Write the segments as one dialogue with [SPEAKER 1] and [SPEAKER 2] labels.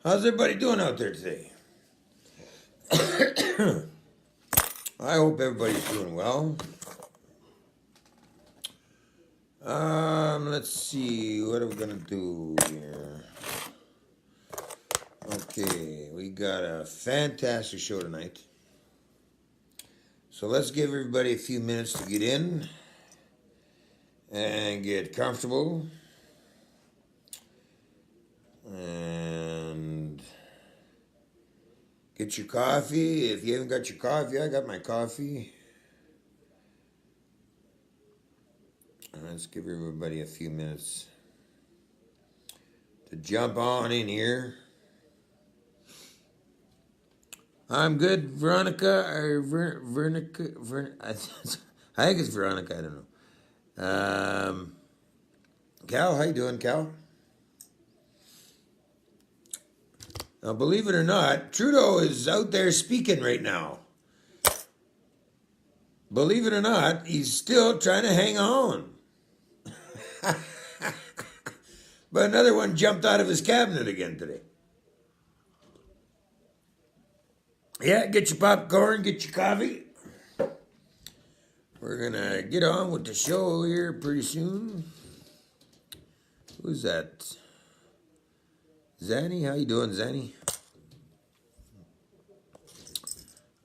[SPEAKER 1] How's everybody doing out there today? I hope everybody's doing well. Let's see, what are we gonna do here? Okay, we got a fantastic show tonight. So let's give everybody a few minutes to get in and get comfortable. And get your coffee. If you haven't got your coffee, I got my coffee. And let's give everybody a few minutes to jump on in here. I'm good, Veronica, or I think it's Veronica, I don't know. Cal, how you doing, Cal? Now, believe it or not, Trudeau is out there speaking right now. Believe it or not, he's still trying to hang on. But another one jumped out of his cabinet again today. Yeah, get your popcorn, get your coffee. We're gonna get on with the show here pretty soon. Who's that? Zanny, how you doing, Zanny?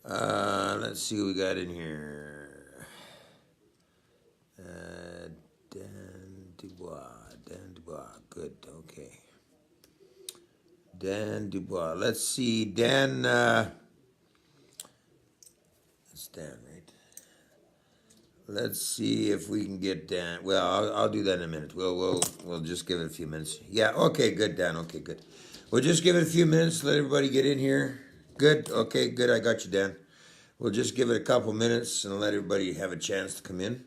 [SPEAKER 1] Let's see what we got in here. Dan Dubois, good, okay. Dan Dubois, let's see, Dan, that's Dan, right? Let's see if we can get Dan. Well, I'll do that in a minute. We'll just give it a few minutes. Yeah, okay, good, Dan, okay, good. We'll just give it a few minutes, let everybody get in here. Good, okay, good, I got you, Dan. We'll just give it a couple minutes and let everybody have a chance to come in.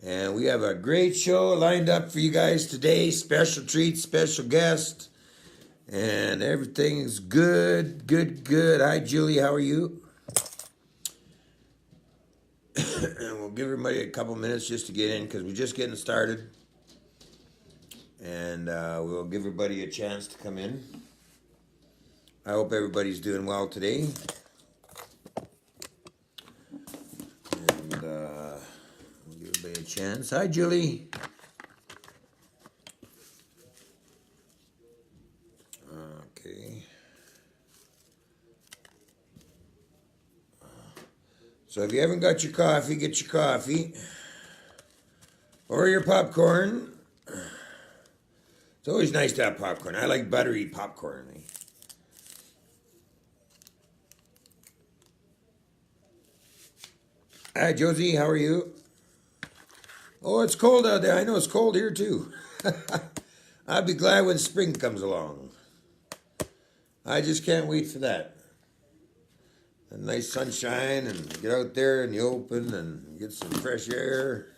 [SPEAKER 1] And we have a great show lined up for you guys today. Special treats, special guest. And everything is good, good, good. Hi, Julie, how are you? And we'll give everybody a couple minutes just to get in because we're just getting started. And we'll give everybody a chance to come in. I hope everybody's doing well today. And we'll give everybody a chance. Hi, Julie. Okay. So if you haven't got your coffee, get your coffee. Or your popcorn. It's always nice to have popcorn. I like buttery popcorn. Hi, Josie. How are you? Oh, it's cold out there. I know it's cold here, too. I'll be glad when spring comes along. I just can't wait for that. A nice sunshine and get out there in the open and get some fresh air.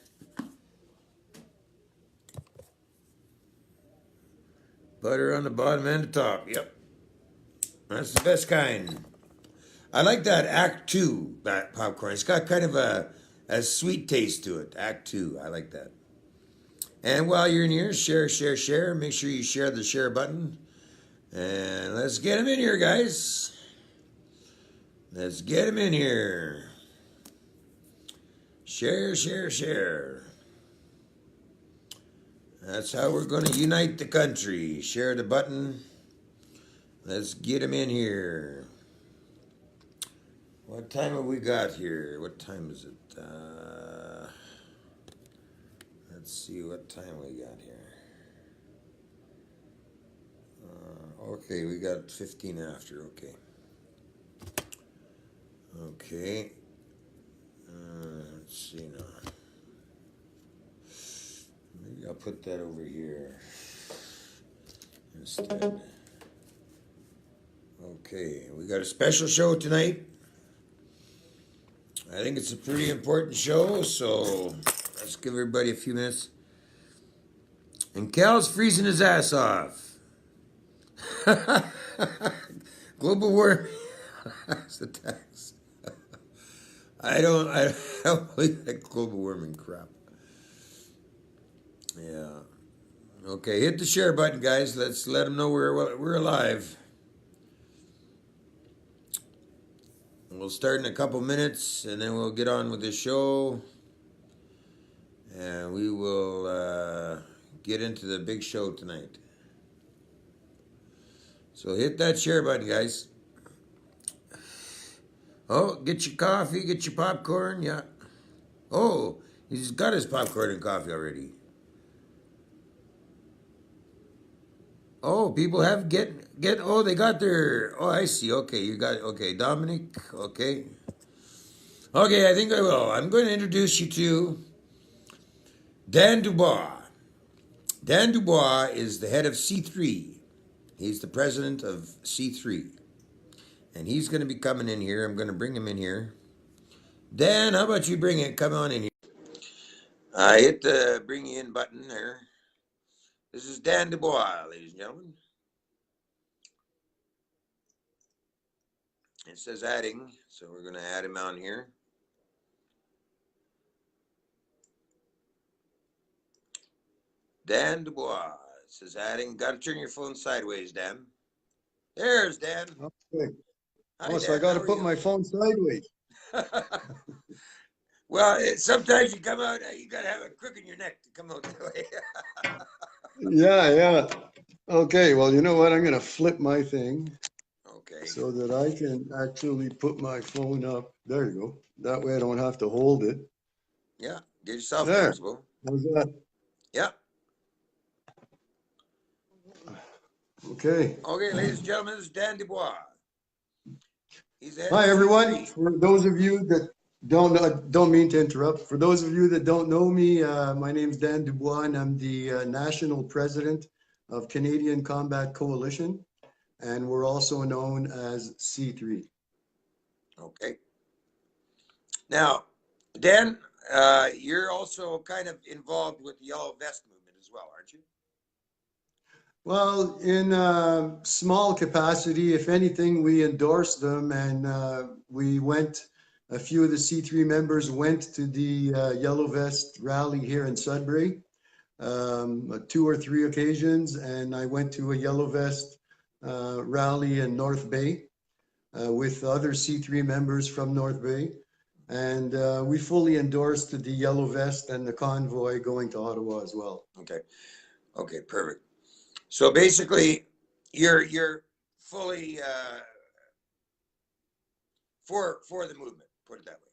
[SPEAKER 1] Butter on the bottom and the top. Yep. That's the best kind. I like that Act 2 popcorn. It's got kind of a sweet taste to it. Act 2. I like that. And while you're in here, share, share, share. Make sure you share the share button. And let's get them in here, guys. Let's get them in here. Share, share, share. That's how we're going to unite the country. Share the button. Let's get them in here. What time have we got here? What time is it? Let's see what time we got here. Okay, we got 15 after. Okay. Okay. Let's see now. Maybe I'll put that over here instead. Okay, we got a special show tonight. I think it's a pretty important show, so let's give everybody a few minutes. And Cal's freezing his ass off. Global warming has the tax. I don't believe that global warming crap. Yeah. Okay, hit the share button, guys. Let's let them know we're alive. We'll start in a couple minutes, and then we'll get on with the show, and we will get into the big show tonight. So hit that share button, guys. Oh, get your coffee, get your popcorn. Yeah. Oh, he's got his popcorn and coffee already. Oh, people have get. Oh, they got their. Oh, I see. Okay, you got. Okay, Dominic. Okay. Okay, I think I will. I'm going to introduce you to Dan Dubois. Dan Dubois is the head of C3. He's the president of C3. And he's going to be coming in here. I'm going to bring him in here. Dan, how about you bring it? Come on in here. I hit the bring you in button there. This is Dan Dubois, ladies and gentlemen. It says adding, so we're going to add him on here. Dan Dubois. It says adding. Got to turn your phone sideways, Dan. There's Dan.
[SPEAKER 2] Okay.
[SPEAKER 1] Hi,
[SPEAKER 2] Oh,
[SPEAKER 1] Dan.
[SPEAKER 2] so I got to
[SPEAKER 1] How are
[SPEAKER 2] put
[SPEAKER 1] you?
[SPEAKER 2] my phone sideways.
[SPEAKER 1] Well, sometimes you come out, you got to have a crook in your neck to come out that way.
[SPEAKER 2] Yeah. Okay, well, you know what? I'm going to flip my thing
[SPEAKER 1] Okay.
[SPEAKER 2] so that I can actually put my phone up. There you go. That way I don't have to hold it.
[SPEAKER 1] Yeah. Get yourself
[SPEAKER 2] There.
[SPEAKER 1] comfortable.
[SPEAKER 2] How's that?
[SPEAKER 1] Yeah.
[SPEAKER 2] Okay.
[SPEAKER 1] Okay, ladies and gentlemen, this is Dan Dubois. He's the head
[SPEAKER 2] Hi,
[SPEAKER 1] of
[SPEAKER 2] everyone.
[SPEAKER 1] C3.
[SPEAKER 2] For those of you that don't mean to interrupt. For those of you that don't know me, my name's Dan Dubois, and I'm the national president of Canadian Combat Coalition, and we're also known as C3.
[SPEAKER 1] Okay. Now, Dan, you're also kind of involved with the Yellow Vest movement as well, aren't you?
[SPEAKER 2] Well, in small capacity, if anything, we endorsed them, and a few of the C3 members went to the Yellow Vest rally here in Sudbury, 2 or 3 occasions, and I went to a Yellow Vest rally in North Bay with other C3 members from North Bay. And we fully endorsed the Yellow Vest and the convoy going to Ottawa as well.
[SPEAKER 1] Okay. Okay, perfect. So basically, you're fully for the movement. Put it that way.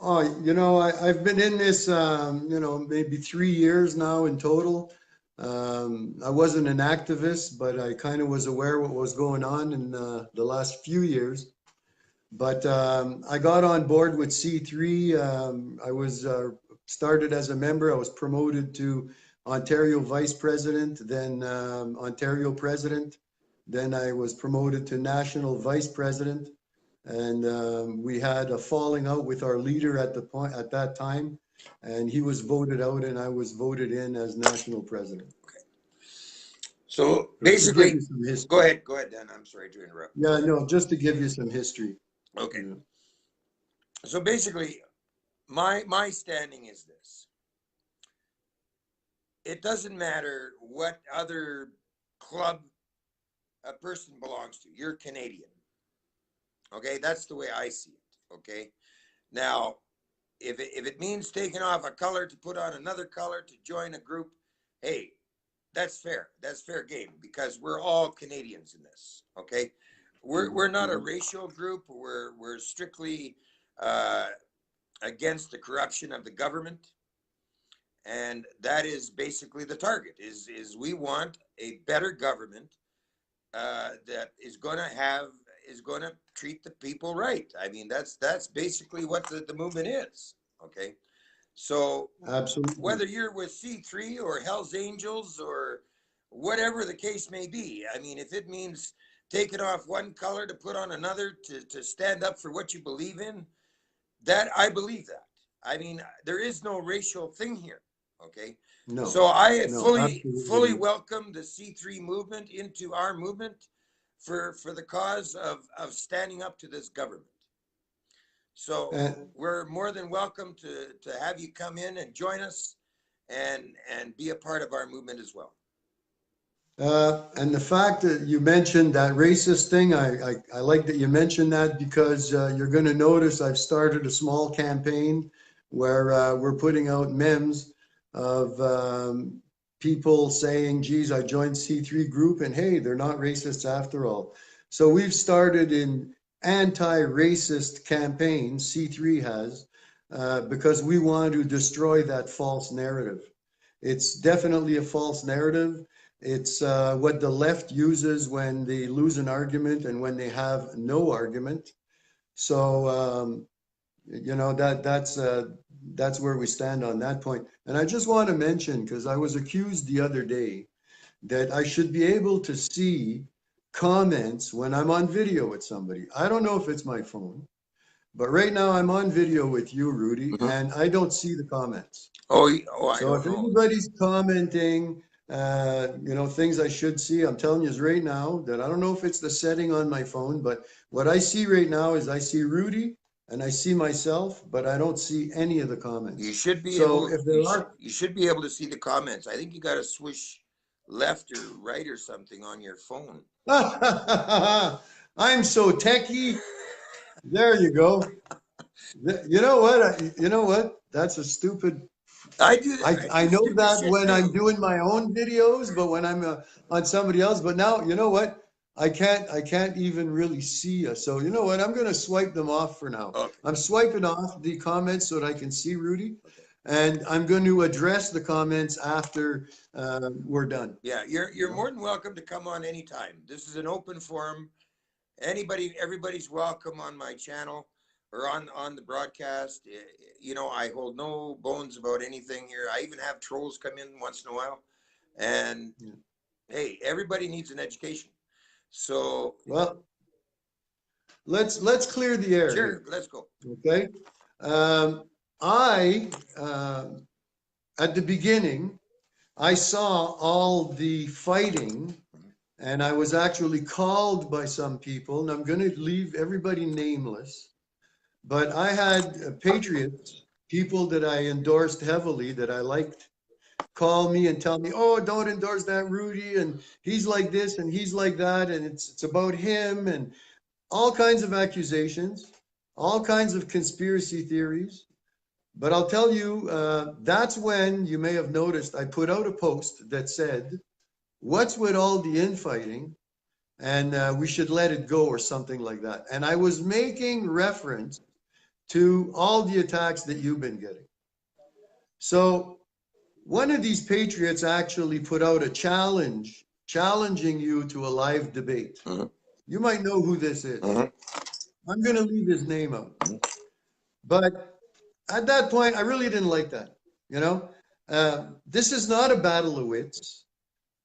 [SPEAKER 2] Oh, I've been in this, maybe 3 years now in total. I wasn't an activist, but I kind of was aware what was going on in the last few years. But I got on board with C3. I was started as a member. I was promoted to Ontario Vice President, then Ontario President. Then I was promoted to National Vice President. And we had a falling out with our leader at that time, and he was voted out, and I was voted in as national president.
[SPEAKER 1] Okay. So
[SPEAKER 2] Just to give
[SPEAKER 1] basically,
[SPEAKER 2] you some history.
[SPEAKER 1] Go ahead, Dan. I'm sorry to interrupt.
[SPEAKER 2] Yeah, no, just to give you some history.
[SPEAKER 1] Okay.
[SPEAKER 2] Yeah.
[SPEAKER 1] So basically, my standing is this. It doesn't matter what other club a person belongs to. You're Canadian. Okay, that's the way I see it. Okay. Now, if it means taking off a color to put on another color to join a group, hey, that's fair. That's fair game because we're all Canadians in this. Okay, we're not a racial group. We're strictly against the corruption of the government, and that is basically the target. Is we want a better government that is going to treat the people right. I mean, that's basically what the movement is. Okay, so
[SPEAKER 2] Absolutely.
[SPEAKER 1] whether you're with C3 or Hell's Angels or whatever the case may be, I mean, if it means taking off one color to put on another to stand up for what you believe in, that I believe that. I mean, there is no racial thing here. Okay.
[SPEAKER 2] No.
[SPEAKER 1] So I
[SPEAKER 2] No,
[SPEAKER 1] fully
[SPEAKER 2] absolutely.
[SPEAKER 1] welcome the C3 movement into our movement for the cause of standing up to this government. So we're more than welcome to have you come in and join us and be a part of our movement as well.
[SPEAKER 2] And the fact that you mentioned that racist thing, I like that you mentioned that, because you're going to notice I've started a small campaign where we're putting out memes of people saying, geez, I joined C3 group and hey, they're not racists after all. So we've started an anti-racist campaign, C3 has, because we want to destroy that false narrative. It's definitely a false narrative. It's what the left uses when they lose an argument and when they have no argument. So you know, that's where we stand on that point. And I just want to mention, because I was accused the other day that I should be able to see comments when I'm on video with somebody. I don't know if it's my phone, but right now I'm on video with you, Ruddi, and I don't see the comments.
[SPEAKER 1] I
[SPEAKER 2] So
[SPEAKER 1] don't
[SPEAKER 2] if
[SPEAKER 1] know.
[SPEAKER 2] anybody's commenting, you know, things I should see, I'm telling you right now that I don't know if it's the setting on my phone, but what I see right now is I see Ruddi and I see myself, but I don't see any of the comments.
[SPEAKER 1] You should be
[SPEAKER 2] So
[SPEAKER 1] able.
[SPEAKER 2] if there are,
[SPEAKER 1] You should be able to see the comments. I think you got to swish left or right or something on your phone.
[SPEAKER 2] I'm so techie. There you go. You know what? You know what? That's a stupid.
[SPEAKER 1] I do.
[SPEAKER 2] I
[SPEAKER 1] do
[SPEAKER 2] know
[SPEAKER 1] stupid
[SPEAKER 2] that
[SPEAKER 1] shit
[SPEAKER 2] when
[SPEAKER 1] too.
[SPEAKER 2] I'm doing my own videos, but when I'm on somebody else, but now you know what? I can't even really see you. So you know what? I'm gonna swipe them off for now.
[SPEAKER 1] Okay.
[SPEAKER 2] I'm swiping off the comments so that I can see Ruddi, and I'm going to address the comments after we're done.
[SPEAKER 1] Yeah, you're more than welcome to come on anytime. This is an open forum. Everybody's welcome on my channel or on the broadcast. You know, I hold no bones about anything here. I even have trolls come in once in a while, and hey, everybody needs an education. So
[SPEAKER 2] well, let's clear the air
[SPEAKER 1] sure,
[SPEAKER 2] here.
[SPEAKER 1] let's go.
[SPEAKER 2] Okay. I at the beginning, I saw all the fighting, and I was actually called by some people, and I'm going to leave everybody nameless, but I had patriots, people that I endorsed heavily that I liked, call me and tell me, oh, don't endorse that Ruddi, and he's like this and he's like that, and it's about him, and all kinds of accusations, all kinds of conspiracy theories. But I'll tell you, that's when you may have noticed I put out a post that said, what's with all the infighting? And we should let it go or something like that. And I was making reference to all the attacks that you've been getting. So one of these patriots actually put out a challenge, challenging you to a live debate. You might know who this is. I'm going to leave his name out. But at that point, I really didn't like that. You know, this is not a battle of wits.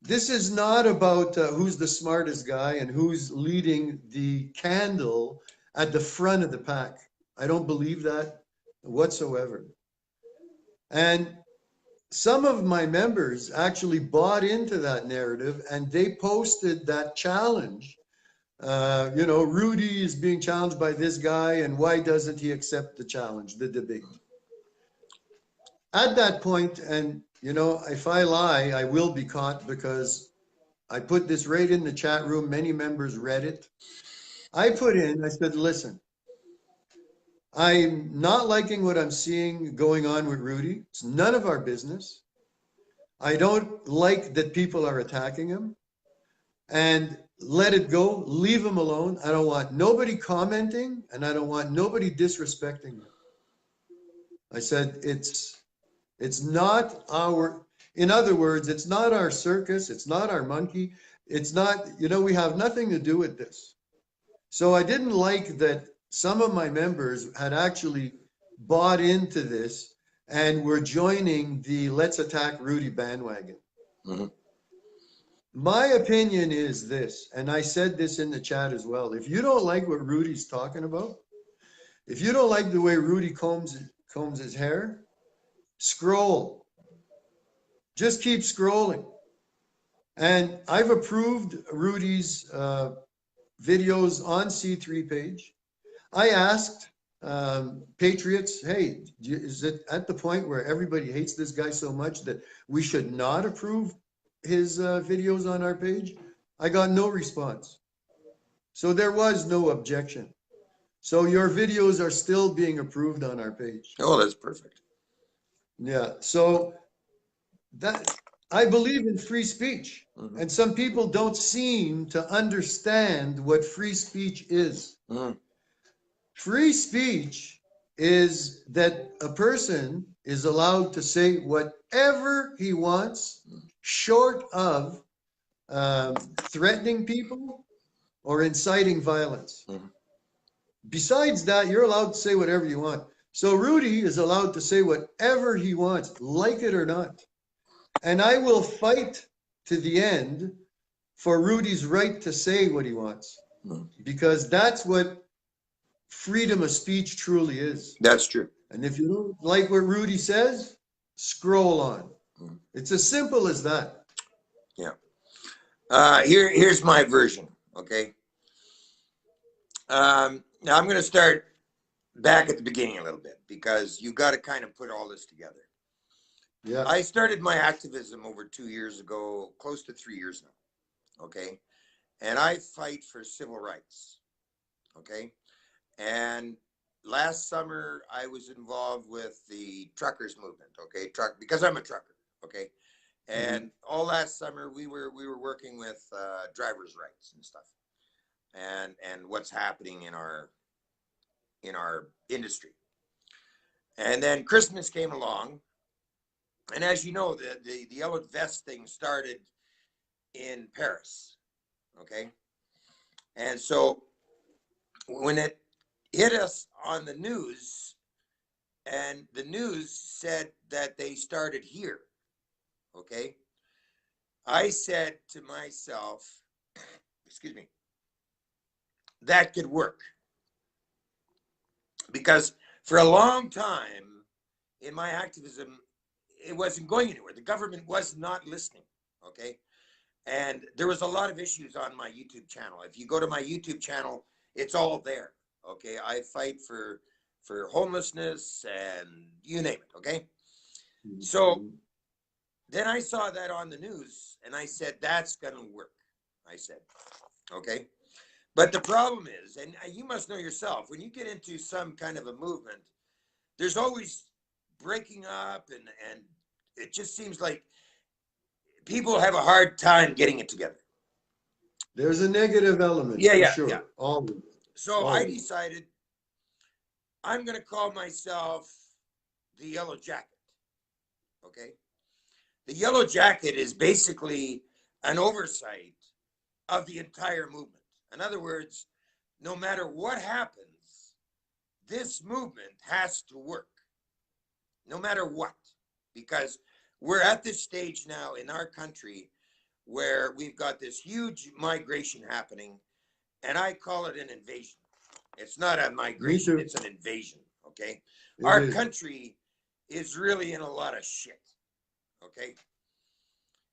[SPEAKER 2] This is not about who's the smartest guy and who's leading the candle at the front of the pack. I don't believe that whatsoever. And some of my members actually bought into that narrative and they posted that challenge. You know, Ruddi is being challenged by this guy, and why doesn't he accept the challenge, the debate? At that point, and you know, if I lie, I will be caught because I put this right in the chat room. Many members read it. I said, listen, I'm not liking what I'm seeing going on with Ruddi. It's none of our business. I don't like that people are attacking him. And let it go, leave him alone. I don't want nobody commenting, and I don't want nobody disrespecting him. I said, it's not our, in other words, it's not our circus, it's not our monkey, it's not, you know, we have nothing to do with this. So I didn't like that some of my members had actually bought into this and were joining the Let's Attack Ruddi bandwagon. My opinion is this, and I said this in the chat as well. If you don't like what Ruddi's talking about, if you don't like the way Ruddi combs his hair, scroll. Just keep scrolling. And I've approved Ruddi's videos on C3 page. I asked patriots, hey, is it at the point where everybody hates this guy so much that we should not approve his videos on our page? I got no response. So there was no objection. So your videos are still being approved on our page.
[SPEAKER 1] Oh, that's perfect.
[SPEAKER 2] Yeah. So that I believe in free speech.
[SPEAKER 1] Mm-hmm.
[SPEAKER 2] And some people don't seem to understand what free speech is.
[SPEAKER 1] Mm-hmm.
[SPEAKER 2] Free speech is that a person is allowed to say whatever he wants, short of threatening people or inciting violence.
[SPEAKER 1] Mm-hmm.
[SPEAKER 2] Besides that, you're allowed to say whatever you want. So Ruddi is allowed to say whatever he wants, like it or not. And I will fight to the end for Rudy's right to say what he wants, because that's what freedom of speech truly is.
[SPEAKER 1] That's true.
[SPEAKER 2] And if you don't like what Ruddi says, scroll on. It's as simple as that.
[SPEAKER 1] Yeah. Here's my version. Okay. Now I'm going to start back at the beginning a little bit, because you got to kind of put all this together.
[SPEAKER 2] Yeah.
[SPEAKER 1] I started my activism over 2 years ago, close to 3 years now. Okay. And I fight for civil rights. Okay. And last summer I was involved with the truckers movement. Okay. Because I'm a trucker. Okay. And all last summer we were working with drivers' rights and stuff, and what's happening in our industry. And then Christmas came along, and as you know, the yellow vest thing started in Paris. Okay. And so when it hit us on the news, and the news said that they started here, okay, I said to myself, excuse me, that could work. Because for a long time in my activism, it wasn't going anywhere. The government was not listening, okay? And there was a lot of issues on my YouTube channel. If you go to my YouTube channel, it's all there, okay? I fight for homelessness and you name it, okay? So then I saw that on the news, and I said, that's going to work, I said, okay? But the problem is, and you must know yourself, when you get into some kind of a movement, there's always breaking up, and it just seems like people have a hard time getting it together.
[SPEAKER 2] There's a negative element, for sure. Yeah. Always.
[SPEAKER 1] So I decided I'm going to call myself the Yellow Jacket. Okay. The Yellow Jacket is basically an oversight of the entire movement. In other words, no matter what happens, this movement has to work, no matter what, because we're at this stage now in our country where we've got this huge migration happening, and I call it an invasion. It's not a migration, it's an invasion, okay? Our country is really in a lot of shit, okay?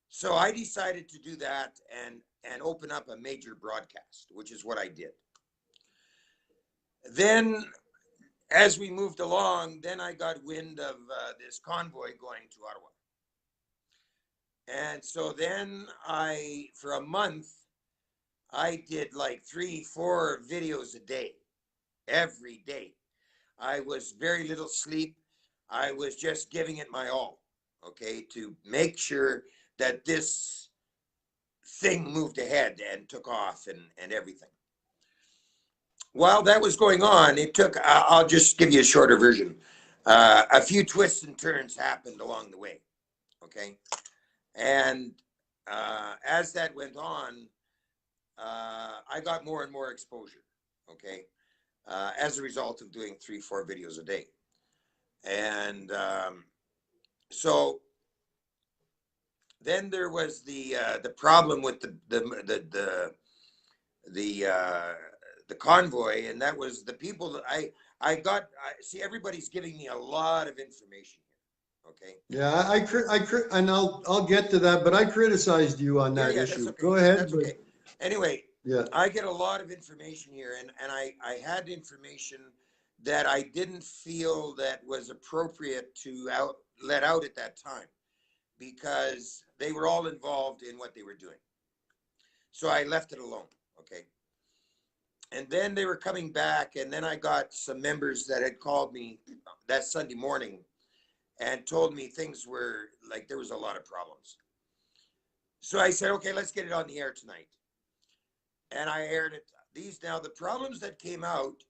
[SPEAKER 1] So I decided to do that and open up a major broadcast, which is what I did. Then as we moved along, then I got wind of this convoy going to Ottawa. And so then for a month, I did like 3-4 videos a day, every day. I was very little sleep. I was just giving it my all, okay, to make sure that this thing moved ahead and took off and everything. While that was going on, it took, I'll just give you a shorter version. A few twists and turns happened along the way, okay? And as that went on, I got more and more exposure, okay? As a result of doing 3-4 videos a day. And so then there was the problem with the convoy, and that was the people that I got. See, everybody's giving me a lot of information here. Okay.
[SPEAKER 2] Yeah, and I'll get to that, but I criticized you on that issue.
[SPEAKER 1] Okay.
[SPEAKER 2] Go ahead.
[SPEAKER 1] That's okay. Anyway,
[SPEAKER 2] yeah,
[SPEAKER 1] I get a lot of information here, and I had information that I didn't feel that was appropriate to let out at that time, because they were all involved in what they were doing. So I left it alone. Okay. And then they were coming back, and then I got some members that had called me that Sunday morning and told me things were like there was a lot of problems. So I said, okay, let's get it on the air tonight. And I aired it. Now, the problems that came out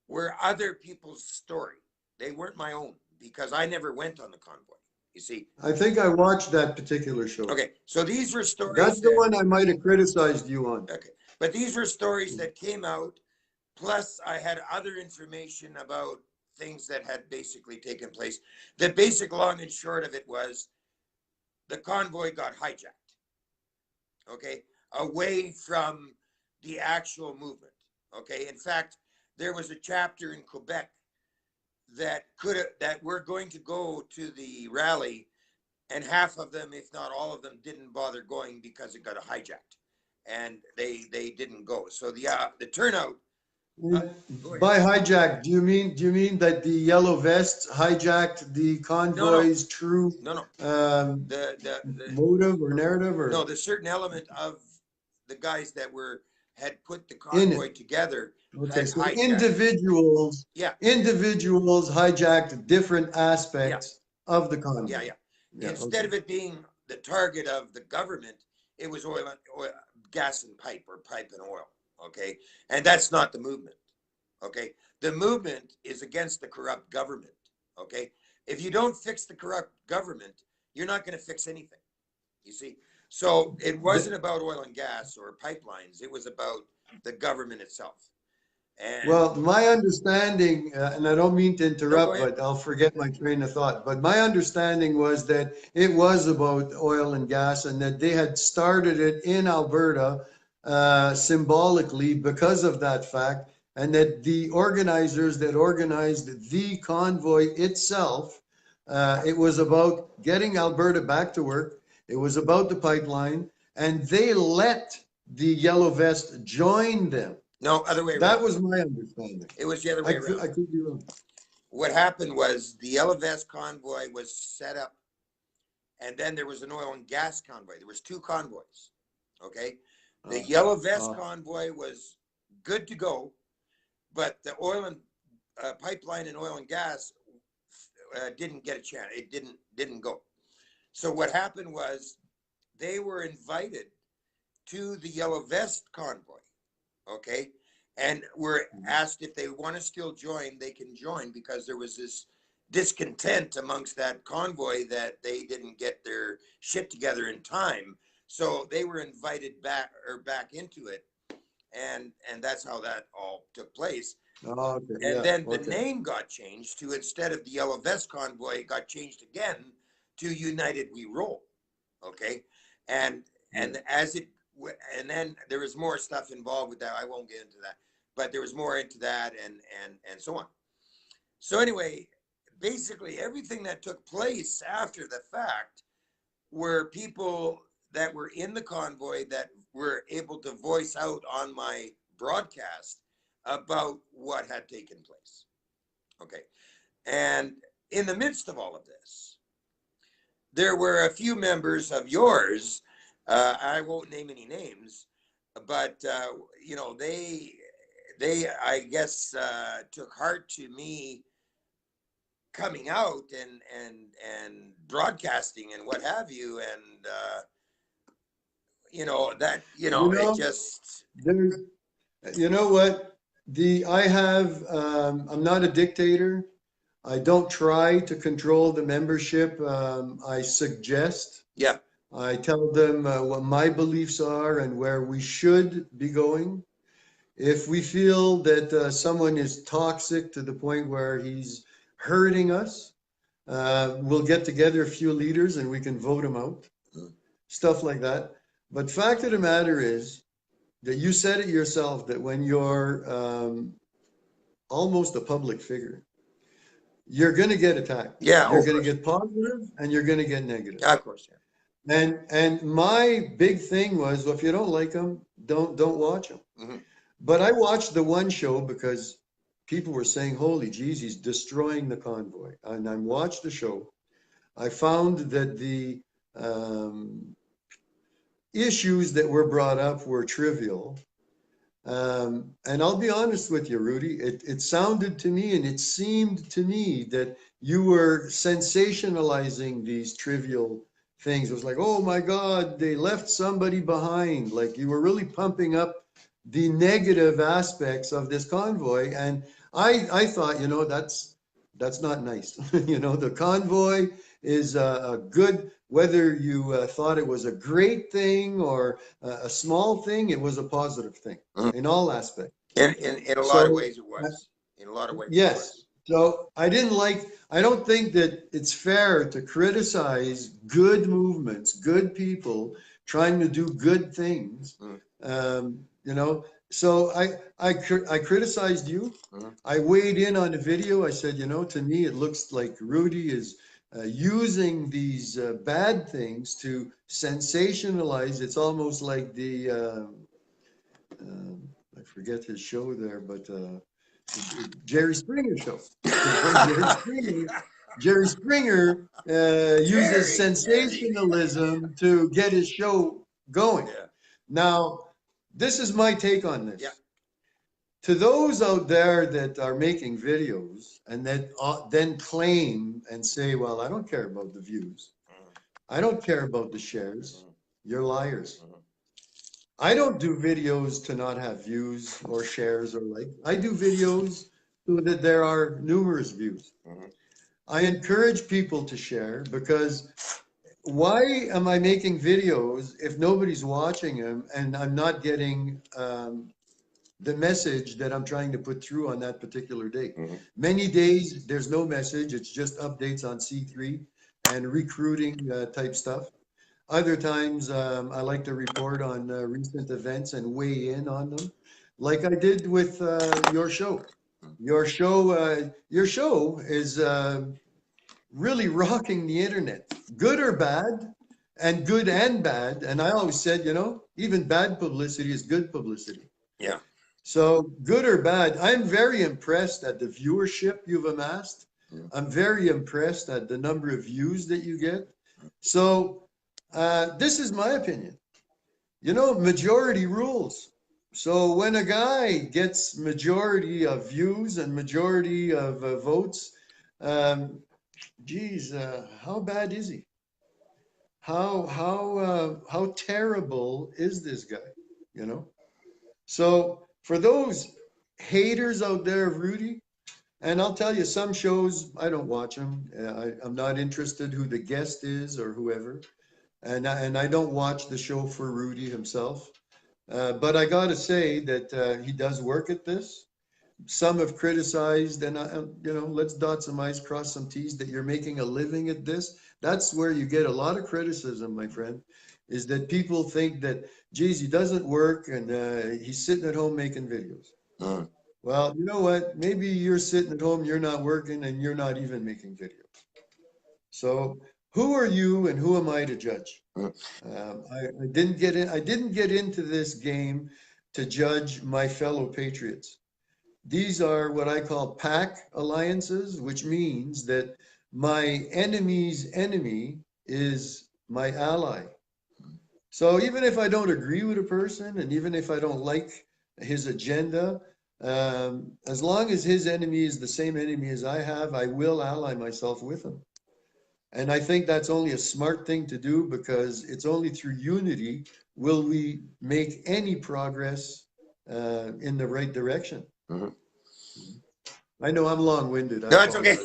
[SPEAKER 1] were other people's story. They weren't my own, because I never went on the convoy. You see?
[SPEAKER 2] I think I watched that particular show.
[SPEAKER 1] Okay, so these were stories.
[SPEAKER 2] That's the one I might have criticized you on.
[SPEAKER 1] Okay, but these were stories that came out. Plus, I had other information about things that had basically taken place. The basic long and short of it was the convoy got hijacked. Okay, away from the actual movement. Okay, in fact, there was a chapter in Quebec that were going to go to the rally, and half of them, if not all of them, didn't bother going because it got hijacked, and they didn't go. So the turnout.
[SPEAKER 2] By hijack, do you mean that the yellow vests hijacked the convoy's true
[SPEAKER 1] the
[SPEAKER 2] motive or narrative, or
[SPEAKER 1] no, the certain element of the guys that had put the convoy together.
[SPEAKER 2] Okay, so individuals hijacked different aspects of the convoy.
[SPEAKER 1] Yeah. Instead of it being the target of the government, it was oil, gas and pipe, or pipe and oil. Okay, and that's not the movement. Okay, the movement is against the corrupt government. Okay, if you don't fix the corrupt government, you're not going to fix anything. You see, so it wasn't about oil and gas or pipelines. It was about the government itself. And
[SPEAKER 2] well, my understanding, and I don't mean to interrupt, but I'll forget my train of thought. But my understanding was that it was about oil and gas, and that they had started it in Alberta symbolically because of that fact, and that the organizers that organized the convoy itself, it was about getting Alberta back to work. It was about the pipeline, and they let the Yellow Vest join them.
[SPEAKER 1] No, other way around.
[SPEAKER 2] That was my understanding.
[SPEAKER 1] It was the other way around.
[SPEAKER 2] I could be wrong.
[SPEAKER 1] What happened was the Yellow Vest convoy was set up, and then there was an oil and gas convoy. There was two convoys. Okay, the Yellow Vest convoy was good to go, but the oil and pipeline and oil and gas didn't get a chance. It didn't go. So what happened was they were invited to the Yellow Vest convoy. Okay, and were asked if they want to still join, they can join, because there was this discontent amongst that convoy that they didn't get their shit together in time. So they were invited back into it, and that's how that all took place. Then the name got changed to, instead of the Yellow Vest convoy, it got changed again to United We Roll. Okay, and then there was more stuff involved with that. I won't get into that, but there was more into that, and so on. So anyway, basically everything that took place after the fact were people that were in the convoy that were able to voice out on my broadcast about what had taken place. Okay, and in the midst of all of this, there were a few members of yours. I won't name any names, but they I guess took heart to me coming out and broadcasting and what have you, and it just.
[SPEAKER 2] You know what? I'm not a dictator. I don't try to control the membership. I suggest.
[SPEAKER 1] Yeah.
[SPEAKER 2] I tell them what my beliefs are and where we should be going. If we feel that someone is toxic to the point where he's hurting us, we'll get together a few leaders and we can vote him out. Stuff like that. But fact of the matter is that you said it yourself, that when you're almost a public figure, you're going to get attacked.
[SPEAKER 1] Yeah,
[SPEAKER 2] you're going to get positive and you're going to get negative.
[SPEAKER 1] Yeah, of course. Yeah.
[SPEAKER 2] And my big thing was, well, if you don't like them, don't watch them.
[SPEAKER 1] Mm-hmm.
[SPEAKER 2] But I watched the one show because people were saying, holy geez, he's destroying the convoy. And I watched the show. I found that the um, issues that were brought up were trivial. And I'll be honest with you, Ruddi, it sounded to me and it seemed to me that you were sensationalizing these trivial things. It was like, oh my God, they left somebody behind. Like you were really pumping up the negative aspects of this convoy. And I thought, that's not nice. The convoy is a good, whether you thought it was a great thing or a small thing, it was a positive thing in all aspects.
[SPEAKER 1] In a lot of
[SPEAKER 2] So,
[SPEAKER 1] ways, it was. In a lot of ways, it
[SPEAKER 2] yes.
[SPEAKER 1] was.
[SPEAKER 2] So I don't think that it's fair to criticize good movements, good people trying to do good things.
[SPEAKER 1] Mm.
[SPEAKER 2] So I criticized you.
[SPEAKER 1] Mm.
[SPEAKER 2] I weighed in on the video. I said, to me, it looks like Ruddi is using these bad things to sensationalize. It's almost like I forget his show there, but Jerry Springer show. Jerry Springer uses
[SPEAKER 1] Jerry.
[SPEAKER 2] sensationalism to get his show going.
[SPEAKER 1] Yeah.
[SPEAKER 2] Now, this is my take on this.
[SPEAKER 1] Yeah.
[SPEAKER 2] To those out there that are making videos and that then claim and say, well, I don't care about the views. I don't care about the shares. You're liars. I don't do videos to not have views or shares or like. I do videos so that there are numerous views. I encourage people to share because why am I making videos if nobody's watching them and I'm not getting the message that I'm trying to put through on that particular day? Many days there's no message. It's just updates on C3 and recruiting type stuff. Other times, I like to report on recent events and weigh in on them, like I did with your show. Your show is really rocking the internet, good or bad, and good and bad. And I always said, even bad publicity is good publicity.
[SPEAKER 1] Yeah.
[SPEAKER 2] So good or bad, I'm very impressed at the viewership you've amassed. I'm very impressed at the number of views that you get. So this is my opinion. Majority rules. So when a guy gets majority of views and majority of votes, geez, how bad is he? How terrible is this guy? You know. So for those haters out there of Ruddi, and I'll tell you, some shows I don't watch them. I'm not interested who the guest is or whoever. And I don't watch the show for Ruddi himself. But I got to say that he does work at this. Some have criticized, and let's dot some I's, cross some T's, that you're making a living at this. That's where you get a lot of criticism, my friend, is that people think that, geez, he doesn't work and he's sitting at home making videos. Well, you know what? Maybe you're sitting at home, you're not working, and you're not even making videos. So who are you and who am I to judge? I didn't get in. I didn't get into this game to judge my fellow patriots. These are what I call pack alliances, which means that my enemy's enemy is my ally. So even if I don't agree with a person, and even if I don't like his agenda, as long as his enemy is the same enemy as I have, I will ally myself with him. And I think that's only a smart thing to do because it's only through unity will we make any progress in the right direction. I know I'm long-winded.
[SPEAKER 1] No, it's okay.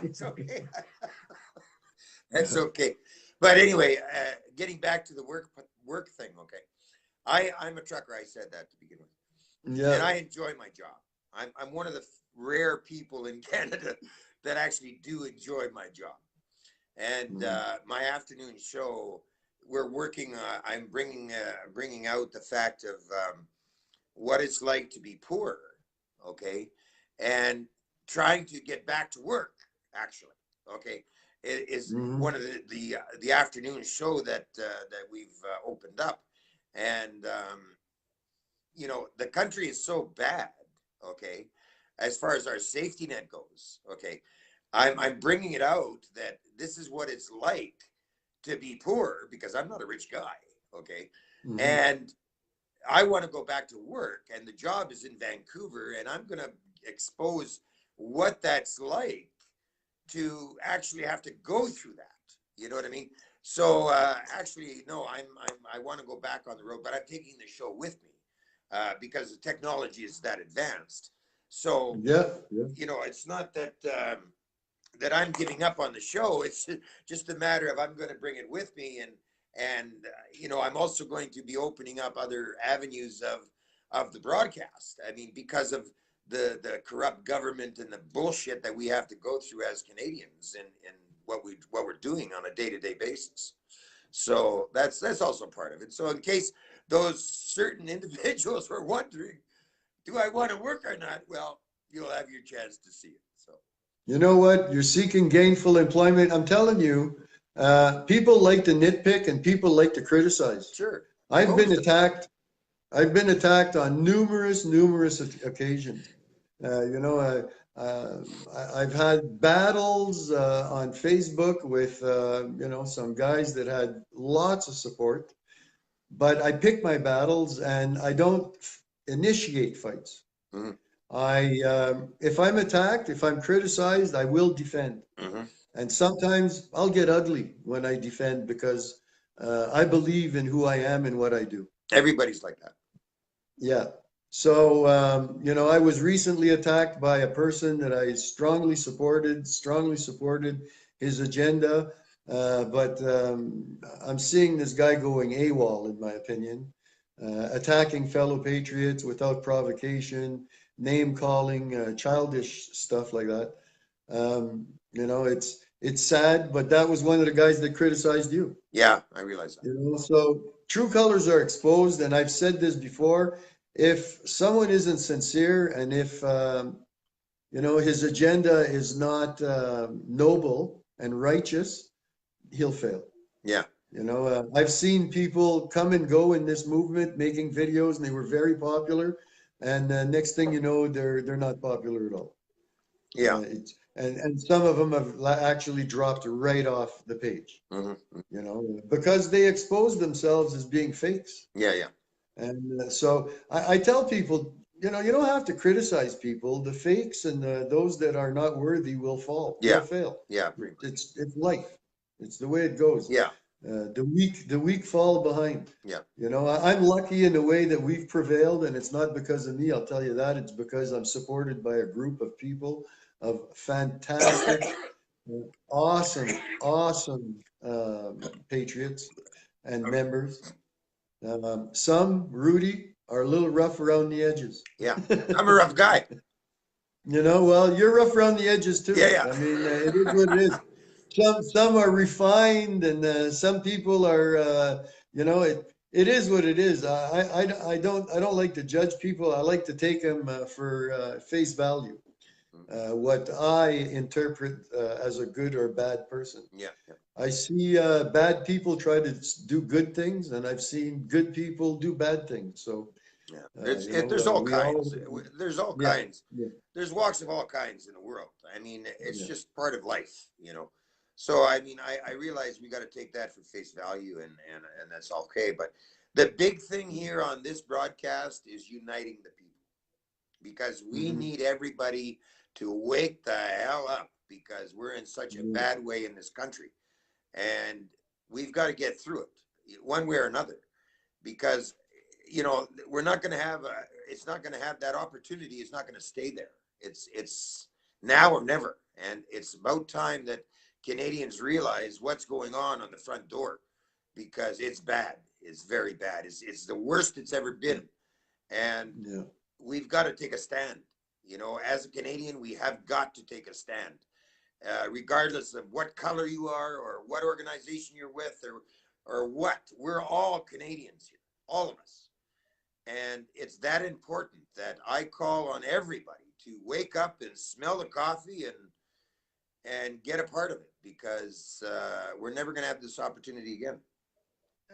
[SPEAKER 1] It's okay. That's okay. But anyway, getting back to the work thing, okay. I'm a trucker. I said that to begin with.
[SPEAKER 2] Yeah.
[SPEAKER 1] And I enjoy my job. I'm one of the rare people in Canada that actually do enjoy my job. And my afternoon show, we're working. I'm bringing out the fact of what it's like to be poor, okay, and trying to get back to work. Actually, okay, it is one of the afternoon show that we've opened up, and the country is so bad, okay, as far as our safety net goes, okay, I'm bringing it out that this is what it's like to be poor because I'm not a rich guy, okay,
[SPEAKER 2] Hmm.
[SPEAKER 1] and I want to go back to work, and the job is in Vancouver, and I'm going to expose what that's like to actually have to go through that. You know what I mean? So actually, no, I want to go back on the road, but I'm taking the show with me because the technology is that advanced. So
[SPEAKER 2] Yeah, yeah.
[SPEAKER 1] it's not that that I'm giving up on the show. It's just a matter of I'm going to bring it with me, and I'm also going to be opening up other avenues of the broadcast. I mean, because of the corrupt government and the bullshit that we have to go through as Canadians, and what we're doing on a day-to-day basis. So that's also part of it. So in case those certain individuals were wondering, do I want to work or not? Well, you'll have your chance to see it. So
[SPEAKER 2] You know what? You're seeking gainful employment. I'm telling you, people like to nitpick and people like to criticize.
[SPEAKER 1] sure, we've
[SPEAKER 2] I've been
[SPEAKER 1] always done.
[SPEAKER 2] attacked. I've been attacked on numerous occasions. You know, I've had battles on Facebook with some guys that had lots of support, but I pick my battles and I don't initiate fights.
[SPEAKER 1] Mm-hmm.
[SPEAKER 2] If I'm attacked, if I'm criticized, I will defend.
[SPEAKER 1] Mm-hmm.
[SPEAKER 2] And sometimes I'll get ugly when I defend because I believe in who I am and what I do.
[SPEAKER 1] Everybody's like that.
[SPEAKER 2] Yeah. So, I was recently attacked by a person that I strongly supported his agenda. But I'm seeing this guy going AWOL, in my opinion, attacking fellow patriots without provocation, name calling, childish stuff like that. It's sad, but that was one of the guys that criticized you.
[SPEAKER 1] Yeah, I realize that.
[SPEAKER 2] So true colors are exposed, and I've said this before. If someone isn't sincere, and if his agenda is not noble and righteous, he'll fail.
[SPEAKER 1] Yeah,
[SPEAKER 2] I've seen people come and go in this movement, making videos, and they were very popular, and next thing you know, they're not popular at all.
[SPEAKER 1] yeah.
[SPEAKER 2] And some of them have actually dropped right off the page,
[SPEAKER 1] Mm-hmm.
[SPEAKER 2] because they expose themselves as being fakes.
[SPEAKER 1] Yeah, yeah,
[SPEAKER 2] And so I tell people, you don't have to criticize people. The fakes and those that are not worthy will fall.
[SPEAKER 1] yeah,
[SPEAKER 2] They'll fail.
[SPEAKER 1] yeah. Pretty much.
[SPEAKER 2] It's life. It's the way it goes.
[SPEAKER 1] Yeah,
[SPEAKER 2] The weak fall behind.
[SPEAKER 1] yeah,
[SPEAKER 2] I'm lucky in the way that we've prevailed, and it's not because of me. I'll tell you that. It's because I'm supported by a group of people, of fantastic, awesome patriots and members. Some, Ruddi, are a little rough around the edges.
[SPEAKER 1] yeah. I'm a rough guy.
[SPEAKER 2] Well, you're rough around the edges
[SPEAKER 1] Yeah,
[SPEAKER 2] too.
[SPEAKER 1] yeah.
[SPEAKER 2] I mean, it is what it is. Some are refined, and some people are, it is what it is. I don't like to judge people. I like to take them for face value, what I interpret as a good or bad person.
[SPEAKER 1] Yeah, yeah,
[SPEAKER 2] I see bad people try to do good things, and I've seen good people do bad things. So,
[SPEAKER 1] yeah. There's all
[SPEAKER 2] we all,
[SPEAKER 1] kinds. There's all
[SPEAKER 2] yeah,
[SPEAKER 1] kinds.
[SPEAKER 2] yeah,
[SPEAKER 1] There's walks of all kinds in the world. I mean, it's
[SPEAKER 2] yeah.
[SPEAKER 1] just part of life. So I mean, I realize we got to take that for face value, and that's okay. But the big thing here on this broadcast is uniting the people, because we
[SPEAKER 2] Hmm.
[SPEAKER 1] need everybody to wake the hell up, because we're in such a
[SPEAKER 2] Yeah,
[SPEAKER 1] bad way in this country, and we've got to get through it one way or another, because we're not going to have it's not going to have that opportunity. It's not going to stay there. It's now or never, and it's about time that Canadians realize what's going on the front door, because it's bad. It's very bad. It's the worst it's ever been, and
[SPEAKER 2] yeah.
[SPEAKER 1] we've got to take a stand. As a Canadian, we have got to take a stand, regardless of what color you are, or what organization you're with, or what. We're all Canadians here, all of us. And it's that important that I call on everybody to wake up and smell the coffee, and get a part of it, because we're never going to have this opportunity again.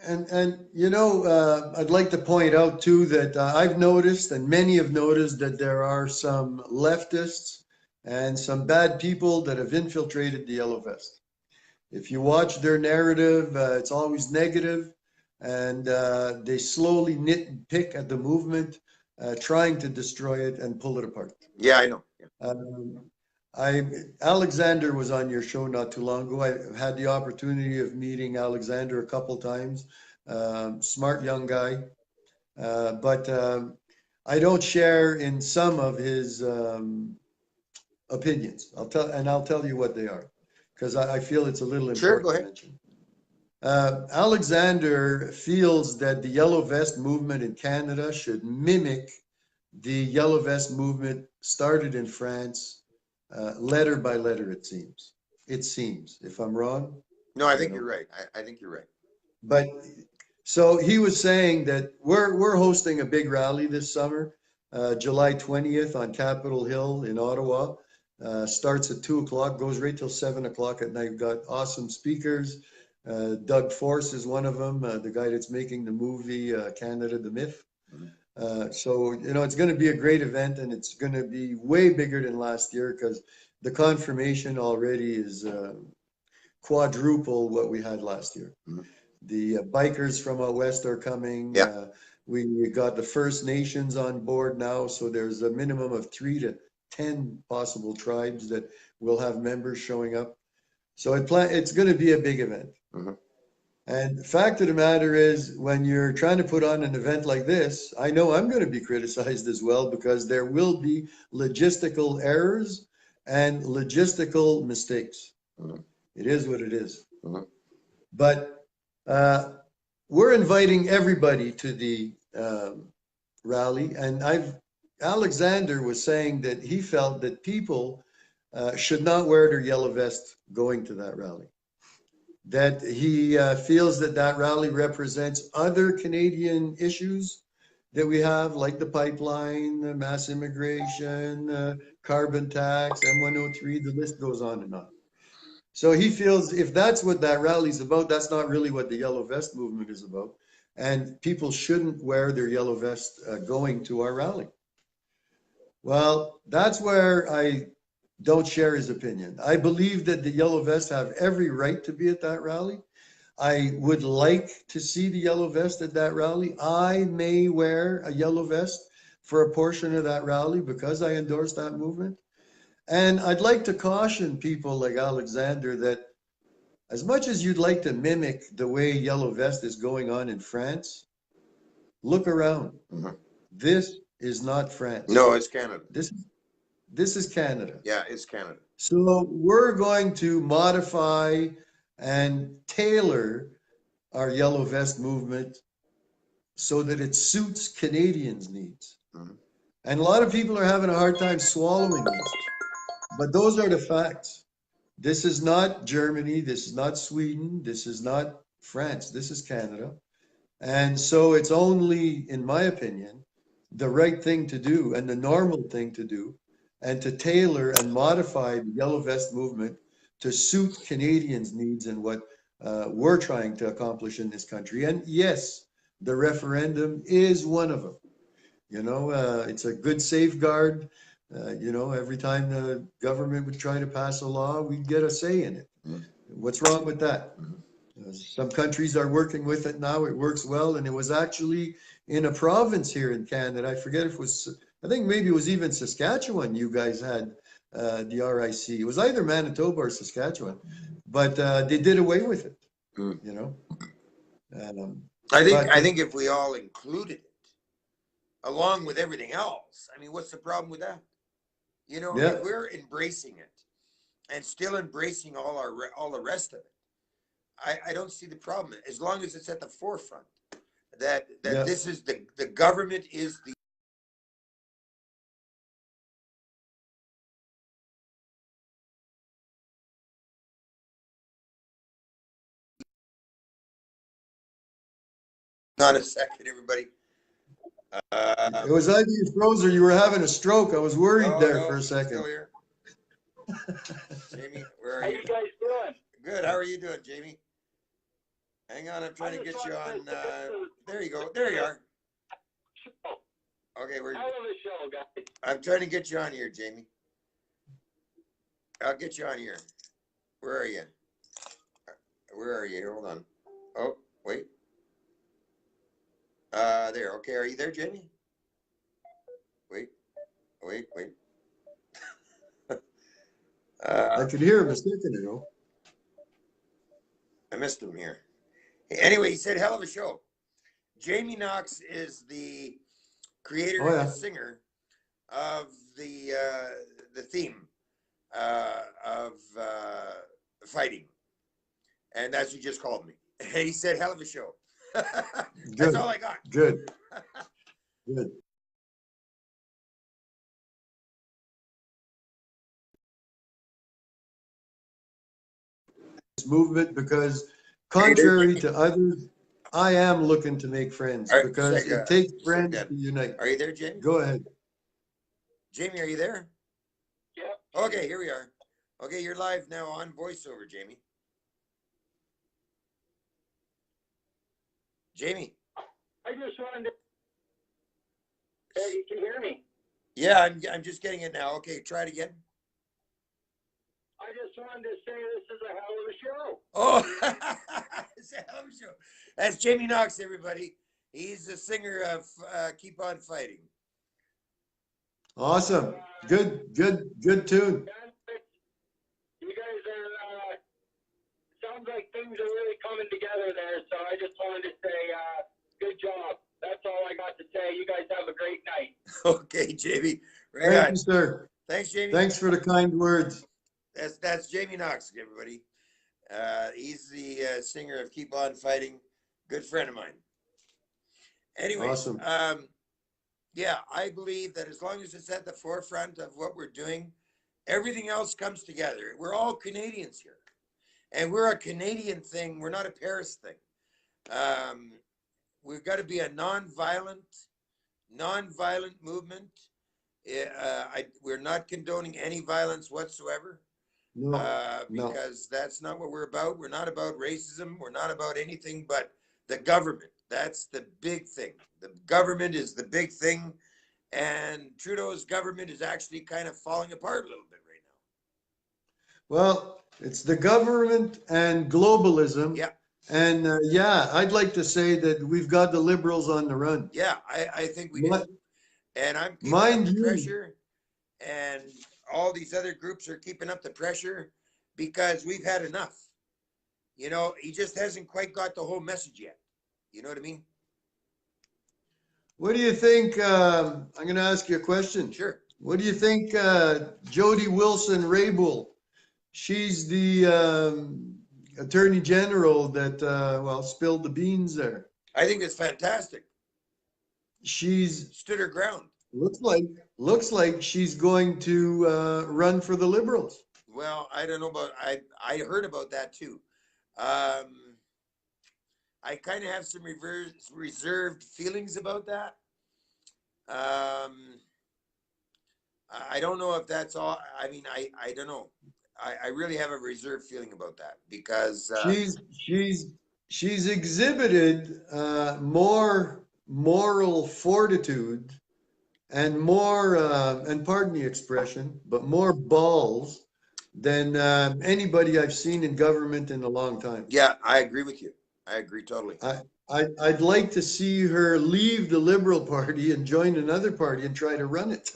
[SPEAKER 2] And you know, I'd like to point out too that I've noticed, and many have noticed, that there are some leftists and some bad people that have infiltrated the Yellow Vest. If you watch their narrative, it's always negative, and they slowly nit and pick at the movement, trying to destroy it and pull it apart.
[SPEAKER 1] Yeah, I know. Yeah.
[SPEAKER 2] Um, I Alexander was on your show not too long ago. I had the opportunity of meeting Alexander a couple times. Smart young guy, but I don't share in some of his opinions. I'll tell you what they are, because I feel it's a little
[SPEAKER 1] Sure, go
[SPEAKER 2] important to
[SPEAKER 1] ahead.
[SPEAKER 2] mention. Alexander feels that the Yellow Vest movement in Canada should mimic the Yellow Vest movement started in France, letter by letter, it seems. It seems. If I'm wrong,
[SPEAKER 1] No, I
[SPEAKER 2] you
[SPEAKER 1] think you're
[SPEAKER 2] know.
[SPEAKER 1] right. I think you're right.
[SPEAKER 2] But so he was saying that we're hosting a big rally this summer, July 20th on Capitol Hill in Ottawa. Starts at 2 o'clock, goes right till 7 o'clock at night. We've got awesome speakers. Doug Force is one of them, the guy that's making the movie Canada the Myth.
[SPEAKER 1] Mhm.
[SPEAKER 2] So, you know, it's going to be a great event, and it's going to be way bigger than last year because the confirmation already is quadruple what we had last year.
[SPEAKER 1] Mhm.
[SPEAKER 2] The bikers from out west are coming.
[SPEAKER 1] Yeah.
[SPEAKER 2] We got the First Nations on board now, so there's a minimum of 3 to 10 possible tribes that will have members showing up. So it's going to be a big event.
[SPEAKER 1] Mhm.
[SPEAKER 2] And the fact of the matter is, when you're trying to put on an event like this, I know I'm going to be criticized as well because there will be logistical errors and logistical mistakes.
[SPEAKER 1] Mhm.
[SPEAKER 2] It is what it is.
[SPEAKER 1] Mhm.
[SPEAKER 2] But uh, we're inviting everybody to the rally, and Alexander was saying that he felt that people should not wear their yellow vest going to that rally. That he feels that that rally represents other Canadian issues that we have, like the pipeline, mass immigration, carbon tax, M103, the list goes on and on. So he feels if that's what that rally's about, that's not really what the yellow vest movement is about. And people shouldn't wear their yellow vest going to our rally. Well, that's where I don't share his opinion. I believe that the yellow vests have every right to be at that rally. I would like to see the yellow vest at that rally. I may wear a yellow vest for a portion of that rally because I endorse that movement. And I'd like to caution people like Alexander that as much as you'd like to mimic the way yellow vest is going on in France, look around.
[SPEAKER 1] Mhm.
[SPEAKER 2] This is not France.
[SPEAKER 1] No, it's Canada.
[SPEAKER 2] This this is Canada.
[SPEAKER 1] Yeah, it's Canada.
[SPEAKER 2] So we're going to modify and tailor our yellow vest movement so that it suits Canadians' needs.
[SPEAKER 1] Mhm.
[SPEAKER 2] And a lot of people are having a hard time swallowing this, but those are the facts. This is not Germany. This is not Sweden. This is not France. This is Canada. And so it's only, in my opinion, the right thing to do and the normal thing to do, and to tailor and modify the Yellow Vest movement to suit Canadians' needs and what we're trying to accomplish in this country. And yes, the referendum is one of them. You know, it's a good safeguard. You know, every time the government would try to pass a law, we'd get a say in it.
[SPEAKER 1] Mhm.
[SPEAKER 2] What's wrong with that?
[SPEAKER 1] Mhm.
[SPEAKER 2] Some countries are working with it now. It works well. And it was actually in a province here in Canada. I forget if it was, I think maybe it was even Saskatchewan. You guys had the RIC. It was either Manitoba or Saskatchewan, but they did away with it,
[SPEAKER 1] Mhm.
[SPEAKER 2] you know. Um,
[SPEAKER 1] I
[SPEAKER 2] but
[SPEAKER 1] think if we all included it along with everything else, I mean, what's the problem with that? You know,
[SPEAKER 2] yeah,
[SPEAKER 1] if we're embracing it and still embracing all the rest of it, I don't see the problem as long as it's at the forefront that
[SPEAKER 2] yeah.
[SPEAKER 1] this is the government is the on a second, everybody.
[SPEAKER 2] It was either you froze or you were having a stroke. I was worried
[SPEAKER 1] No,
[SPEAKER 2] there for
[SPEAKER 1] no,
[SPEAKER 2] a
[SPEAKER 1] I'm still
[SPEAKER 2] second.
[SPEAKER 1] here. Jamie, where are
[SPEAKER 3] How
[SPEAKER 1] you?
[SPEAKER 3] you guys doing?
[SPEAKER 1] Good. How are you doing, Jamie? Hang on, I'm trying to get you on. There you go. There you are. Okay, we're.
[SPEAKER 3] Hell of a show, guys.
[SPEAKER 1] I'm trying to get you on here, Jamie. I'll get you on here. Where are you? Where are you? Hold on. Oh, wait. There. Okay, are you there, Jamie? Wait. Wait.
[SPEAKER 2] I could hear him a second ago.
[SPEAKER 1] I missed him here. Anyway, he said, "Hell of a show." Jamie Knox is the creator
[SPEAKER 2] Oh,
[SPEAKER 1] and
[SPEAKER 2] yeah.
[SPEAKER 1] the singer of the theme of fighting, and that's what he just called me. He said, "Hell of a show." That's
[SPEAKER 2] Good.
[SPEAKER 1] all I got.
[SPEAKER 2] Good. Good. This movement, because contrary to others, I am looking to make friends
[SPEAKER 1] All right,
[SPEAKER 2] because
[SPEAKER 1] check,
[SPEAKER 2] it takes
[SPEAKER 1] check
[SPEAKER 2] friends
[SPEAKER 1] that.
[SPEAKER 2] to unite.
[SPEAKER 1] Are you there, Jamie?
[SPEAKER 2] Go ahead.
[SPEAKER 1] Jamie, are you there?
[SPEAKER 3] Yeah.
[SPEAKER 1] Okay, here we are. Okay, you're live now on voiceover, Jamie. Jamie.
[SPEAKER 3] I just wanted to. Hey, you can hear me.
[SPEAKER 1] Yeah, I'm just getting it now. Okay, try it again.
[SPEAKER 3] I just wanted to say this is a hell of a show.
[SPEAKER 1] Oh, it's a hell of a show. That's Jamie Knox, everybody. He's the singer of Keep On Fighting.
[SPEAKER 2] Awesome. Good tune.
[SPEAKER 3] You guys are. Sounds like things are really coming together there. So I just wanted to say, good job. That's all I got to say. You guys have a great night.
[SPEAKER 1] Okay, Jamie. Right
[SPEAKER 2] Thank
[SPEAKER 1] on.
[SPEAKER 2] you, sir.
[SPEAKER 1] Thanks, Jamie.
[SPEAKER 2] Thanks for the kind words.
[SPEAKER 1] That's Jamie Knox, everybody. He's the singer of Keep On Fighting. Good friend of mine. Anyways,
[SPEAKER 2] Awesome.
[SPEAKER 1] yeah, I believe that as long as it's at the forefront of what we're doing, everything else comes together. We're all Canadians here, and we're a Canadian thing. We're not a Paris thing. We've got to be a non-violent movement. We're not condoning any violence whatsoever.
[SPEAKER 2] No,
[SPEAKER 1] Because that's not what we're about. We're not about racism. We're not about anything but the government. That's the big thing. The government is the big thing. And Trudeau's government is actually kind of falling apart a little bit right now.
[SPEAKER 2] Well, it's the government and globalism.
[SPEAKER 1] Yeah.
[SPEAKER 2] And yeah, I'd like to say that we've got the Liberals on the run.
[SPEAKER 1] Yeah, I think we do. And I'm keeping
[SPEAKER 2] Mind
[SPEAKER 1] up the
[SPEAKER 2] you,
[SPEAKER 1] pressure. And all these other groups are keeping up the pressure because we've had enough. You know, he just hasn't quite got the whole message yet. You know what I mean?
[SPEAKER 2] what do you think? I'm going to ask you a question.
[SPEAKER 1] Sure.
[SPEAKER 2] What do you think, Jody Wilson-Raybould? She's the Attorney General that, well, spilled the beans there.
[SPEAKER 1] I think it's fantastic.
[SPEAKER 2] She's
[SPEAKER 1] Stood her ground.
[SPEAKER 2] looks like she's going to run for the Liberals.
[SPEAKER 1] Well, I don't know about, I heard about that too. I kind of have some reserved feelings about that. I don't know if that's all. I mean, I don't know. I really have a reserved feeling about that because
[SPEAKER 2] she's exhibited more moral fortitude and more and pardon the expression, but more balls than anybody I've seen in government in a long time.
[SPEAKER 1] Yeah, I agree with you. I agree totally.
[SPEAKER 2] I'd like to see her leave the Liberal Party and join another party and try to run it.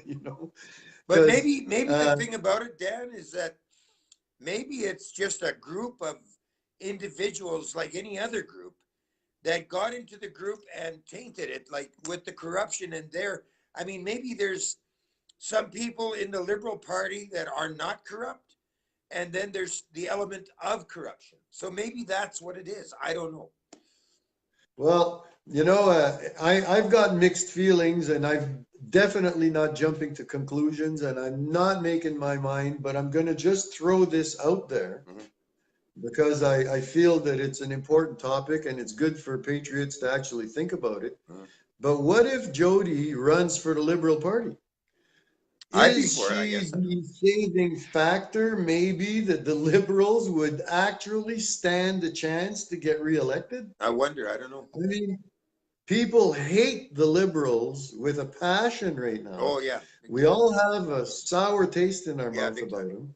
[SPEAKER 2] You know,
[SPEAKER 1] but maybe the thing about it, Dan, is that maybe it's just a group of individuals like any other group that got into the group and tainted it, like with the corruption and there. I mean, maybe there's some people in the Liberal Party that are not corrupt, and then there's the element of corruption. So maybe that's what it is. I don't know.
[SPEAKER 2] Well, you know, I've got mixed feelings, and I'm definitely not jumping to conclusions, and I'm not making my mind, but I'm going to just throw this out there because I feel that it's an important topic and it's good for patriots to actually think about it. But what if Jody runs for the Liberal Party?
[SPEAKER 1] I'd be
[SPEAKER 2] Is
[SPEAKER 1] for it, I
[SPEAKER 2] she
[SPEAKER 1] guess.
[SPEAKER 2] the saving factor, maybe, that the Liberals would actually stand a chance to get reelected?
[SPEAKER 1] I wonder. I don't know.
[SPEAKER 2] I mean, people hate the Liberals with a passion right now.
[SPEAKER 1] Oh yeah, big
[SPEAKER 2] We
[SPEAKER 1] time.
[SPEAKER 2] all have a sour taste in our
[SPEAKER 1] Yeah,
[SPEAKER 2] mouth
[SPEAKER 1] big
[SPEAKER 2] about
[SPEAKER 1] time.
[SPEAKER 2] them.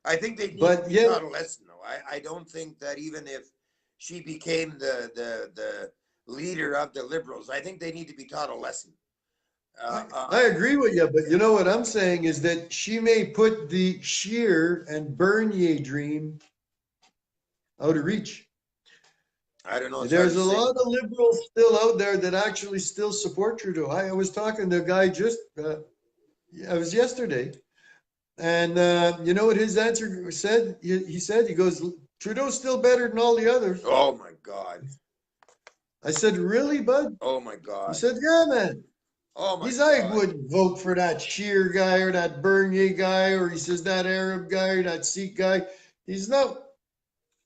[SPEAKER 1] I think they need to
[SPEAKER 2] But
[SPEAKER 1] be
[SPEAKER 2] yet,
[SPEAKER 1] taught a lesson, though. I don't think that even if she became the leader of the Liberals, I think they need to be taught a lesson. Uh,
[SPEAKER 2] I
[SPEAKER 1] uh,
[SPEAKER 2] agree with you. But you know what I'm saying is that she may put the Scheer and Bernier dream out of reach.
[SPEAKER 1] I don't know. It's hard
[SPEAKER 2] There's
[SPEAKER 1] to
[SPEAKER 2] a
[SPEAKER 1] say.
[SPEAKER 2] lot of liberals still out there that actually still support Trudeau. I was talking to a guy just, I was yesterday, and you know what his answer said? He said, he goes, Trudeau's still better than all the others.
[SPEAKER 1] Oh my God.
[SPEAKER 2] I said, really, bud?
[SPEAKER 1] Oh my
[SPEAKER 2] He
[SPEAKER 1] God.
[SPEAKER 2] said, yeah, man.
[SPEAKER 1] Oh my
[SPEAKER 2] He's, I
[SPEAKER 1] God.
[SPEAKER 2] wouldn't vote for that Scheer guy or that Bernier guy, or he says that Arab guy or that Sikh guy. He's no,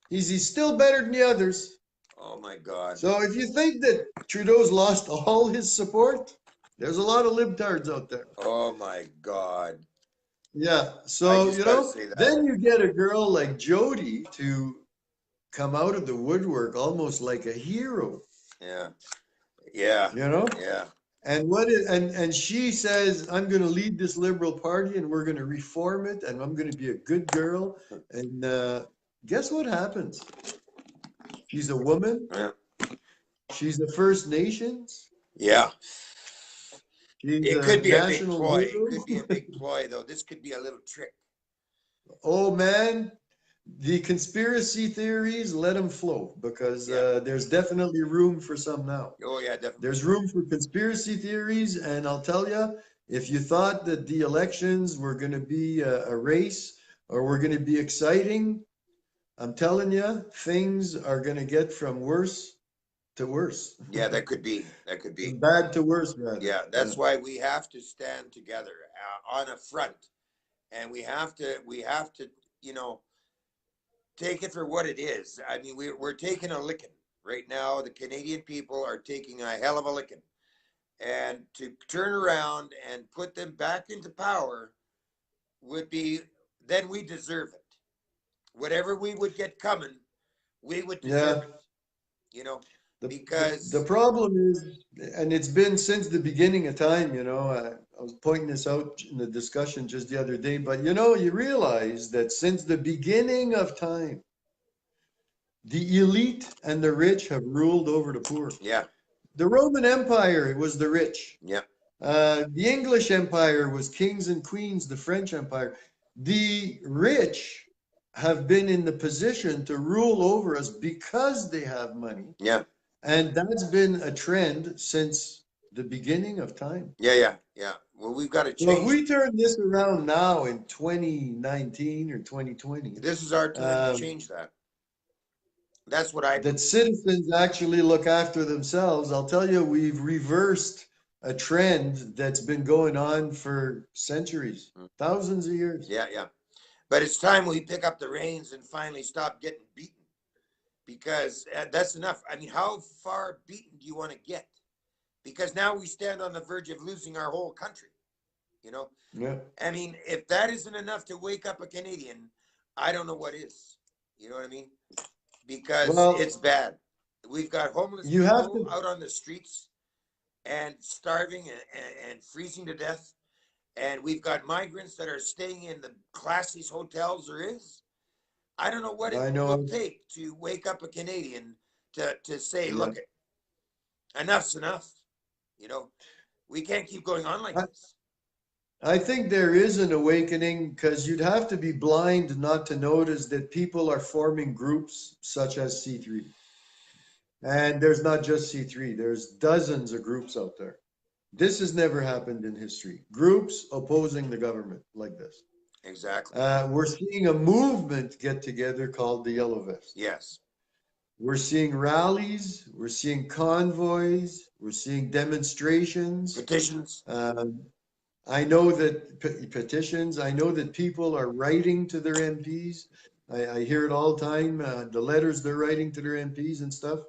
[SPEAKER 2] he's still better than the others.
[SPEAKER 1] Oh my God.
[SPEAKER 2] So if you think that Trudeau's lost all his support, there's a lot of libtards out there.
[SPEAKER 1] Oh my God.
[SPEAKER 2] Yeah.
[SPEAKER 1] I
[SPEAKER 2] So,
[SPEAKER 1] just got to say that.
[SPEAKER 2] then you get a girl like Jody to come out of the woodwork almost like a hero,
[SPEAKER 1] Yeah. Yeah.
[SPEAKER 2] you know?
[SPEAKER 1] Yeah.
[SPEAKER 2] And and she says, I'm going to lead this Liberal Party and we're going to reform it and I'm going to be a good girl. And guess what happens? She's a woman.
[SPEAKER 1] Yeah.
[SPEAKER 2] She's a First Nations.
[SPEAKER 1] Yeah.
[SPEAKER 2] She's
[SPEAKER 1] It
[SPEAKER 2] a
[SPEAKER 1] could be a big
[SPEAKER 2] national
[SPEAKER 1] ploy. It
[SPEAKER 2] hero.
[SPEAKER 1] could be a big ploy, though. This could be a little trick.
[SPEAKER 2] Oh man, the conspiracy theories, let them flow because
[SPEAKER 1] Yeah.
[SPEAKER 2] there's definitely room for some now.
[SPEAKER 1] Oh yeah, definitely.
[SPEAKER 2] There's room for conspiracy theories, and I'll tell you, if you thought that the elections were going to be a race or were going to be exciting, I'm telling you, things are going to get from worse to worse.
[SPEAKER 1] Yeah, that could be. That could be.
[SPEAKER 2] From bad to worse, rather.
[SPEAKER 1] Yeah, that's why we have to stand together on a front, and we have to, you know, take it for what it is. I mean, we're taking a licking right now. The Canadian people are taking a hell of a licking, and to turn around and put them back into power would be, then we deserve it. Whatever we would get coming, we would deserve
[SPEAKER 2] Yeah.
[SPEAKER 1] it. You know,
[SPEAKER 2] The
[SPEAKER 1] because
[SPEAKER 2] problem is, and it's been since the beginning of time, I was pointing this out in the discussion just the other day, but you realize that since the beginning of time, the elite and the rich have ruled over the poor.
[SPEAKER 1] yeah,
[SPEAKER 2] The Roman Empire was the rich.
[SPEAKER 1] yeah,
[SPEAKER 2] The English Empire was kings and queens, the French Empire. The rich have been in the position to rule over us because they have money.
[SPEAKER 1] yeah,
[SPEAKER 2] And that's been a trend since the beginning of time.
[SPEAKER 1] yeah, yeah, yeah. Well, we've got to
[SPEAKER 2] So if
[SPEAKER 1] change.
[SPEAKER 2] we turn this around now in 2019 or 2020,
[SPEAKER 1] This is our time to change that. That's what I
[SPEAKER 2] that
[SPEAKER 1] believe.
[SPEAKER 2] citizens actually look after themselves, I'll tell you, we've reversed a trend that's been going on for centuries, thousands of years.
[SPEAKER 1] Yeah, yeah. But it's time we pick up the reins and finally stop getting beaten, because that's enough. I mean, how far beaten do you want to get? Because now we stand on the verge of losing our whole country. You know,
[SPEAKER 2] Yeah.
[SPEAKER 1] I mean, if that isn't enough to wake up a Canadian, I don't know what is. You know what I mean? Because
[SPEAKER 2] Well,
[SPEAKER 1] it's bad. We've got homeless
[SPEAKER 2] you have
[SPEAKER 1] people
[SPEAKER 2] to,
[SPEAKER 1] out on the streets and starving and freezing to death. And we've got migrants that are staying in the classiest hotels there is. I don't know what it
[SPEAKER 2] I
[SPEAKER 1] will
[SPEAKER 2] know,
[SPEAKER 1] take to wake up a Canadian to say,
[SPEAKER 2] yeah.
[SPEAKER 1] look, enough's enough. You know, we can't keep going on like
[SPEAKER 2] I,
[SPEAKER 1] this.
[SPEAKER 2] I think there is an awakening because you'd have to be blind not to notice that people are forming groups such as C3. And there's not just C3, there's dozens of groups out there. This has never happened in history. Groups opposing the government like this.
[SPEAKER 1] Exactly.
[SPEAKER 2] We're seeing a movement get together called the Yellow Vest.
[SPEAKER 1] Yes.
[SPEAKER 2] We're seeing rallies, we're seeing convoys, we're seeing demonstrations.
[SPEAKER 1] Petitions.
[SPEAKER 2] I know that petitions, I know that people are writing to their MPs. I hear it all the time, the letters they're writing to their MPs and stuff.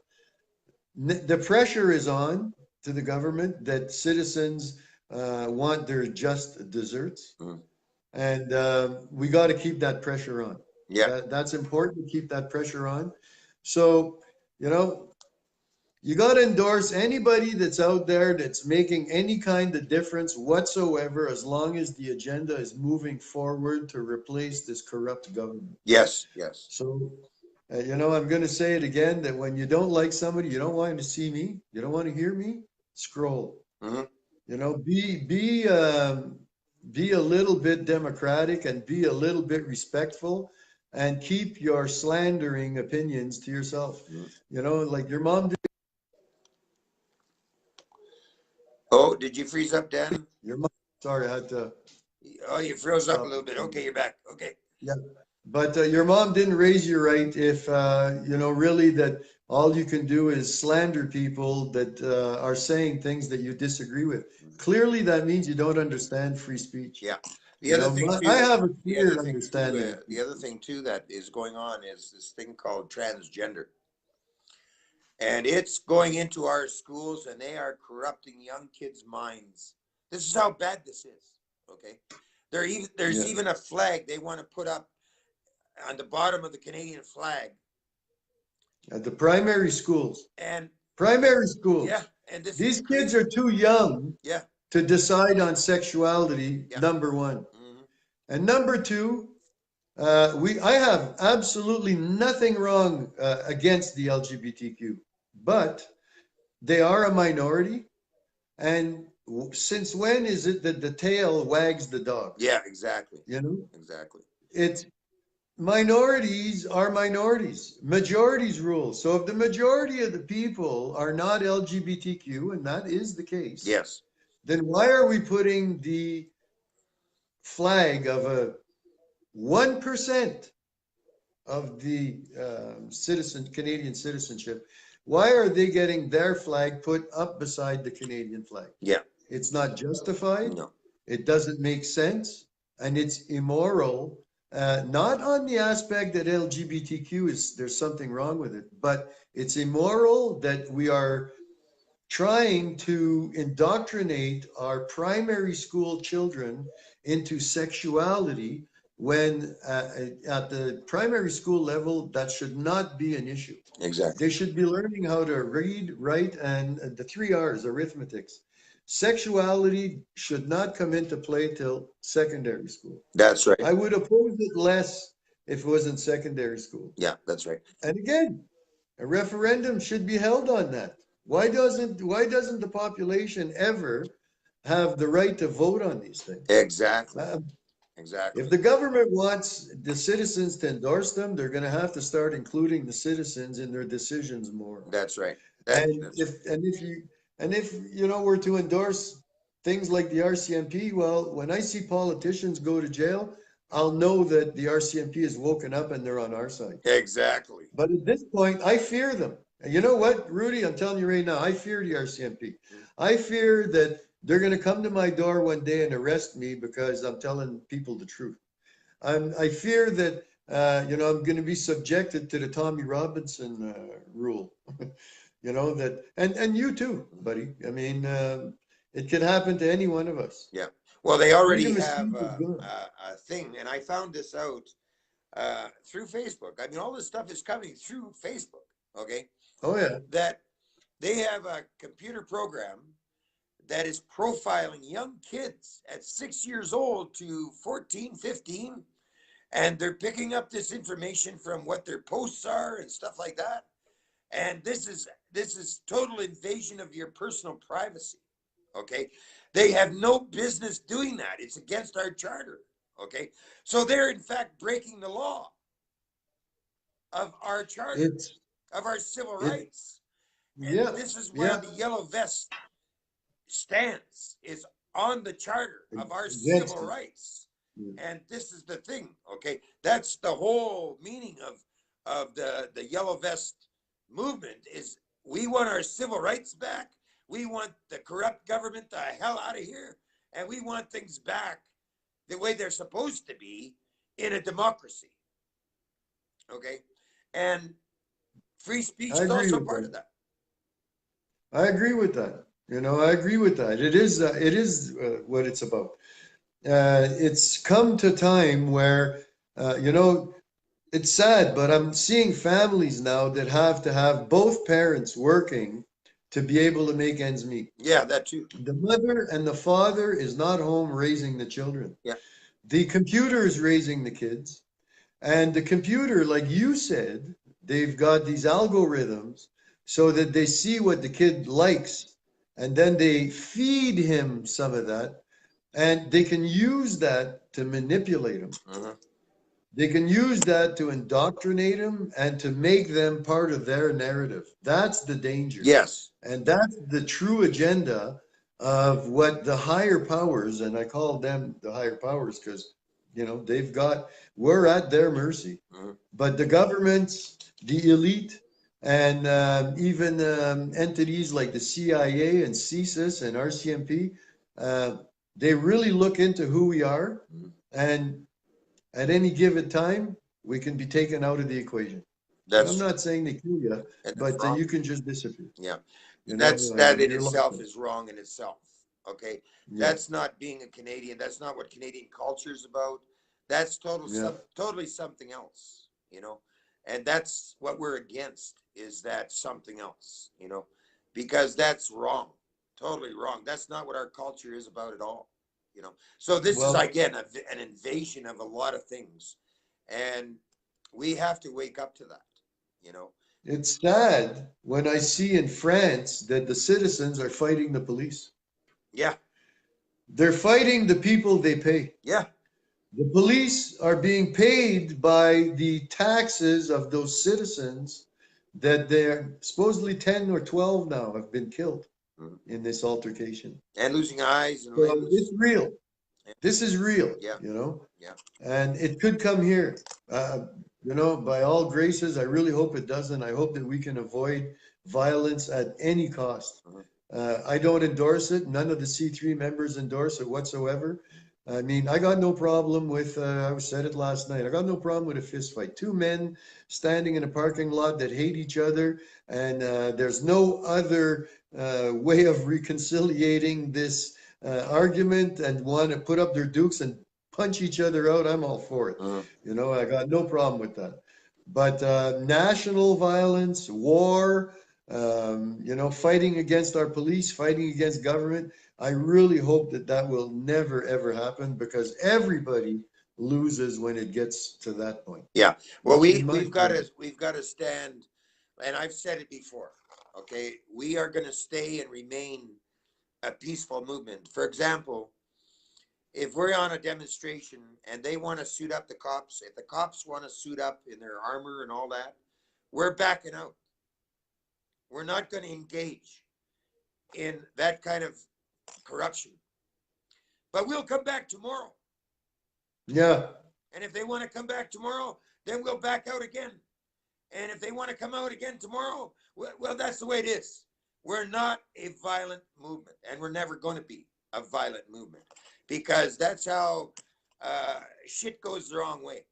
[SPEAKER 2] The pressure is on to the government that citizens want their just desserts.
[SPEAKER 1] Mm.
[SPEAKER 2] And we got to keep that pressure on.
[SPEAKER 1] Yeah.
[SPEAKER 2] That's important to keep that pressure on. So, you know, you got to endorse anybody that's out there that's making any kind of difference whatsoever, as long as the agenda is moving forward to replace this corrupt government.
[SPEAKER 1] Yes. Yes.
[SPEAKER 2] So, you know, I'm going to say it again, that when you don't like somebody, you don't want to see me, you don't want to hear me, scroll.
[SPEAKER 1] Hmm.
[SPEAKER 2] You know, be a little bit democratic and be a little bit respectful, and keep your slandering opinions to yourself.
[SPEAKER 1] Mm.
[SPEAKER 2] You know, like your mom did.
[SPEAKER 1] Oh, did you freeze up, Dan?
[SPEAKER 2] Your mom. Sorry, I had to
[SPEAKER 1] Oh, you froze up a
[SPEAKER 2] stop.
[SPEAKER 1] little bit. Okay, you're back. Okay.
[SPEAKER 2] Yeah, but your mom didn't raise you right. If you know, really, that all you can do is slander people that are saying things that you disagree with. Clearly, that means you don't understand free speech.
[SPEAKER 1] Yeah. The
[SPEAKER 2] You
[SPEAKER 1] other
[SPEAKER 2] know,
[SPEAKER 1] thing
[SPEAKER 2] I
[SPEAKER 1] too.
[SPEAKER 2] have a
[SPEAKER 1] The other
[SPEAKER 2] clear
[SPEAKER 1] thing too.
[SPEAKER 2] understanding of free
[SPEAKER 1] The other
[SPEAKER 2] speech.
[SPEAKER 1] thing too that is going on is this thing called transgender, and it's going into our schools, and they are corrupting young kids' minds. This is how bad this is. Okay. There's
[SPEAKER 2] Yeah,
[SPEAKER 1] even a flag they want to put up on the bottom of the Canadian flag,
[SPEAKER 2] at the primary schools.
[SPEAKER 1] and
[SPEAKER 2] Primary
[SPEAKER 1] yeah,
[SPEAKER 2] schools.
[SPEAKER 1] and this is
[SPEAKER 2] These kids
[SPEAKER 1] crazy.
[SPEAKER 2] are too young
[SPEAKER 1] Yeah.
[SPEAKER 2] to decide on sexuality,
[SPEAKER 1] Yeah.
[SPEAKER 2] number one.
[SPEAKER 1] Hmm.
[SPEAKER 2] And number two, I have absolutely nothing wrong against the LGBTQ, but they are a minority. And since when is it that the tail wags the dog?
[SPEAKER 1] Yeah. Exactly.
[SPEAKER 2] You know,
[SPEAKER 1] Exactly.
[SPEAKER 2] it's minorities are minorities. Majorities rule. So if the majority of the people are not LGBTQ, and that is the case,
[SPEAKER 1] Yes.
[SPEAKER 2] then why are we putting the flag of a 1% of the Canadian citizenship? Why are they getting their flag put up beside the Canadian flag?
[SPEAKER 1] Yeah.
[SPEAKER 2] It's not justified.
[SPEAKER 1] No.
[SPEAKER 2] It doesn't make sense, and it's immoral. Not on the aspect that LGBTQ is, there's something wrong with it, but it's immoral that we are trying to indoctrinate our primary school children into sexuality, when at the primary school level, that should not be an issue.
[SPEAKER 1] Exactly.
[SPEAKER 2] They should be learning how to read, write, and the 3 R's, arithmetics. Sexuality should not come into play till secondary school.
[SPEAKER 1] That's right.
[SPEAKER 2] I would oppose it less if it was in secondary school.
[SPEAKER 1] Yeah, that's right.
[SPEAKER 2] And again, a referendum should be held on that. Why doesn't the population ever have the right to vote on these things?
[SPEAKER 1] Exactly.
[SPEAKER 2] If
[SPEAKER 1] Exactly.
[SPEAKER 2] the government wants the citizens to endorse them, they're going to have to start including the citizens in their decisions more.
[SPEAKER 1] That's right.
[SPEAKER 2] And
[SPEAKER 1] That's right.
[SPEAKER 2] if you know, we're to endorse things like the RCMP, well, when I see politicians go to jail, I'll know that the RCMP is woken up and they're on our side.
[SPEAKER 1] Exactly.
[SPEAKER 2] But at this point, I fear them. And you know what, Ruddi? I'm telling you right now, I fear the RCMP. I fear that they're going to come to my door one day and arrest me because I'm telling people the truth. I fear that you know, I'm going to be subjected to the Tommy Robinson rule. You know that, and you too, buddy. I mean, it could happen to any one of us.
[SPEAKER 1] Yeah. Well, they already
[SPEAKER 2] Freedom of
[SPEAKER 1] have
[SPEAKER 2] speech is good.
[SPEAKER 1] a thing, and I found this out through Facebook. I mean, all this stuff is coming through Facebook. Okay.
[SPEAKER 2] Oh yeah.
[SPEAKER 1] That they have a computer program that is profiling young kids at 6 years old to 14, 15, and they're picking up this information from what their posts are and stuff like that. And this is total invasion of your personal privacy. Okay. They have no business doing that. It's against our charter. Okay. So they're in fact breaking the law of our charter,
[SPEAKER 2] It's
[SPEAKER 1] of our civil
[SPEAKER 2] it.
[SPEAKER 1] rights. And
[SPEAKER 2] Yeah.
[SPEAKER 1] this is where
[SPEAKER 2] Yeah.
[SPEAKER 1] the yellow vest stance is, on the charter of our
[SPEAKER 2] Against
[SPEAKER 1] civil
[SPEAKER 2] it.
[SPEAKER 1] rights.
[SPEAKER 2] Yeah.
[SPEAKER 1] And this is the thing. Okay. That's the whole meaning of the yellow vest movement, is we want our civil rights back. We want the corrupt government the hell out of here. And we want things back the way they're supposed to be in a democracy. Okay. And free speech
[SPEAKER 2] I
[SPEAKER 1] is
[SPEAKER 2] agree
[SPEAKER 1] also
[SPEAKER 2] with
[SPEAKER 1] part
[SPEAKER 2] that.
[SPEAKER 1] of that.
[SPEAKER 2] I agree with that. You know, I agree with that. It is what it's about. It's come to time where, you know, it's sad, but I'm seeing families now that have to have both parents working to be able to make ends meet.
[SPEAKER 1] Yeah, that too.
[SPEAKER 2] The mother and the father is not home raising the children.
[SPEAKER 1] Yeah.
[SPEAKER 2] The computer is raising the kids. And the computer, like you said, they've got these algorithms so that they see what the kid likes and then they feed him some of that and they can use that to manipulate him.
[SPEAKER 1] Uh-huh.
[SPEAKER 2] They can use that to indoctrinate them and to make them part of their narrative. That's the danger.
[SPEAKER 1] Yes.
[SPEAKER 2] And that's the true agenda of what the higher powers, and I call them the higher powers because, you know, we're at their mercy.
[SPEAKER 1] Uh-huh.
[SPEAKER 2] But the governments, the elite, and even entities like the CIA and CSIS and RCMP, uh, they really look into who we are.
[SPEAKER 1] Mhm.
[SPEAKER 2] And at any given time, we can be taken out of the equation. And I'm
[SPEAKER 1] That's
[SPEAKER 2] not saying they kill you,
[SPEAKER 1] and that's
[SPEAKER 2] but
[SPEAKER 1] wrong.
[SPEAKER 2] you can just disappear.
[SPEAKER 1] Yeah.
[SPEAKER 2] You know,
[SPEAKER 1] That in
[SPEAKER 2] you're locked
[SPEAKER 1] itself
[SPEAKER 2] up.
[SPEAKER 1] is wrong in itself. Okay.
[SPEAKER 2] Yeah,
[SPEAKER 1] That's not being a Canadian. That's not what Canadian culture is about. That's
[SPEAKER 2] yeah.
[SPEAKER 1] totally something else, you know. And that's what we're against is that something else, you know, because that's wrong. Totally wrong. That's not what our culture is about at all, you know. So this is
[SPEAKER 2] Well,
[SPEAKER 1] again an invasion of a lot of things, and we have to wake up to that, you know.
[SPEAKER 2] it's sad when I see in France that the citizens are fighting the police.
[SPEAKER 1] Yeah.
[SPEAKER 2] They're fighting the people they pay.
[SPEAKER 1] Yeah.
[SPEAKER 2] The police are being paid by the taxes of those citizens that they're supposedly 10 or 12 now have been killed
[SPEAKER 1] Mhm.
[SPEAKER 2] in this altercation.
[SPEAKER 1] And losing eyes and
[SPEAKER 2] So it's
[SPEAKER 1] limbs.
[SPEAKER 2] real. This is real,
[SPEAKER 1] Yeah.
[SPEAKER 2] you know,
[SPEAKER 1] Yeah.
[SPEAKER 2] and it could come here. You know, by all graces, I really hope it doesn't. I hope that we can avoid violence at any cost.
[SPEAKER 1] Mhm.
[SPEAKER 2] I don't endorse it. None of the C3 members endorse it whatsoever. I mean, I got no problem with, I said it last night, I got no problem with a fist fight. Two men standing in a parking lot that hate each other, and there's no other way of reconciliating this argument and want to put up their dukes and punch each other out. I'm all for it.
[SPEAKER 1] Mhm.
[SPEAKER 2] You know, I got no problem with that. But national violence, war, you know, fighting against our police, fighting against government, I really hope that that will never, ever happen because everybody loses when it gets to that point.
[SPEAKER 1] Yeah. Well,
[SPEAKER 2] In my opinion.
[SPEAKER 1] we've got to stand, and I've said it before. Okay, we are going to stay and remain a peaceful movement. For example, if we're on a demonstration and they want to suit up the cops, if the cops want to suit up in their armor and all that, we're backing out. We're not going to engage in that kind of corruption. But we'll come back tomorrow.
[SPEAKER 2] Yeah.
[SPEAKER 1] And if they want to come back tomorrow, then we'll back out again. And if they want to come out again tomorrow, well, that's the way it is. We're not a violent movement, and we're never going to be a violent movement because that's how shit goes the wrong way,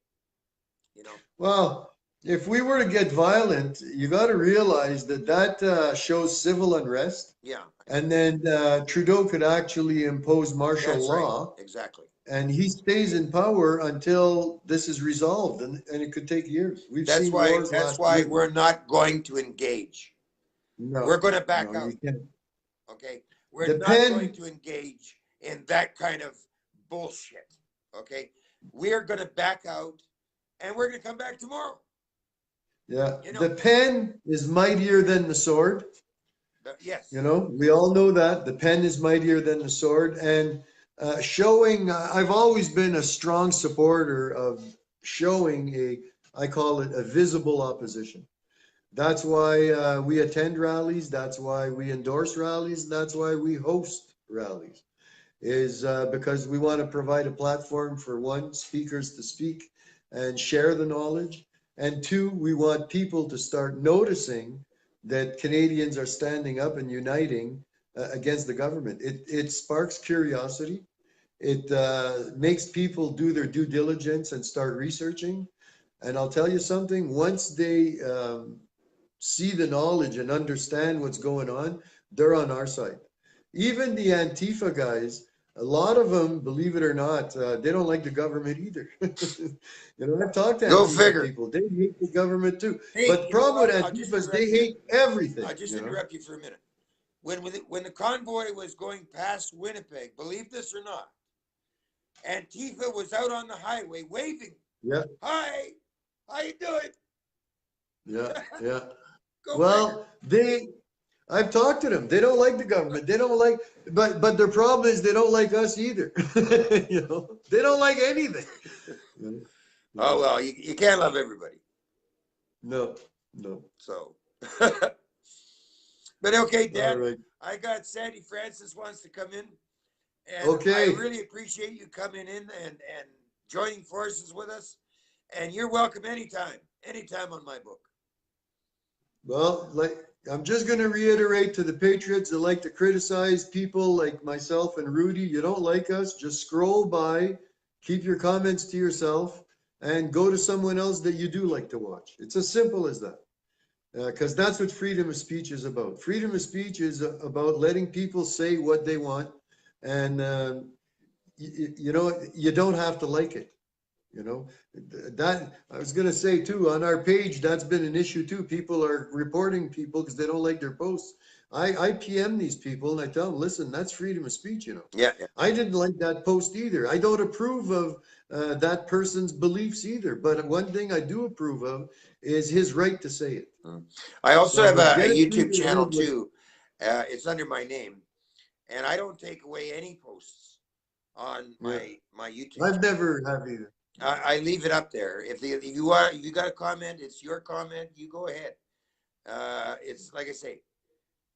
[SPEAKER 1] you know?
[SPEAKER 2] Well, if we were to get violent, you got to realize that shows civil unrest.
[SPEAKER 1] Yeah,
[SPEAKER 2] And then Trudeau could actually impose martial
[SPEAKER 1] that's right.
[SPEAKER 2] law,
[SPEAKER 1] Exactly.
[SPEAKER 2] and he stays in power until this is resolved, and it could take years. We've seen wars
[SPEAKER 1] That's
[SPEAKER 2] last
[SPEAKER 1] why
[SPEAKER 2] years.
[SPEAKER 1] we're not going to engage. We're
[SPEAKER 2] No,
[SPEAKER 1] going to back
[SPEAKER 2] no,
[SPEAKER 1] out.
[SPEAKER 2] you can't.
[SPEAKER 1] Okay. We're
[SPEAKER 2] The
[SPEAKER 1] not going
[SPEAKER 2] pen,
[SPEAKER 1] to engage in that kind of bullshit. Okay. We're going to back out and we're going to come back tomorrow.
[SPEAKER 2] yeah,
[SPEAKER 1] You
[SPEAKER 2] the
[SPEAKER 1] know,
[SPEAKER 2] pen is mightier than the sword.
[SPEAKER 1] yes.
[SPEAKER 2] You know, we all know that the pen is mightier than the sword, and showing. I've always been a strong supporter of showing I call it a visible opposition. That's why we attend rallies. That's why we endorse rallies. That's why we host rallies. Is because we want to provide a platform for one, speakers to speak and share the knowledge, and two, we want people to start noticing that Canadians are standing up and uniting against the government. It sparks curiosity. It makes people do their due diligence and start researching. And I'll tell you something, once they see the knowledge and understand what's going on, they're on our side. even the Antifa guys, a lot of them, believe it or not, they don't like the government either. You know, I've talked to
[SPEAKER 1] Go
[SPEAKER 2] Antifa
[SPEAKER 1] figure.
[SPEAKER 2] people. They hate the government too.
[SPEAKER 1] Hey,
[SPEAKER 2] But the
[SPEAKER 1] you know
[SPEAKER 2] problem with
[SPEAKER 1] what? I'll just
[SPEAKER 2] Antifa is they
[SPEAKER 1] interrupt you.
[SPEAKER 2] hate everything,
[SPEAKER 1] I'll just
[SPEAKER 2] you know?
[SPEAKER 1] interrupt you for a minute. When the convoy was going past Winnipeg, believe this or not, Antifa was out on the highway waving.
[SPEAKER 2] Yeah,
[SPEAKER 1] Hi, how you doing?
[SPEAKER 2] yeah, yeah.
[SPEAKER 1] Go figure.
[SPEAKER 2] Well, I've talked to them. They don't like the government. They don't like, but their problem is they don't like us either. You know, they don't like anything. You know?
[SPEAKER 1] Oh well, you can't love everybody.
[SPEAKER 2] No, no.
[SPEAKER 1] So, but okay,
[SPEAKER 2] All
[SPEAKER 1] Dan,
[SPEAKER 2] right.
[SPEAKER 1] I got Sandy Francis wants to come in, and I
[SPEAKER 2] Okay.
[SPEAKER 1] really appreciate you coming in and joining forces with us. And you're welcome anytime on my book.
[SPEAKER 2] Well, like I'm just going to reiterate to the patriots that like to criticize people like myself and Ruddi. You don't like us, just scroll by, keep your comments to yourself, and go to someone else that you do like to watch. It's as simple as that. Because that's what freedom of speech is about. Freedom of speech is about letting people say what they want, and you know you don't have to like it. You know, that I was going to say too, on our page, that's been an issue too. People are reporting people because they don't like their posts. I PM these people and I tell them, listen, that's freedom of speech, you know.
[SPEAKER 1] Yeah, yeah.
[SPEAKER 2] I didn't like that post either. I don't approve of that person's beliefs either. But one thing I do approve of is his right to say it.
[SPEAKER 1] I also have
[SPEAKER 2] So
[SPEAKER 1] a
[SPEAKER 2] get it through
[SPEAKER 1] YouTube
[SPEAKER 2] your
[SPEAKER 1] channel
[SPEAKER 2] head.
[SPEAKER 1] too. It's under my name, and I don't take away any posts on
[SPEAKER 2] Yeah,
[SPEAKER 1] my YouTube
[SPEAKER 2] I've
[SPEAKER 1] channel.
[SPEAKER 2] never have either.
[SPEAKER 1] I leave it up there. If you got a comment, it's your comment. You go ahead. It's like I say,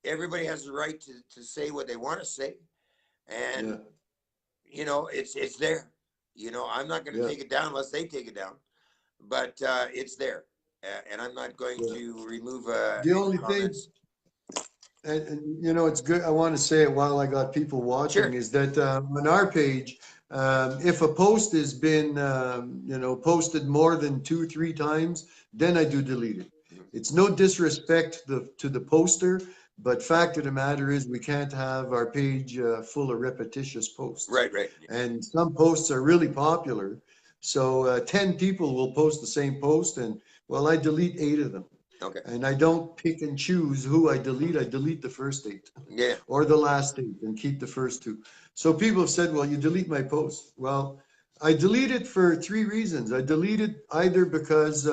[SPEAKER 1] everybody has the right to say what they want to say, and
[SPEAKER 2] Yeah,
[SPEAKER 1] it's there. I'm not going to
[SPEAKER 2] yeah,
[SPEAKER 1] take it down unless they take it down, but it's there, and I'm not going
[SPEAKER 2] yeah.
[SPEAKER 1] to remove
[SPEAKER 2] The
[SPEAKER 1] any
[SPEAKER 2] only thing,
[SPEAKER 1] comments.
[SPEAKER 2] and you know, it's good. I want to say it while I got people watching
[SPEAKER 1] Sure.
[SPEAKER 2] is that on our page, if a post has been, you know, posted more than 2, 3 times, then I do delete it. It's no disrespect to the poster, but fact of the matter is we can't have our page full of repetitious posts.
[SPEAKER 1] Right, right.
[SPEAKER 2] And some posts are really popular. So 10 people will post the same post and well, I delete 8 of them.
[SPEAKER 1] Okay.
[SPEAKER 2] And I don't pick and choose who I delete. I delete the first 8
[SPEAKER 1] Yeah.
[SPEAKER 2] or the last 8 and keep the first 2. So people have said, well, you delete my post. Well, I delete it for 3 reasons. I delete it either because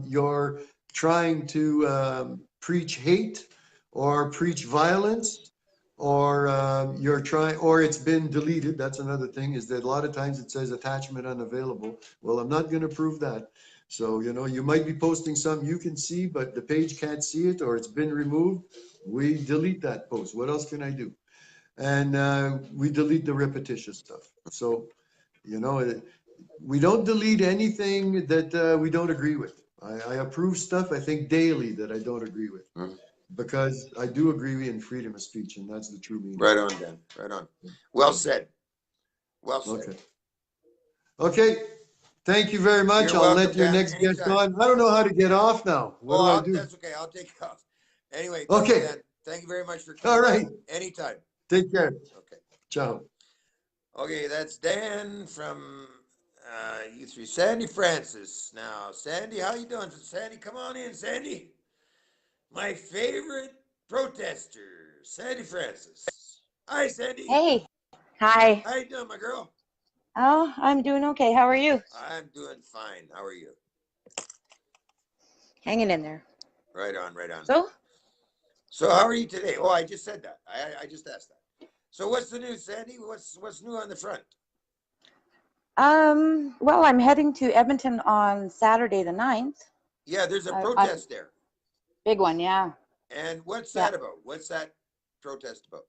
[SPEAKER 2] you're trying to preach hate or preach violence or you're trying, or it's been deleted. That's another thing is that a lot of times it says attachment unavailable. Well, I'm not going to prove that. So, you know, you might be posting something you can see, but the page can't see it or it's been removed. We delete that post. What else can I do? And we delete the repetitious stuff. So, you know, we don't delete anything that we don't agree with. I approve stuff, I think daily that I don't agree with
[SPEAKER 1] Mhm.
[SPEAKER 2] because I do agree in freedom of speech and that's the true meaning.
[SPEAKER 1] Right on, Dan. Right on. Well said. Well said.
[SPEAKER 2] Okay. Okay. Thank you very much.
[SPEAKER 1] You're
[SPEAKER 2] I'll
[SPEAKER 1] welcome,
[SPEAKER 2] let your
[SPEAKER 1] Dan.
[SPEAKER 2] next guest
[SPEAKER 1] Anytime.
[SPEAKER 2] on. I don't know how to get off now. What do I do?
[SPEAKER 1] That's okay. I'll take off. Anyway, thanks,
[SPEAKER 2] Okay.
[SPEAKER 1] Dan. Thank you very much for
[SPEAKER 2] All
[SPEAKER 1] coming.
[SPEAKER 2] right.
[SPEAKER 1] Anytime.
[SPEAKER 2] Take care.
[SPEAKER 1] Okay.
[SPEAKER 2] Ciao.
[SPEAKER 1] Okay, that's Dan from U3. Sandy Francis. Now, Sandy, how you doing? Sandy, come on in, Sandy. My favorite protester, Sandy Francis. Hi, Sandy.
[SPEAKER 4] Hey, hi.
[SPEAKER 1] How you doing, my girl?
[SPEAKER 4] Oh, I'm doing okay. How are you?
[SPEAKER 1] I'm doing fine. How are you?
[SPEAKER 4] Hanging in there.
[SPEAKER 1] Right on, right on.
[SPEAKER 4] So,
[SPEAKER 1] how are you today? Oh, I just said that. I just asked that. So what's the news, Sandy? What's new on the front?
[SPEAKER 4] well, I'm heading to Edmonton on Saturday the 9th.
[SPEAKER 1] Yeah, there's a
[SPEAKER 4] I
[SPEAKER 1] protest there.
[SPEAKER 4] Big one, yeah.
[SPEAKER 1] And what's
[SPEAKER 4] Yeah.
[SPEAKER 1] that about? What's that protest about?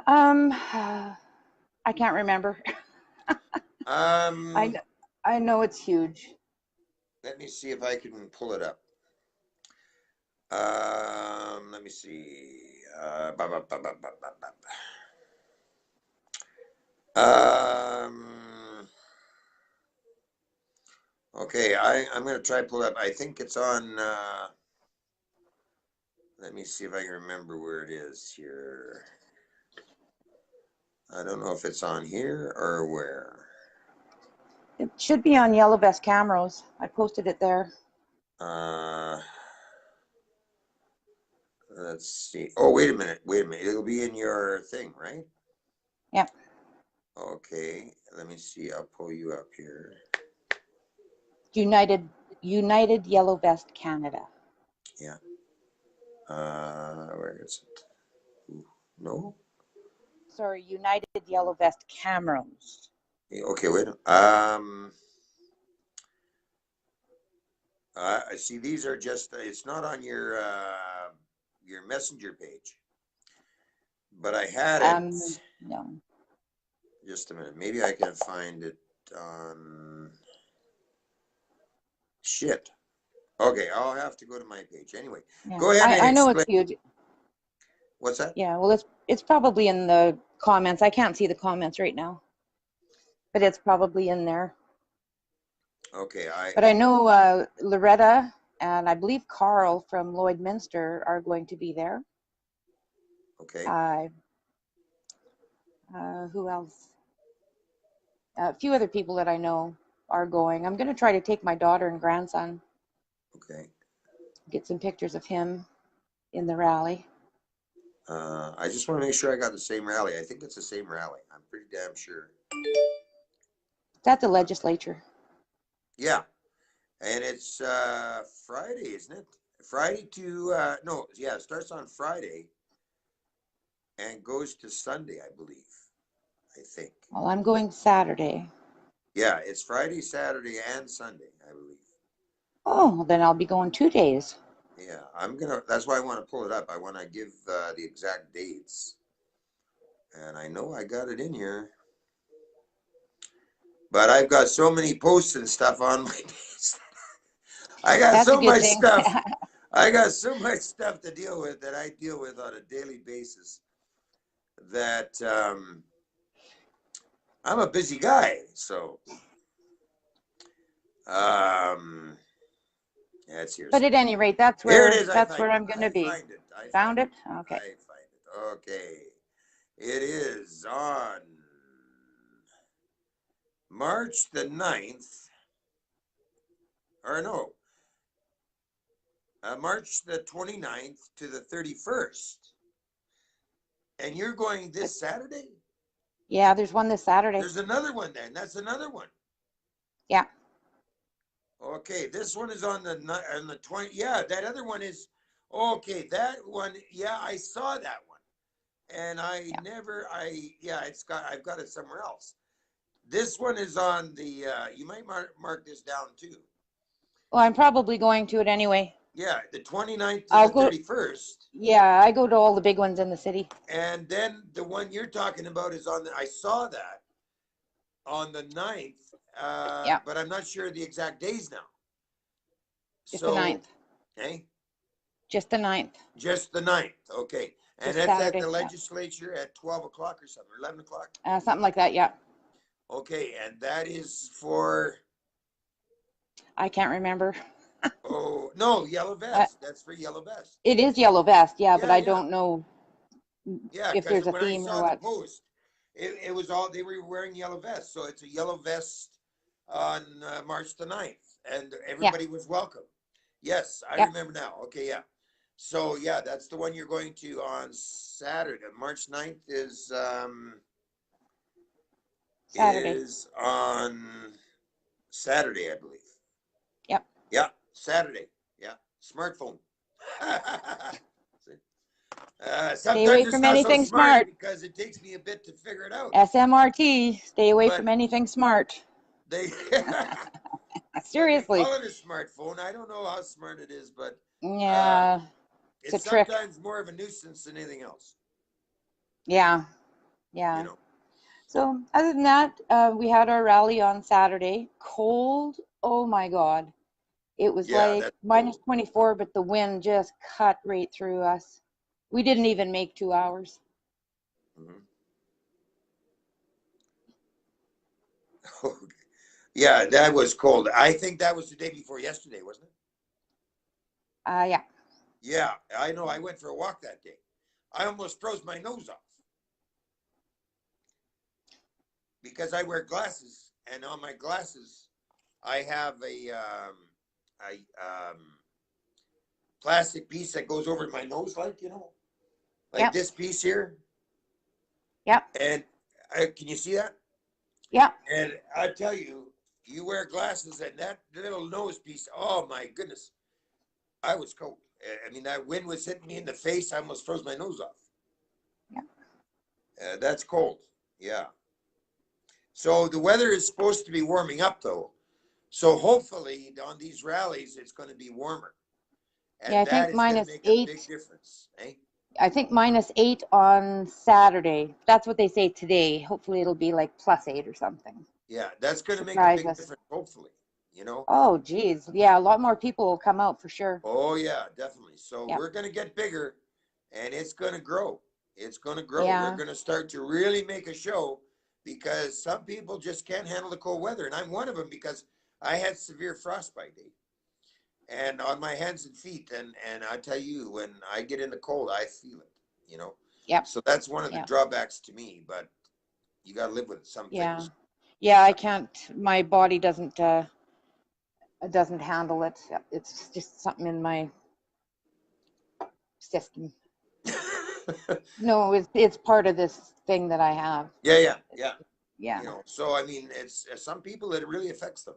[SPEAKER 4] I can't remember.
[SPEAKER 1] Um,
[SPEAKER 4] I know it's huge.
[SPEAKER 1] let me see if I can pull it up. Let me see. Okay, I'm going to try to pull it up. I think it's on, let me see if I can remember where it is here. I don't know if it's on here or where.
[SPEAKER 4] It should be on Yellow Vest Camrose. I posted it there.
[SPEAKER 1] Let's see. Oh, wait a minute. Wait a minute. It'll be in your thing, right?
[SPEAKER 4] Yep.
[SPEAKER 1] Okay. Let me see. I'll pull you up here.
[SPEAKER 4] United Yellow Vest Canada.
[SPEAKER 1] Yeah. Where is it? Ooh, no.
[SPEAKER 4] Sorry, United Yellow Vest Camrose.
[SPEAKER 1] Okay, wait. I see these are just. It's not on your messenger page, but I had it.
[SPEAKER 4] No.
[SPEAKER 1] Just a minute. Maybe I can find it on. Shit. Okay, I'll have to go to my page anyway.
[SPEAKER 4] Yeah.
[SPEAKER 1] Go ahead and
[SPEAKER 4] I know
[SPEAKER 1] explain.
[SPEAKER 4] it's huge.
[SPEAKER 1] What's that?
[SPEAKER 4] Yeah, well, it's probably in the comments. I can't see the comments right now, but it's probably in there.
[SPEAKER 1] Okay,
[SPEAKER 4] But I know Loretta and I believe Carl from Lloydminster are going to be there.
[SPEAKER 1] okay.
[SPEAKER 4] Who else? A few other people that I know are going. I'm going to try to take my daughter and grandson,
[SPEAKER 1] Okay.
[SPEAKER 4] get some pictures of him in the rally.
[SPEAKER 1] I just want to make sure I got the same rally. I think it's the same rally. I'm pretty damn sure.
[SPEAKER 4] It's at the legislature.
[SPEAKER 1] Yeah, and it's Friday, isn't it? Friday to no, yeah, it starts on Friday and goes to Sunday, I believe. I think.
[SPEAKER 4] Well, I'm going Saturday.
[SPEAKER 1] Yeah, it's Friday, Saturday, and Sunday, I believe.
[SPEAKER 4] Oh, then I'll be going 2 days.
[SPEAKER 1] Yeah, I'm gonna. That's why I want to pull it up. I want to give the exact dates, and I know I got it in here. But I've got so many posts and stuff on my page. I got
[SPEAKER 4] That's a
[SPEAKER 1] so
[SPEAKER 4] good
[SPEAKER 1] much
[SPEAKER 4] thing.
[SPEAKER 1] stuff. I got so much stuff to deal with that I deal with on a daily basis that I'm a busy guy. So that's here
[SPEAKER 4] But at
[SPEAKER 1] somewhere.
[SPEAKER 4] any rate, that's
[SPEAKER 1] Here it
[SPEAKER 4] where
[SPEAKER 1] is. I find it.
[SPEAKER 4] I'm going
[SPEAKER 1] I
[SPEAKER 4] to be.
[SPEAKER 1] find it. I
[SPEAKER 4] Found
[SPEAKER 1] find
[SPEAKER 4] it?
[SPEAKER 1] it.
[SPEAKER 4] Okay.
[SPEAKER 1] I find it. Okay. It is on March the 9th. Or no, March the 29th to the 31st. And you're going this Saturday?
[SPEAKER 4] Yeah, there's one this Saturday.
[SPEAKER 1] There's another one then. That's another one.
[SPEAKER 4] Yeah.
[SPEAKER 1] Okay, this one is on the 20. Yeah, that other one is okay. That one, yeah, I saw that one. And I've got it somewhere else. This one is on the you might mark this down too.
[SPEAKER 4] Well, I'm probably going to it anyway.
[SPEAKER 1] Yeah, the 29th to
[SPEAKER 4] I'll
[SPEAKER 1] the
[SPEAKER 4] go.
[SPEAKER 1] 31st.
[SPEAKER 4] Yeah, I go to all the big ones in the city.
[SPEAKER 1] And then the one you're talking about is I saw that on the 9th,
[SPEAKER 4] Yeah.
[SPEAKER 1] but I'm not sure the exact days now.
[SPEAKER 4] Just the 9th.
[SPEAKER 1] Okay.
[SPEAKER 4] Just the 9th.
[SPEAKER 1] Just the 9th. Okay. And
[SPEAKER 4] Just
[SPEAKER 1] that's
[SPEAKER 4] Saturday.
[SPEAKER 1] at the legislature at 12 o'clock or something, or 11 o'clock.
[SPEAKER 4] Something like that, yeah.
[SPEAKER 1] Okay. And that is for,
[SPEAKER 4] I can't remember.
[SPEAKER 1] oh, no, Yellow Vest. That's for Yellow Vest.
[SPEAKER 4] It is Yellow Vest, yeah, but
[SPEAKER 1] Yeah,
[SPEAKER 4] I
[SPEAKER 1] yeah.
[SPEAKER 4] don't know
[SPEAKER 1] Yeah,
[SPEAKER 4] if
[SPEAKER 1] because
[SPEAKER 4] there's a
[SPEAKER 1] when I
[SPEAKER 4] theme or
[SPEAKER 1] saw the
[SPEAKER 4] what.
[SPEAKER 1] post, it was all, they were wearing yellow vests. So it's a yellow vest on March the 9th. And everybody was welcome. Yes, I
[SPEAKER 4] Yeah.
[SPEAKER 1] remember now. Okay, yeah. So, yeah, that's the one you're going to on Saturday. March 9th
[SPEAKER 4] Saturday.
[SPEAKER 1] is on Saturday, I believe.
[SPEAKER 4] Yep.
[SPEAKER 1] Yeah, Saturday. Yeah, smartphone.
[SPEAKER 4] Stay away
[SPEAKER 1] Sometimes it's
[SPEAKER 4] from
[SPEAKER 1] not so
[SPEAKER 4] anything
[SPEAKER 1] smart
[SPEAKER 4] smart.
[SPEAKER 1] because it takes me a bit to figure it out.
[SPEAKER 4] SMRT. Stay away
[SPEAKER 1] But
[SPEAKER 4] from anything smart.
[SPEAKER 1] they
[SPEAKER 4] Seriously.
[SPEAKER 1] call it a smartphone. I don't know how smart it is, but
[SPEAKER 4] Yeah. It's a
[SPEAKER 1] it's
[SPEAKER 4] trick.
[SPEAKER 1] sometimes more of a nuisance than anything else.
[SPEAKER 4] Yeah. Yeah.
[SPEAKER 1] You know.
[SPEAKER 4] So other than that, we had our rally on Saturday. Cold. Oh my God. It was
[SPEAKER 1] Yeah,
[SPEAKER 4] like
[SPEAKER 1] that's
[SPEAKER 4] minus 24, but the wind just cut right through us. We didn't even make 2 hours.
[SPEAKER 1] mhm. Yeah, that was cold. I think that was the day before yesterday, wasn't it?
[SPEAKER 4] Yeah.
[SPEAKER 1] Yeah, I know. I went for a walk that day. I almost froze my nose off. because I wear glasses, and on my glasses, I have a plastic piece that goes over my nose, like like
[SPEAKER 4] Yep.
[SPEAKER 1] this piece here.
[SPEAKER 4] Yep.
[SPEAKER 1] And can you see that?
[SPEAKER 4] Yep.
[SPEAKER 1] And I tell you, you wear glasses, and that little nose piece. Oh my goodness, I was cold. I mean, that wind was hitting me in the face. I almost froze my nose off.
[SPEAKER 4] Yep.
[SPEAKER 1] That's cold. Yeah. So the weather is supposed to be warming up, though. So hopefully on these rallies, it's going to be warmer.
[SPEAKER 4] Yeah, I
[SPEAKER 1] And that
[SPEAKER 4] think
[SPEAKER 1] is going to make a big
[SPEAKER 4] -8.
[SPEAKER 1] difference. Eh?
[SPEAKER 4] I think -8 on Saturday. That's what they say today. Hopefully it'll be like +8 or something.
[SPEAKER 1] Yeah, that's going to make a
[SPEAKER 4] Surprise
[SPEAKER 1] big
[SPEAKER 4] us.
[SPEAKER 1] difference, hopefully.
[SPEAKER 4] Oh, geez. Yeah, a lot more people will come out for sure.
[SPEAKER 1] Oh, yeah, definitely. So
[SPEAKER 4] Yep.
[SPEAKER 1] we're going to get bigger, and it's going to grow. It's going to grow.
[SPEAKER 4] Yeah.
[SPEAKER 1] We're going to start to really make a show, because some people just can't handle the cold weather. And I'm one of them, because I had severe frostbite, and on my hands and feet. And I tell you, when I get in the cold, I feel it,
[SPEAKER 4] Yep.
[SPEAKER 1] So that's one of the
[SPEAKER 4] Yep.
[SPEAKER 1] drawbacks to me, but you got to live with some
[SPEAKER 4] Yeah.
[SPEAKER 1] things.
[SPEAKER 4] Yeah, I can't. My body doesn't handle it. It's just something in my system. No, it's part of this thing that I have.
[SPEAKER 1] Yeah.
[SPEAKER 4] Yeah.
[SPEAKER 1] So I mean, it's some people it really affects them.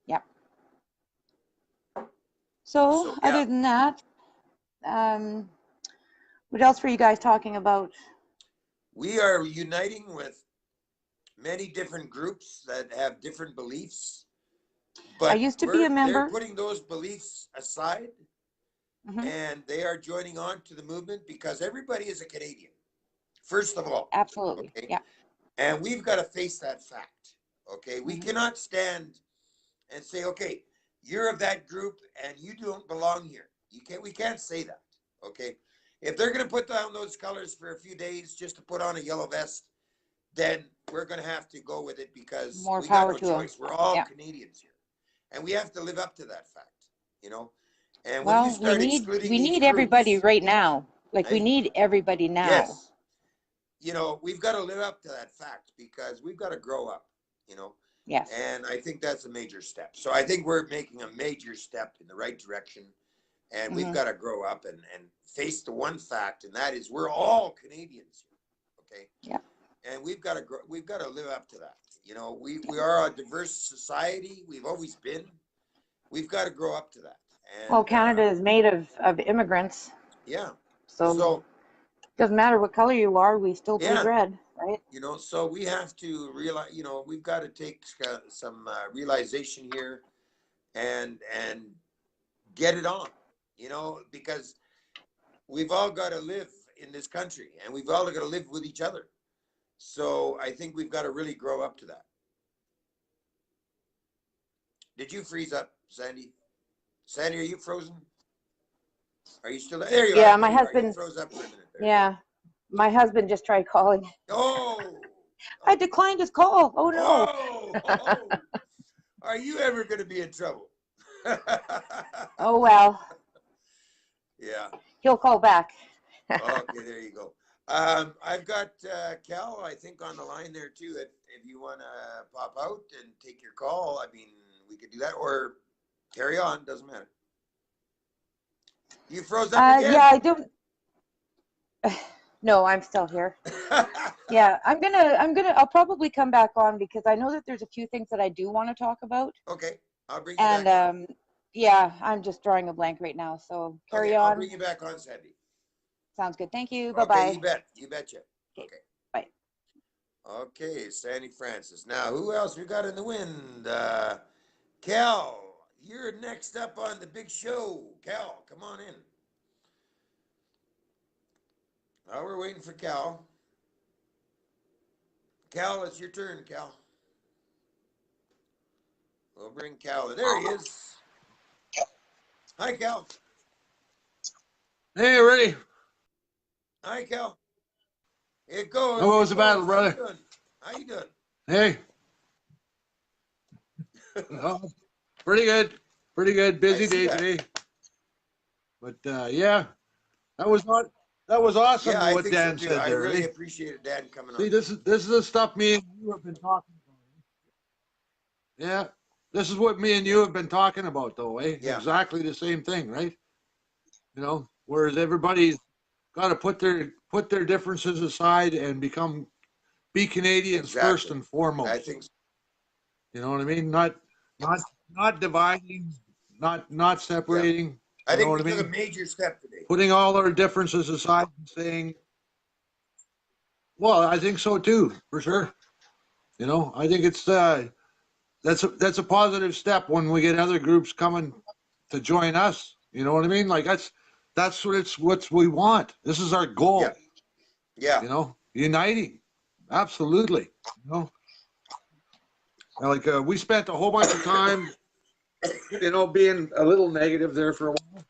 [SPEAKER 4] Yep. So
[SPEAKER 1] So,
[SPEAKER 4] other
[SPEAKER 1] yeah.
[SPEAKER 4] than that, what else were you guys talking about?
[SPEAKER 1] We are uniting with many different groups that have different beliefs,
[SPEAKER 4] I
[SPEAKER 1] but
[SPEAKER 4] used to be a
[SPEAKER 1] they're
[SPEAKER 4] member.
[SPEAKER 1] putting those beliefs aside,
[SPEAKER 4] Mhm.
[SPEAKER 1] and they are joining on to the movement, because everybody is a Canadian, first of all.
[SPEAKER 4] Absolutely.
[SPEAKER 1] Okay.
[SPEAKER 4] Yeah.
[SPEAKER 1] And we've got to face that fact. Okay. We
[SPEAKER 4] Mhm.
[SPEAKER 1] cannot stand and say, okay, you're of that group and you don't belong here. We can't say that. Okay. If they're going to put down those colors for a few days just to put on a yellow vest, then we're going to have to go with it, because
[SPEAKER 4] More
[SPEAKER 1] we got
[SPEAKER 4] power
[SPEAKER 1] no
[SPEAKER 4] to them.
[SPEAKER 1] choice. We're all
[SPEAKER 4] Yeah.
[SPEAKER 1] Canadians here, and we have to live up to that fact. And when you
[SPEAKER 4] Well, we
[SPEAKER 1] start excluding these
[SPEAKER 4] need everybody
[SPEAKER 1] groups,
[SPEAKER 4] right now. Like we
[SPEAKER 1] hey,
[SPEAKER 4] need everybody now.
[SPEAKER 1] yes, we've got to live up to that fact, because we've got to grow up,
[SPEAKER 4] Yes.
[SPEAKER 1] and I think that's a major step. So I think we're making a major step in the right direction, and we've
[SPEAKER 4] Mhm.
[SPEAKER 1] got to grow up and face the one fact, and that is we're all Canadians here. Okay.
[SPEAKER 4] Yeah.
[SPEAKER 1] And we've got to grow, we've got to live up to that. We are a diverse society. We've always been. We've got to grow up to that. And
[SPEAKER 4] Well, Canada is made of immigrants,
[SPEAKER 1] yeah.
[SPEAKER 4] so
[SPEAKER 1] So
[SPEAKER 4] doesn't matter what color you are, we still bleed
[SPEAKER 1] yeah,
[SPEAKER 4] red, right?
[SPEAKER 1] so we have to realize, we've got to take some realization here, and get it on, because we've all got to live in this country, and we've all got to live with each other. So I think we've got to really grow up to that. Did you freeze up, Sandy? Sandy, are you frozen? Are you still there? There you
[SPEAKER 4] Yeah,
[SPEAKER 1] are.
[SPEAKER 4] my
[SPEAKER 1] There you are. You
[SPEAKER 4] husband.
[SPEAKER 1] froze up for a minute there.
[SPEAKER 4] Yeah, my husband just tried calling.
[SPEAKER 1] Oh.
[SPEAKER 4] I declined his call. Oh no.
[SPEAKER 1] Oh. Are you ever going to be in trouble?
[SPEAKER 4] Oh well.
[SPEAKER 1] Yeah.
[SPEAKER 4] He'll call back.
[SPEAKER 1] Okay, there you go. I've got Cal, I think, on the line there too. If you want to pop out and take your call, I mean, we could do that, or carry on. Doesn't matter. You froze up again?
[SPEAKER 4] Yeah, I don't. No, I'm still here. Yeah, I'll probably come back on, because I know that there's a few things that I do want to talk about.
[SPEAKER 1] Okay, I'll bring you back on.
[SPEAKER 4] And yeah, I'm just drawing a blank right now. So carry
[SPEAKER 1] Okay,
[SPEAKER 4] on.
[SPEAKER 1] I'll bring you back on, Sandy.
[SPEAKER 4] Sounds good. Thank you.
[SPEAKER 1] Okay,
[SPEAKER 4] Bye-bye.
[SPEAKER 1] you bet. You betcha.
[SPEAKER 4] Okay.
[SPEAKER 1] Okay.
[SPEAKER 4] Bye.
[SPEAKER 1] Okay, Sandy Francis. Now, who else we got in the wind? Cal, you're next up on the big show. Cal, come on in. While we're waiting for Cal. Cal, it's your turn, Cal. We'll bring Cal in. There he is. Hi, Cal.
[SPEAKER 5] Hey, Ruddi.
[SPEAKER 1] Hi, Cal. It goes.
[SPEAKER 5] How was the battle,
[SPEAKER 1] How
[SPEAKER 5] brother?
[SPEAKER 1] you doing? How you doing?
[SPEAKER 5] Hey. Oh, pretty good. Pretty good. Busy day
[SPEAKER 1] that.
[SPEAKER 5] today. But yeah, that was that was awesome
[SPEAKER 1] Yeah, I
[SPEAKER 5] what
[SPEAKER 1] think so
[SPEAKER 5] Dan
[SPEAKER 1] too.
[SPEAKER 5] said
[SPEAKER 1] I
[SPEAKER 5] there.
[SPEAKER 1] really
[SPEAKER 5] Eh?
[SPEAKER 1] appreciated Dan coming
[SPEAKER 5] See,
[SPEAKER 1] on.
[SPEAKER 5] this is the stuff me and you have been talking about. Yeah, this is what me and you have been talking about, though. Eh?
[SPEAKER 1] Yeah,
[SPEAKER 5] Exactly the same thing, right? You know, whereas everybody's got to put their differences aside and be Canadians first
[SPEAKER 1] exactly.
[SPEAKER 5] and
[SPEAKER 1] I
[SPEAKER 5] foremost.
[SPEAKER 1] think,
[SPEAKER 5] You know what I mean? Not not dividing, not
[SPEAKER 1] yeah.
[SPEAKER 5] separating.
[SPEAKER 1] I
[SPEAKER 5] You know
[SPEAKER 1] think
[SPEAKER 5] what
[SPEAKER 1] we
[SPEAKER 5] I
[SPEAKER 1] took a
[SPEAKER 5] mean?
[SPEAKER 1] major step today.
[SPEAKER 5] Putting all our differences aside and saying, well, I think so too, for sure. You know, I think it's that's a positive step when we get other groups coming to join us. You know what I mean? Like that's what we want. This is our
[SPEAKER 1] Yeah,
[SPEAKER 5] goal.
[SPEAKER 1] yeah,
[SPEAKER 5] You know, uniting. Absolutely. You know, like we spent a whole bunch of time, you know, being a little negative there for a while,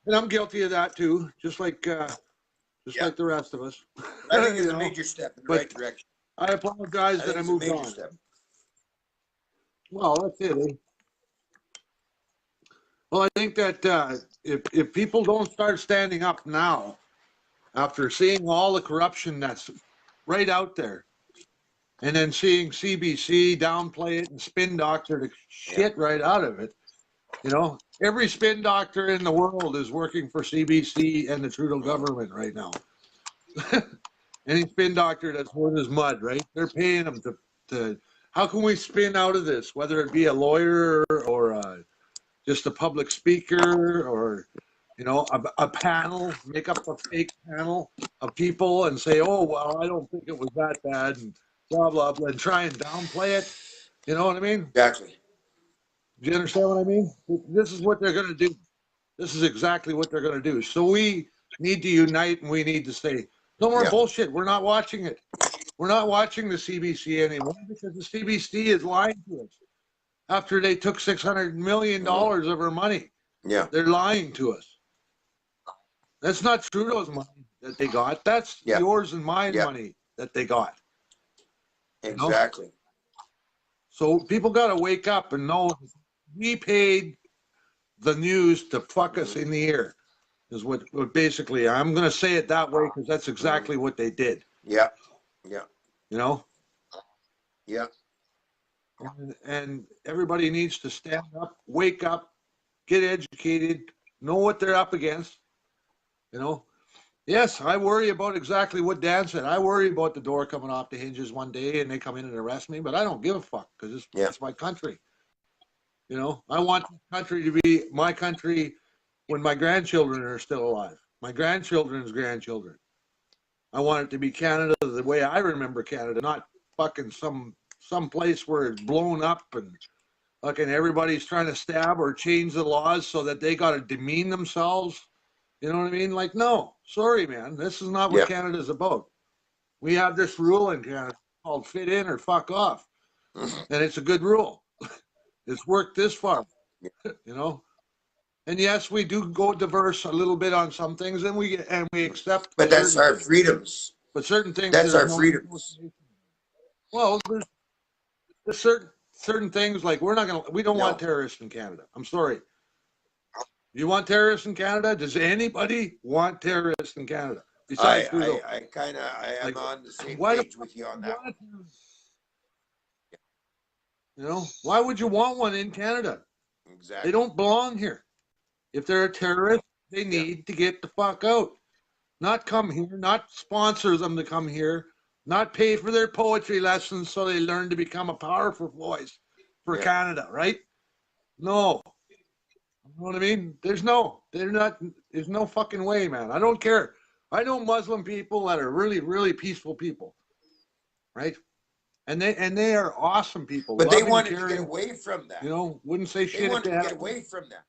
[SPEAKER 5] and I'm guilty of that too, just
[SPEAKER 1] yeah.
[SPEAKER 5] like the rest of us.
[SPEAKER 1] I think it's
[SPEAKER 5] You
[SPEAKER 1] a
[SPEAKER 5] know,
[SPEAKER 1] major step in the right
[SPEAKER 5] but
[SPEAKER 1] direction.
[SPEAKER 5] I apologize
[SPEAKER 1] I
[SPEAKER 5] that
[SPEAKER 1] think
[SPEAKER 5] I
[SPEAKER 1] it's a
[SPEAKER 5] moved
[SPEAKER 1] major
[SPEAKER 5] on.
[SPEAKER 1] step.
[SPEAKER 5] Well, that's it. Eh? Well, I think that if people don't start standing up now, after seeing all the corruption that's right out there, and then seeing CBC downplay it and spin doctor the
[SPEAKER 1] Yeah,
[SPEAKER 5] shit right out of it, you know, every spin doctor in the world is working for CBC and the Trudeau government right now. Any spin doctor that's worth his mud, right? They're paying them to. How can we spin out of this? Whether it be a lawyer or just a public speaker or you know a panel, make up a fake panel of people and say, oh well, I don't think it was that bad and blah blah blah, and try and downplay it. You know what I mean?
[SPEAKER 1] exactly.
[SPEAKER 5] Do you understand what I mean? This is what they're going to do. This is exactly what they're going to do. So we need to unite and we need to say, no more
[SPEAKER 1] Yeah,
[SPEAKER 5] bullshit. We're not watching it. We're not watching the CBC anymore because the CBC is lying to us after they took $600 million of our money.
[SPEAKER 1] yeah,
[SPEAKER 5] They're lying to us. That's not Trudeau's money that they got. That's
[SPEAKER 1] yeah,
[SPEAKER 5] yours and mine
[SPEAKER 1] yeah,
[SPEAKER 5] money that they got. You know?
[SPEAKER 1] exactly.
[SPEAKER 5] So people got to wake up and know we paid the news to fuck us
[SPEAKER 1] Mhm,
[SPEAKER 5] in the ear. Is what basically I'm going to say it that way because that's
[SPEAKER 1] mhm.
[SPEAKER 5] exactly what they did.
[SPEAKER 1] Yeah, yeah,
[SPEAKER 5] You know,
[SPEAKER 1] yeah.
[SPEAKER 5] and everybody needs to stand up, wake up, get educated, know what they're up against. You know, yes, I worry about exactly what Dan said. I worry about the door coming off the hinges one day and they come in and arrest me, but I don't give a fuck because
[SPEAKER 1] Yeah,
[SPEAKER 5] it's my country. You know, I want this country to be my country when my grandchildren are still alive, my grandchildren's grandchildren. I want it to be Canada the way I remember Canada, not fucking some place where it's blown up and fucking everybody's trying to stab or change the laws so that they got to demean themselves. You know what I mean? Like, no, sorry, man, this is not what
[SPEAKER 1] yeah.
[SPEAKER 5] Canada's about. We have this rule in Canada called fit in or fuck off,
[SPEAKER 1] Mhm.
[SPEAKER 5] and it's a good rule. It's worked this far,
[SPEAKER 1] Yeah.
[SPEAKER 5] you know. And yes, we do go diverse a little bit on some things, and we accept
[SPEAKER 1] But that's
[SPEAKER 5] certain
[SPEAKER 1] our
[SPEAKER 5] things.
[SPEAKER 1] freedoms.
[SPEAKER 5] But certain things,
[SPEAKER 1] That's
[SPEAKER 5] there's
[SPEAKER 1] our
[SPEAKER 5] no
[SPEAKER 1] freedoms.
[SPEAKER 5] negotiation. Well, there's certain things like we don't want
[SPEAKER 1] No,
[SPEAKER 5] terrorists in Canada. I'm sorry. You want terrorists in Canada? Does anybody want terrorists in Canada besides Trudeau?
[SPEAKER 1] I kind of, I am
[SPEAKER 5] Like,
[SPEAKER 1] on the same
[SPEAKER 5] why the
[SPEAKER 1] page
[SPEAKER 5] fuck
[SPEAKER 1] with you
[SPEAKER 5] would
[SPEAKER 1] on
[SPEAKER 5] you
[SPEAKER 1] that one.
[SPEAKER 5] want a terrorist? You know, why would you want one in Canada? They
[SPEAKER 1] Exactly.
[SPEAKER 5] don't belong here. If they're a terrorist, they
[SPEAKER 1] Yeah,
[SPEAKER 5] need to get the fuck out. Not come here, not sponsor them to come here, not pay for their poetry lessons so they learn to become a powerful voice for
[SPEAKER 1] yeah.
[SPEAKER 5] Canada, right? No. You know what I mean? There's no fucking way, man. I don't care. I know Muslim people that are really, really peaceful people, right? And they are awesome people,
[SPEAKER 1] But they
[SPEAKER 5] loving,
[SPEAKER 1] wanted to get
[SPEAKER 5] caring,
[SPEAKER 1] away from that.
[SPEAKER 5] you know, wouldn't say
[SPEAKER 1] They
[SPEAKER 5] shit if
[SPEAKER 1] wanted
[SPEAKER 5] they
[SPEAKER 1] to
[SPEAKER 5] had.
[SPEAKER 1] get away from that.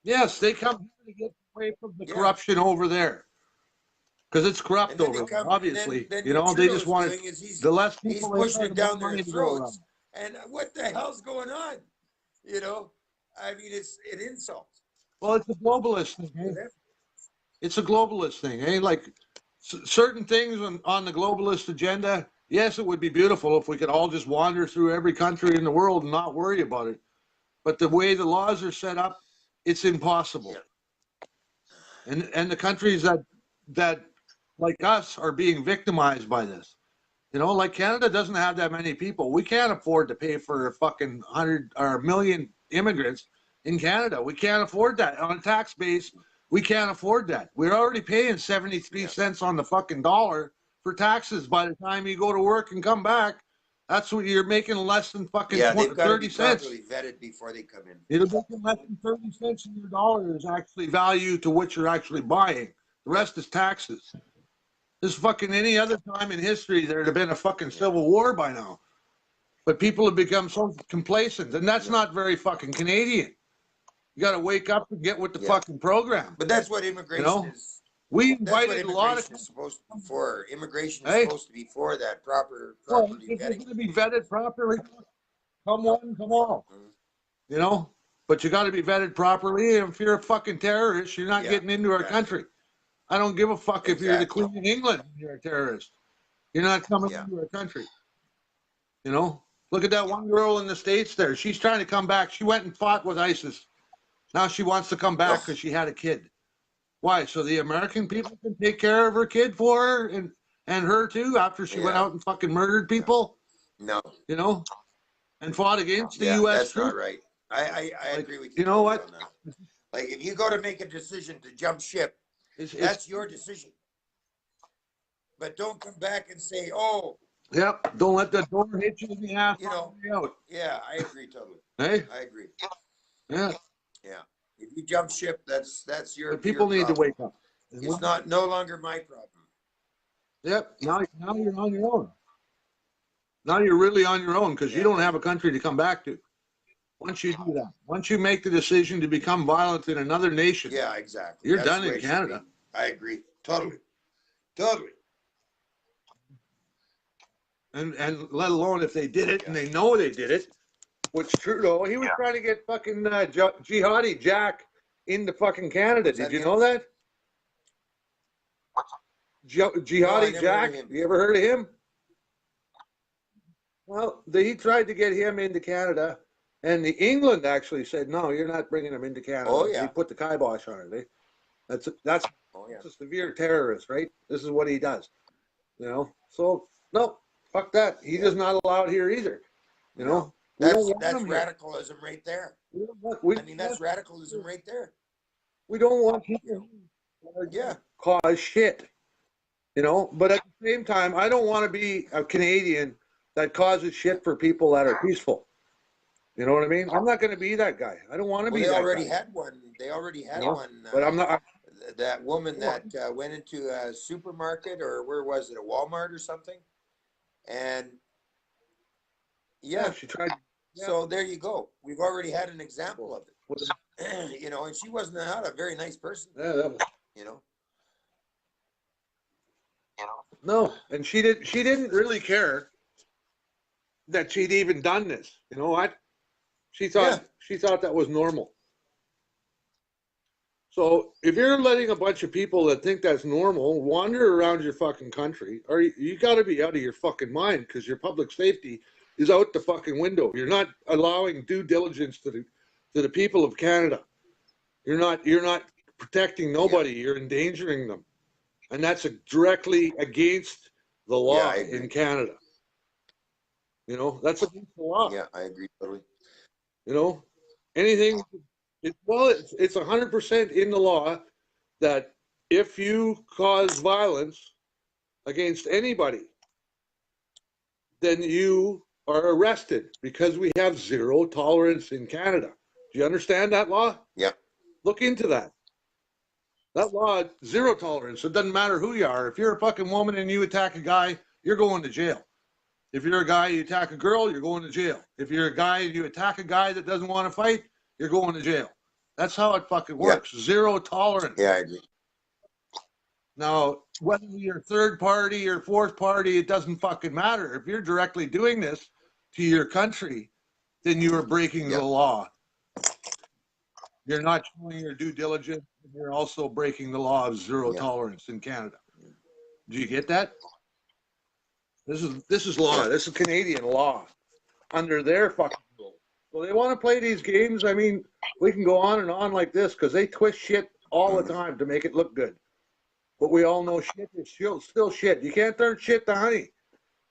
[SPEAKER 5] Yes, they come here to get away from the
[SPEAKER 1] Yeah.
[SPEAKER 5] corruption over there. Because it's
[SPEAKER 1] And
[SPEAKER 5] corrupt
[SPEAKER 1] then they
[SPEAKER 5] over there,
[SPEAKER 1] come, and
[SPEAKER 5] obviously.
[SPEAKER 1] then
[SPEAKER 5] You
[SPEAKER 1] what
[SPEAKER 5] know, they
[SPEAKER 1] Trudeau
[SPEAKER 5] just
[SPEAKER 1] is
[SPEAKER 5] want it.
[SPEAKER 1] doing is
[SPEAKER 5] The less
[SPEAKER 1] he's
[SPEAKER 5] people they
[SPEAKER 1] pushing
[SPEAKER 5] are,
[SPEAKER 1] it
[SPEAKER 5] the more
[SPEAKER 1] down their
[SPEAKER 5] money to go around.
[SPEAKER 1] throats. And what the hell's going on? You know, I mean, it's an insult
[SPEAKER 5] Well, it's a globalist thing,
[SPEAKER 1] to
[SPEAKER 5] eh?
[SPEAKER 1] them.
[SPEAKER 5] It's a globalist thing, eh? Like certain things on the globalist agenda. Yes, it would be beautiful if we could all just wander through every country in the world and not worry about it. But the way the laws are set up, it's
[SPEAKER 1] Yeah.
[SPEAKER 5] impossible. And the countries that like us are being victimized by this. You know, like Canada doesn't have that many people. We can't afford to pay for a fucking 100 or a million immigrants in Canada. We can't afford that on a tax base. We can't afford that. We're already paying 73 cents on the fucking dollar for taxes by the time you go to work and come back. That's what you're making, less than fucking
[SPEAKER 1] Yeah, they've got to
[SPEAKER 5] 30
[SPEAKER 1] be
[SPEAKER 5] cents.
[SPEAKER 1] properly vetted before they come in.
[SPEAKER 5] You're making less than 30 cents in your dollar is actually value to what you're actually buying. The rest is taxes. This fucking any other time in history, there'd have been a fucking civil war by now. But people have become so complacent, and that's not very fucking Canadian. You got to wake up and get with the fucking program.
[SPEAKER 1] But that's what immigration is.
[SPEAKER 5] We
[SPEAKER 1] That's what
[SPEAKER 5] invited a lot of
[SPEAKER 1] immigration is supposed to be for. Immigration is
[SPEAKER 5] Hey.
[SPEAKER 1] supposed to be for that property
[SPEAKER 5] if you're
[SPEAKER 1] vetting.
[SPEAKER 5] going to be vetted properly, come one, come all. You know, but you got to be vetted properly. If you're a fucking terrorist, you're not getting into our country. I don't give a fuck if you're the Queen of England and you're a terrorist. You're not coming into our country. You know, look at that one girl in the States there. She's trying to come back. She went and fought with ISIS. Now she wants to come back because she had a kid. Why? So the American people can take care of her kid for her and her too after she went out and fucking murdered people?
[SPEAKER 1] No.
[SPEAKER 5] You know, and fought against the
[SPEAKER 1] Yeah,
[SPEAKER 5] U.S.
[SPEAKER 1] that's
[SPEAKER 5] troops?
[SPEAKER 1] not right. I agree with you.
[SPEAKER 5] You know what?
[SPEAKER 1] On that. Like, if you go to make a decision to jump ship, that's your decision. But don't come back and say, "Oh."
[SPEAKER 5] Yep. Don't let the door hit you in the ass.
[SPEAKER 1] You know.
[SPEAKER 5] Out.
[SPEAKER 1] Yeah, I agree totally.
[SPEAKER 5] Hey.
[SPEAKER 1] I agree.
[SPEAKER 5] Yeah.
[SPEAKER 1] Yeah. If you jump ship, that's your.
[SPEAKER 5] But people need to wake up.
[SPEAKER 1] It's not no longer my problem.
[SPEAKER 5] Yep. Now you're on your own. Now you're really on your own because you don't have a country to come back to. Once you do that, once you make the decision to become violent in another nation,
[SPEAKER 1] yeah, exactly.
[SPEAKER 5] You're done in Canada.
[SPEAKER 1] I agree. Totally. Totally.
[SPEAKER 5] And let alone if they did it and they know they did it, which Trudeau, he was trying to get fucking jihadi Jack into fucking Canada. Did you know that? Jihadi Jack, you ever heard of him? Well, he tried to get him into Canada, and the England actually said, "No, you're not bringing him into Canada."
[SPEAKER 1] Oh yeah,
[SPEAKER 5] he put the kibosh on it. That's that's a severe terrorist, right? This is what he does, you know. So no, fuck that. He's just not allowed here either, you know.
[SPEAKER 1] That's radicalism right there. I mean, that's radicalism right there.
[SPEAKER 5] We don't want people cause shit, you know. But at the same time, I don't want to be a Canadian that causes shit for people that are peaceful. You know what I mean? I'm not going to be that guy. I don't want to be that guy.
[SPEAKER 1] They already had one. They already had one.
[SPEAKER 5] But I'm not.
[SPEAKER 1] That woman that went into a supermarket, or where was it, a Walmart or something? And
[SPEAKER 5] she tried.
[SPEAKER 1] So there you go. We've already had an example of it. You know, and she was not a very nice person.
[SPEAKER 5] Yeah,
[SPEAKER 1] you know.
[SPEAKER 5] No, and she didn't really care that she'd even done this. You know what? She thought that was normal. So if you're letting a bunch of people that think that's normal wander around your fucking country, or you got to be out of your fucking mind, because your public safety is out the fucking window. You're not allowing due diligence to the people of Canada. You're not protecting nobody. You're endangering them, and that's directly against the law in Canada. You know, that's against the law.
[SPEAKER 1] Yeah, I agree totally.
[SPEAKER 5] You know, anything. It's 100% in the law that if you cause violence against anybody, then you are arrested, because we have zero tolerance in Canada. Do you understand that law?
[SPEAKER 1] Yeah.
[SPEAKER 5] Look into that. That law, zero tolerance. It doesn't matter who you are. If you're a fucking woman and you attack a guy, you're going to jail. If you're a guy, you attack a girl, you're going to jail. If you're a guy and you attack a guy that doesn't want to fight, you're going to jail. That's how it fucking works. Yeah. Zero tolerance.
[SPEAKER 1] Yeah, I agree.
[SPEAKER 5] Now, whether you're third party or fourth party, it doesn't fucking matter. If you're directly doing this to your country, then you are breaking the law. You're not showing your due diligence, and you're also breaking the law of zero tolerance in Canada. Do you get that? This is law. This is Canadian law under their fucking rules. So they want to play these games. I mean, we can go on and on like this because they twist shit all the time to make it look good. But we all know shit is still shit. You can't turn shit to honey.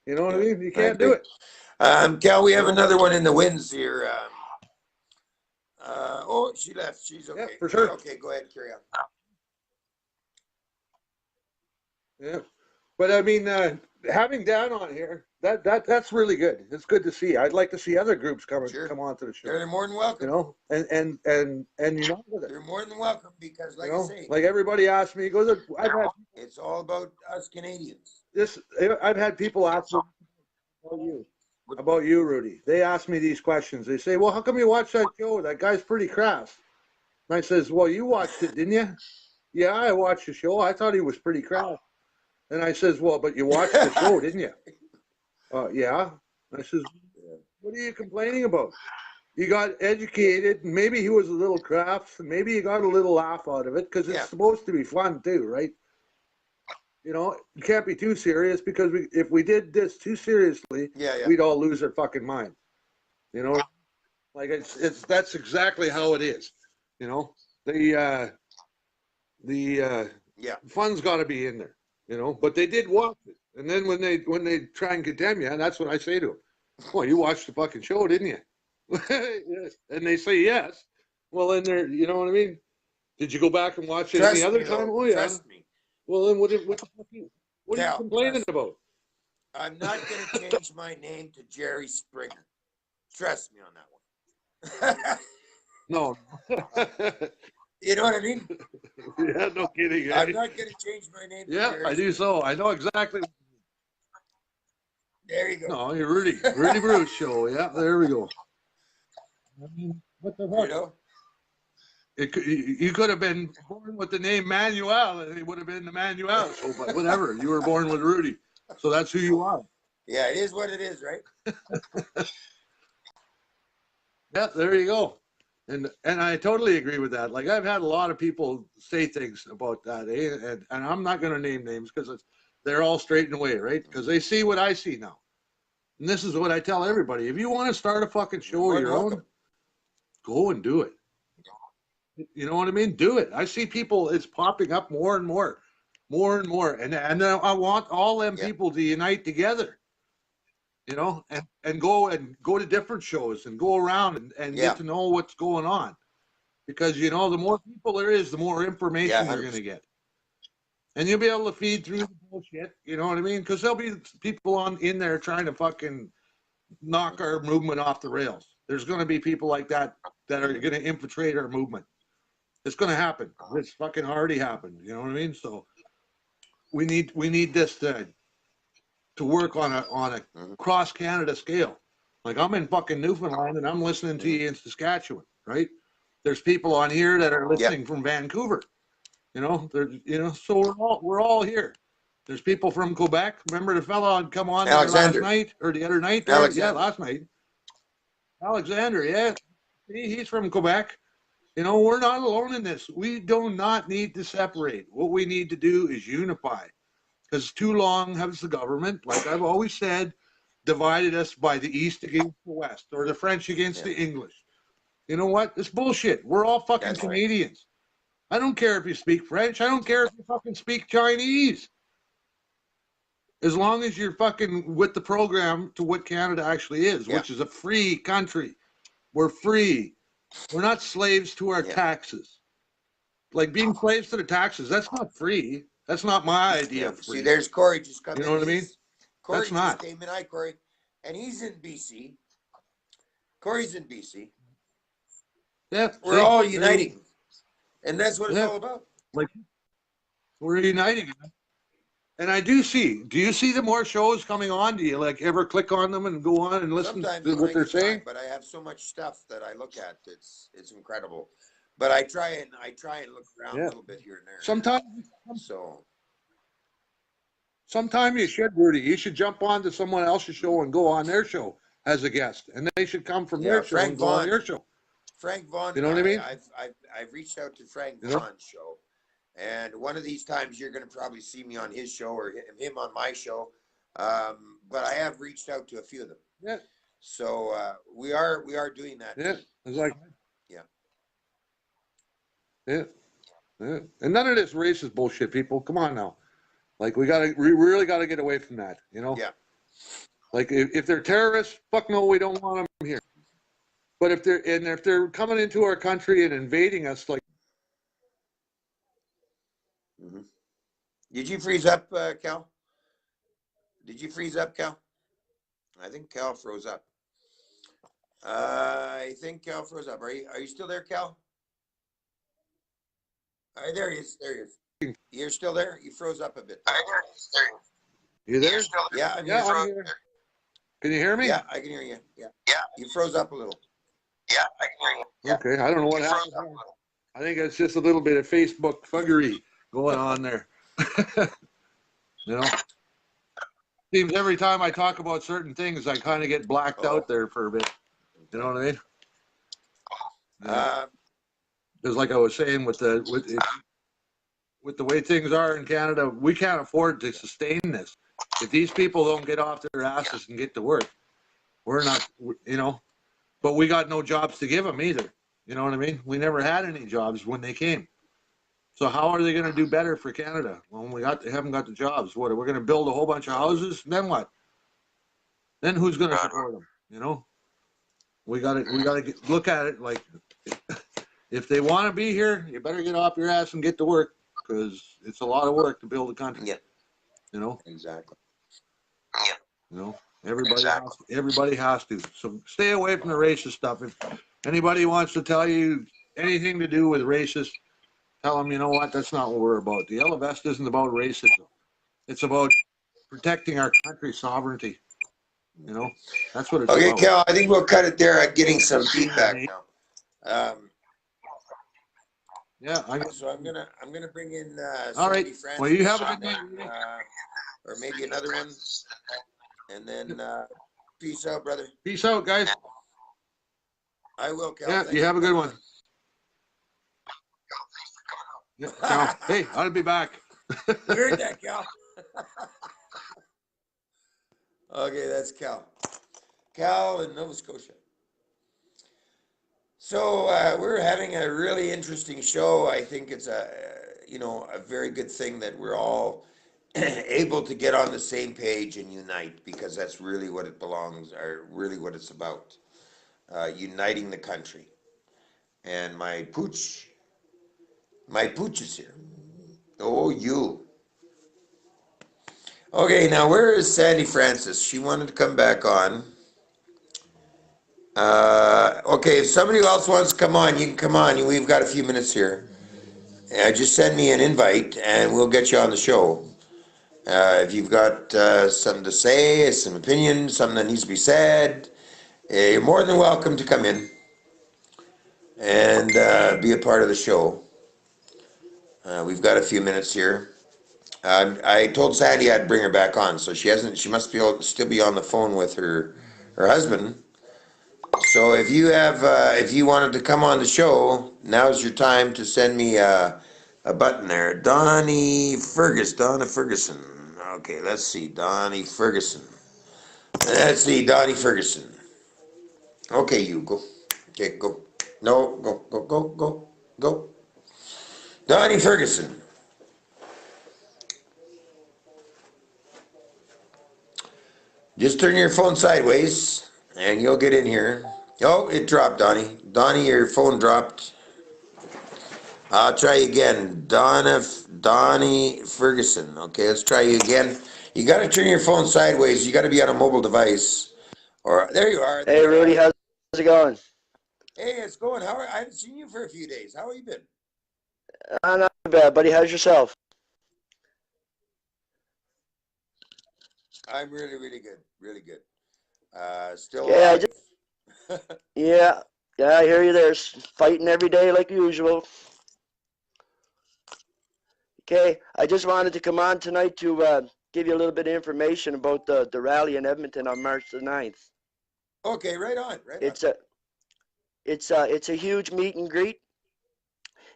[SPEAKER 5] You know what I mean? You can't do it.
[SPEAKER 1] Cal, we have another one in the winds here. Oh, she left. She's okay.
[SPEAKER 5] Yeah, for sure.
[SPEAKER 1] Okay, go ahead, carry on.
[SPEAKER 5] Yeah, but I mean, having Dan on here, that's really good. It's good to see. I'd like to see other groups come on to the show.
[SPEAKER 1] They're more than welcome.
[SPEAKER 5] You know, and you know,
[SPEAKER 1] they're more than welcome because, like
[SPEAKER 5] you know,
[SPEAKER 1] I say,
[SPEAKER 5] like everybody asked me, goes,
[SPEAKER 1] it's all about us Canadians.
[SPEAKER 5] I've had people ask me about you, Ruddi. They ask me these questions. They say, well, how come you watch that show? That guy's pretty crass. And I says, well, you watched it, didn't you? Yeah, I watched the show. I thought he was pretty crass. And I says, well, but you watched the show, didn't you? Yeah. I says, what are you complaining about? You got educated, and maybe he was a little crass, and maybe you got a little laugh out of it, because it's supposed to be fun too, right? You know, you can't be too serious, because if we did this too seriously, we'd all lose our fucking mind. You know, like that's exactly how it is. You know, the fun's got to be in there. You know, but they did watch it, and then when they try and condemn you, and that's what I say to them. Well, you watched the fucking show, didn't you? Yes. And they say yes. Well, then they're, you know what I mean? Did you go back and watch it any other time? Oh yeah. Trust me. Well, then what are you complaining about?
[SPEAKER 1] I'm not going to change my name to Jerry Springer. Trust me on that one.
[SPEAKER 5] No.
[SPEAKER 1] You know what I mean?
[SPEAKER 5] Yeah, no kidding.
[SPEAKER 1] I'm not going to change my name.
[SPEAKER 5] Yeah, I do so. I know exactly.
[SPEAKER 1] There you go.
[SPEAKER 5] No, you're Ruddi Bruce show. Yeah, there we go. I mean, what the fuck? You know? You could have been born with the name Manuel, and it would have been the Manuel show, but whatever. You were born with Ruddi, so that's who you are.
[SPEAKER 1] Yeah, it is what it is, right?
[SPEAKER 5] Yeah, there you go. And I totally agree with that. Like, I've had a lot of people say things about that, and I'm not going to name names because they're all straight and away, right? Because they see what I see now. And this is what I tell everybody. If you want to start a fucking show of your own, go and do it. You know what I mean? Do it. I see people, it's popping up more and more. And I want all them people to unite together. You know, and go to different shows and go around and get to know what's going on. Because, you know, the more people there is, the more information you're going to get. And you'll be able to feed through the bullshit, you know what I mean? Because there'll be people in there trying to fucking knock our movement off the rails. There's going to be people like that are going to infiltrate our movement. It's going to happen. It's fucking already happened, you know what I mean? So we need this to work on a cross Canada scale. Like, I'm in fucking Newfoundland and I'm listening to you in Saskatchewan, right? There's people on here that are listening from Vancouver. You know, so we're all here. There's people from Quebec. Remember the fellow had come on there last night or the other night? Yeah, last night. Alexander, yeah. He's from Quebec. You know, we're not alone in this. We do not need to separate. What we need to do is unify. Because too long has the government, like I've always said, divided us by the East against the West or the French against the English. You know what? It's bullshit. We're all fucking Canadians. I don't care if you speak French. I don't care if you fucking speak Chinese. As long as you're fucking with the program to what Canada actually is, which is a free country. We're free. We're not slaves to our taxes. Like, being slaves to the taxes, that's not free. That's not my idea of free.
[SPEAKER 1] See, there's Corey just coming in.
[SPEAKER 5] You know what I mean?
[SPEAKER 1] Corey
[SPEAKER 5] that's not.
[SPEAKER 1] Came in. Hi, Corey. And he's in BC. Corey's in BC.
[SPEAKER 5] Yeah.
[SPEAKER 1] We're all uniting. And that's what it's all about.
[SPEAKER 5] Like, we're uniting. And I do see. Do you see the more shows coming on? Do you like ever click on them and go on and listen to what they're saying?
[SPEAKER 1] But I have so much stuff that I look at. It's incredible. But I try and look around a little bit here and there.
[SPEAKER 5] Sometime you should, Ruddi. You should jump on to someone else's show and go on their show as a guest, and they should come from their show and go on your show.
[SPEAKER 1] Frank Vaughn.
[SPEAKER 5] You know what I mean?
[SPEAKER 1] I've reached out to Frank Vaughn's show, and one of these times you're going to probably see me on his show or him on my show. But I have reached out to a few of them.
[SPEAKER 5] Yeah.
[SPEAKER 1] So we are doing that.
[SPEAKER 5] Yeah. It's like.
[SPEAKER 1] Yeah.
[SPEAKER 5] Yeah. Yeah. And none of this racist bullshit, people. Come on now. Like we really gotta get away from that, you know?
[SPEAKER 1] Yeah.
[SPEAKER 5] Like if they're terrorists, fuck no, we don't want them here. But if they're coming into our country and invading us, like
[SPEAKER 1] Mm-hmm. Did you freeze up, Cal? Did you freeze up, Cal? I think Cal froze up. I think Cal froze up. Are you still there, Cal? All right, there he is. There he is. You're still there? You froze up a bit.
[SPEAKER 5] you there?
[SPEAKER 1] Yeah, I'm
[SPEAKER 5] Yeah,
[SPEAKER 1] here.
[SPEAKER 5] I'm here. Can you hear me?
[SPEAKER 1] Yeah, I can hear you. Yeah. You froze up a little. Yeah, I can hear you. Yeah.
[SPEAKER 5] Okay, I don't know what happened. I think it's just a little bit of Facebook fuggery going on there. You know? Seems every time I talk about certain things, I kind of get blacked out there for a bit. You know what I mean? Because like I was saying, with the way things are in Canada, we can't afford to sustain this. If these people don't get off their asses and get to work, we're not, you know, but we got no jobs to give them either. You know what I mean? We never had any jobs when they came. So how are they going to do better for Canada when haven't got the jobs? What, we're going to build a whole bunch of houses? Then what? Then who's going to support them? You know, we got to look at it like, if they want to be here, you better get off your ass and get to work, because it's a lot of work to build a country.
[SPEAKER 1] Yeah.
[SPEAKER 5] You know.
[SPEAKER 1] Exactly.
[SPEAKER 5] You know, everybody has to. So stay away from the racist stuff. If anybody wants to tell you anything to do with racist, tell them, you know what, that's not what we're about. The Yellow Vest isn't about racism. It's about protecting our country's sovereignty. You know, that's what it's
[SPEAKER 1] Okay,
[SPEAKER 5] about.
[SPEAKER 1] Cal, I think we'll cut it there. I'm getting some feedback now.
[SPEAKER 5] Yeah,
[SPEAKER 1] so I'm gonna bring in
[SPEAKER 5] all right.
[SPEAKER 1] Sandy Francis.
[SPEAKER 5] Well, you have a good night.
[SPEAKER 1] Or maybe another one, and then peace out, brother.
[SPEAKER 5] Peace out, guys.
[SPEAKER 1] I will, Cal.
[SPEAKER 5] Yeah,
[SPEAKER 1] Thanks
[SPEAKER 5] you have a
[SPEAKER 1] for
[SPEAKER 5] good
[SPEAKER 1] coming
[SPEAKER 5] one. Yeah, Cal. Hey, I'll be back.
[SPEAKER 1] on. You heard that, Cal? Okay, that's Cal. Cal in Nova Scotia. So we're having a really interesting show. I think it's a very good thing that we're all able to get on the same page and unite, because that's really what it belongs, or really what it's about. Uniting the country. And my pooch is here. Oh, you. Okay, now where is Sandy Francis? She wanted to come back on. Okay, if somebody else wants to come on, you can come on. We've got a few minutes here. Just send me an invite and we'll get you on the show. If you've got something to say, some opinion, something that needs to be said, you're more than welcome to come in and be a part of the show. We've got a few minutes here. I told Sandy I'd bring her back on, so she hasn't. She must still be on the phone with her husband. So if you wanted to come on the show, now's your time to send me a button there. Donna Ferguson. Okay, let's see, Donnie Ferguson. Let's see, Donnie Ferguson. Okay, you go. Okay, go. No, go. Donnie Ferguson. Just turn your phone sideways, and you'll get in here. Oh, it dropped, Donnie. Donnie, your phone dropped. I'll try you again. Donnie Ferguson. Okay, let's try you again. You got to turn your phone sideways. You got to be on a mobile device. Or there you are.
[SPEAKER 6] Hey, Rudy, how's it going?
[SPEAKER 1] Hey, it's going. I haven't seen you for a few days. How have you been?
[SPEAKER 6] Not too bad, buddy. How's yourself?
[SPEAKER 1] I'm really, really good. Really good. Still
[SPEAKER 6] Yeah,
[SPEAKER 1] alive.
[SPEAKER 6] yeah, I hear you there. Fighting every day like usual. Okay, I just wanted to come on tonight to give you a little bit of information about the rally in Edmonton on March the 9th.
[SPEAKER 1] Okay, right on.
[SPEAKER 6] It's a huge meet and greet.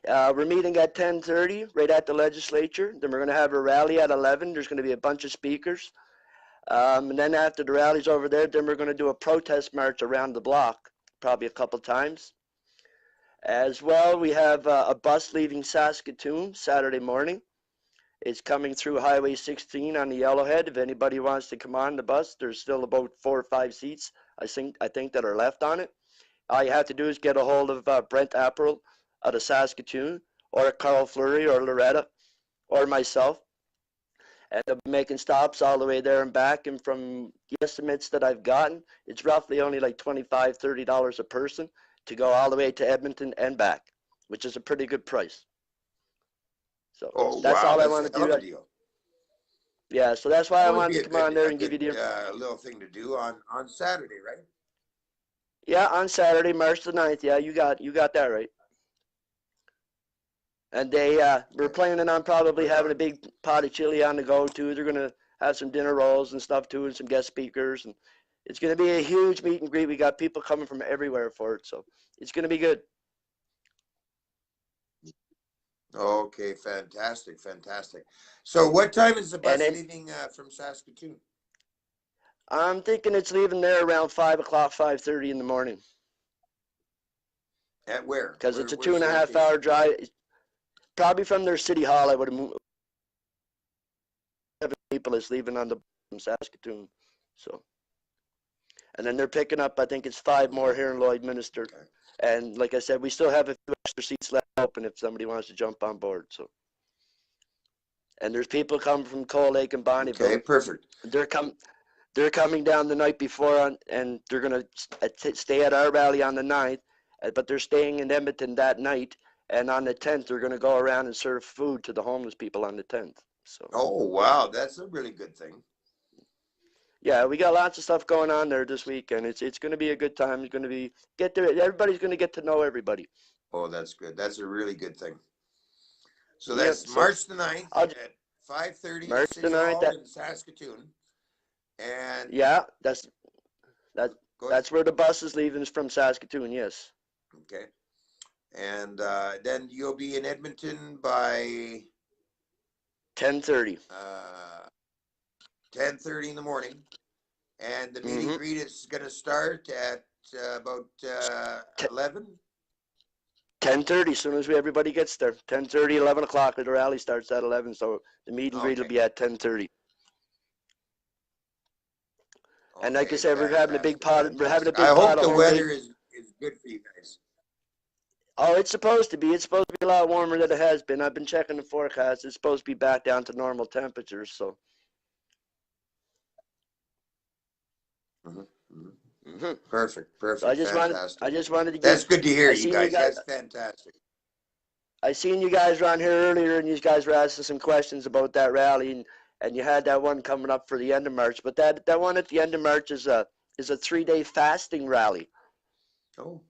[SPEAKER 6] We're meeting at 10:30 right at the legislature. Then we're going to have a rally at 11. There's going to be a bunch of speakers. And then after the rally's over there, then we're going to do a protest march around the block, probably a couple times. As well, we have a bus leaving Saskatoon Saturday morning. It's coming through Highway 16 on the Yellowhead. If anybody wants to come on the bus, there's still about 4 or 5 seats, I think that are left on it. All you have to do is get a hold of Brent Apparel out of Saskatoon, or Carl Fleury, or Loretta, or myself. And they'll be making stops all the way there and back. And from the estimates that I've gotten, it's roughly only like $25, $30 a person to go all the way to Edmonton and back, which is a pretty good price. So
[SPEAKER 1] Oh,
[SPEAKER 6] that's
[SPEAKER 1] wow,
[SPEAKER 6] all I
[SPEAKER 1] that's
[SPEAKER 6] want
[SPEAKER 1] a
[SPEAKER 6] to
[SPEAKER 1] hell
[SPEAKER 6] do.
[SPEAKER 1] of a deal.
[SPEAKER 6] Yeah, so that's why I
[SPEAKER 1] That would
[SPEAKER 6] wanted
[SPEAKER 1] be
[SPEAKER 6] to come on there and give you the.
[SPEAKER 1] little thing to do on Saturday, right?
[SPEAKER 6] Yeah, on Saturday, March the 9th. Yeah, you got that right. And we're planning on probably having a big pot of chili on the go too. They're gonna have some dinner rolls and stuff too, and some guest speakers, and it's gonna be a huge meet and greet. We got people coming from everywhere for it, so it's gonna be good.
[SPEAKER 1] Okay, fantastic, fantastic. So what time is the
[SPEAKER 6] And
[SPEAKER 1] bus
[SPEAKER 6] then
[SPEAKER 1] leaving from Saskatoon?
[SPEAKER 6] I'm thinking it's leaving there around 5 o'clock, 5:30 in the morning,
[SPEAKER 1] At where?
[SPEAKER 6] because it's a
[SPEAKER 1] Where's the location?
[SPEAKER 6] 2.5 hour drive. Probably from their city hall. I would have people is leaving on the from Saskatoon, so. And then they're picking up, I think it's 5 more here in Lloydminster.
[SPEAKER 1] Okay.
[SPEAKER 6] And like I said, we still have a few extra seats left open if somebody wants to jump on board. So, and there's people coming from Cold Lake and Bonneville.
[SPEAKER 1] Okay, perfect.
[SPEAKER 6] They're coming down the night before, and they're gonna stay at our rally on the 9th, but they're staying in Edmonton that night. And on the 10th, they're gonna go around and serve food to the homeless people on the 10th. So.
[SPEAKER 1] Oh, wow, that's a really good thing.
[SPEAKER 6] Yeah, we got lots of stuff going on there this week, and it's going to be a good time. It's going to be everybody's going to get to know everybody.
[SPEAKER 1] Oh, that's good. That's a really good thing. So
[SPEAKER 6] Yep,
[SPEAKER 1] that's
[SPEAKER 6] so
[SPEAKER 1] March the 9th at 5:30 at
[SPEAKER 6] March the
[SPEAKER 1] City
[SPEAKER 6] 9th.
[SPEAKER 1] Hall in Saskatoon. And
[SPEAKER 6] Yeah, that's
[SPEAKER 1] go ahead.
[SPEAKER 6] that's where the bus is leaving, is from Saskatoon. Yes.
[SPEAKER 1] Okay. And then you'll be in Edmonton by
[SPEAKER 6] 10:30.
[SPEAKER 1] 10:30 in the morning, and the meet and
[SPEAKER 6] Mm-hmm.
[SPEAKER 1] greet is going to start at about 11.
[SPEAKER 6] 10:30. As soon as everybody gets there, 10:30, 11 o'clock. The rally starts at 11, so the meet and greet will
[SPEAKER 1] Okay.
[SPEAKER 6] be at 10:30. And like I
[SPEAKER 1] Okay,
[SPEAKER 6] said, we're having a big pot. We're having a
[SPEAKER 1] fantastic.
[SPEAKER 6] big
[SPEAKER 1] I
[SPEAKER 6] pot
[SPEAKER 1] hope
[SPEAKER 6] of
[SPEAKER 1] the
[SPEAKER 6] homemade.
[SPEAKER 1] weather is good for you guys.
[SPEAKER 6] Oh, it's supposed to be. It's supposed to be a lot warmer than it has been. I've been checking the forecast. It's supposed to be back down to normal temperatures. So. Mm-hmm.
[SPEAKER 1] Perfect,
[SPEAKER 6] So I
[SPEAKER 1] fantastic.
[SPEAKER 6] just wanted to
[SPEAKER 1] That's
[SPEAKER 6] give.
[SPEAKER 1] good to hear,
[SPEAKER 6] I
[SPEAKER 1] you
[SPEAKER 6] seen
[SPEAKER 1] guys. That's fantastic.
[SPEAKER 6] I seen you guys around here earlier, and you guys were asking some questions about that rally, and you had that one coming up for the end of March. But that one at the end of March is a 3-day fasting rally.
[SPEAKER 1] Oh.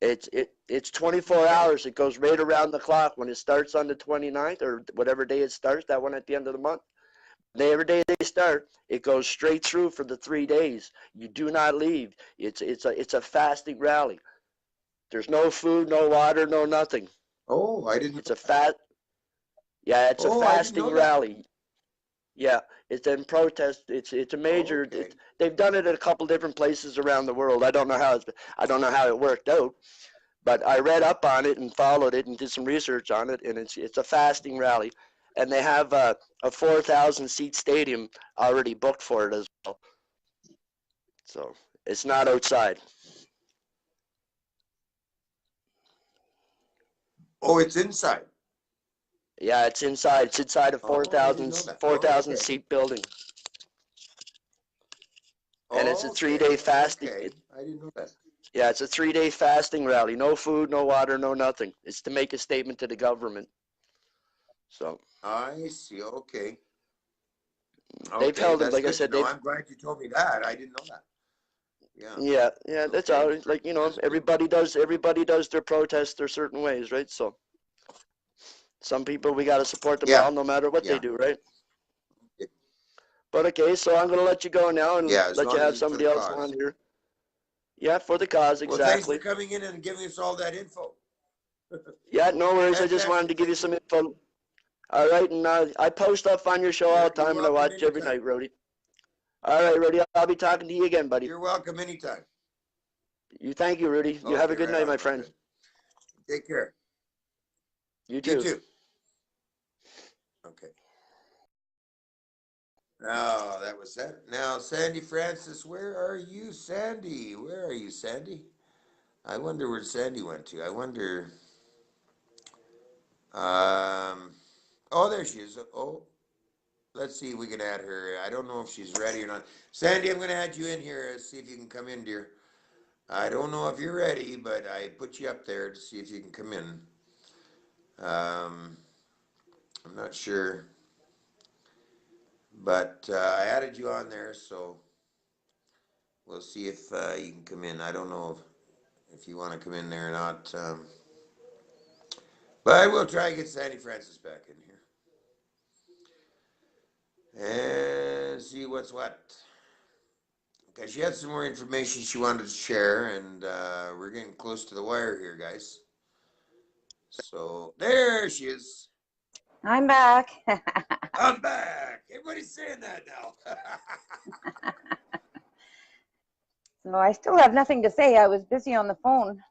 [SPEAKER 6] It's 24 hours. It goes right around the clock. When it starts on the 29th or whatever day it starts, that one at the end of the month. Every day they start, it goes straight through for the 3 days. You do not leave. It's a fasting rally. There's no food, no water, no nothing.
[SPEAKER 1] Oh, I didn't.
[SPEAKER 6] It's a fat. Yeah, it's a fasting rally. Yeah, it's in protest. It's a major.
[SPEAKER 1] Okay.
[SPEAKER 6] They've done it at a couple different places around the world. I don't know how it worked out, but I read up on it and followed it and did some research on it, and it's a fasting rally, and they have a 4,000 seat stadium already booked for it as well. So it's not outside.
[SPEAKER 1] Oh, it's inside.
[SPEAKER 6] Yeah, it's inside. It's inside a
[SPEAKER 1] Oh, I didn't know that.
[SPEAKER 6] 4,000
[SPEAKER 1] Okay.
[SPEAKER 6] seat building. And it's a
[SPEAKER 1] Okay,
[SPEAKER 6] 3-day fasting.
[SPEAKER 1] Okay, I didn't know that.
[SPEAKER 6] Yeah, it's a 3-day fasting rally. No food, no water, no nothing. It's to make a statement to the government. So
[SPEAKER 1] I see. Okay.
[SPEAKER 6] they've held it,
[SPEAKER 1] That's
[SPEAKER 6] like I
[SPEAKER 1] good
[SPEAKER 6] said.
[SPEAKER 1] to know. I'm glad you told me that. I didn't know that.
[SPEAKER 6] Yeah. That's all. Like everybody does their protests their certain ways, right? So some people, we got to support them all, no matter what they do, right?
[SPEAKER 1] Yeah.
[SPEAKER 6] But okay, so I'm gonna let you go now and let you have somebody else
[SPEAKER 1] cause.
[SPEAKER 6] on here. Yeah, for the cause, exactly.
[SPEAKER 1] Well, thanks for coming in and giving us all that info.
[SPEAKER 6] Yeah, no worries. I just wanted to give you some info. All right, and I post stuff on your show all the time, and I watch every night, Ruddi. All right, Ruddi, I'll be talking to you again, buddy.
[SPEAKER 1] You're welcome anytime.
[SPEAKER 6] Thank you, Ruddi. You have a good night, my friend.
[SPEAKER 1] Take care.
[SPEAKER 6] You
[SPEAKER 1] You
[SPEAKER 6] too.
[SPEAKER 1] too. Okay. Now that was that. Now, Sandy Francis, where are you, Sandy? Where are you, Sandy? I wonder where Sandy went to. I wonder. Oh, there she is. Oh, let's see if we can add her. I don't know if she's ready or not. Sandy, I'm going to add you in here. See if you can come in, dear. I don't know if you're ready, but I put you up there to see if you can come in. I'm not sure, but I added you on there, so we'll see if you can come in. I don't know if you want to come in there or not, but I will try to get Sandy Francis back in here and see what's what. Okay, she had some more information she wanted to share, and we're getting close to the wire here, guys. So there she is.
[SPEAKER 4] I'm back.
[SPEAKER 1] I'm back. Everybody's saying that now.
[SPEAKER 4] So I still have nothing to say. I was busy on the phone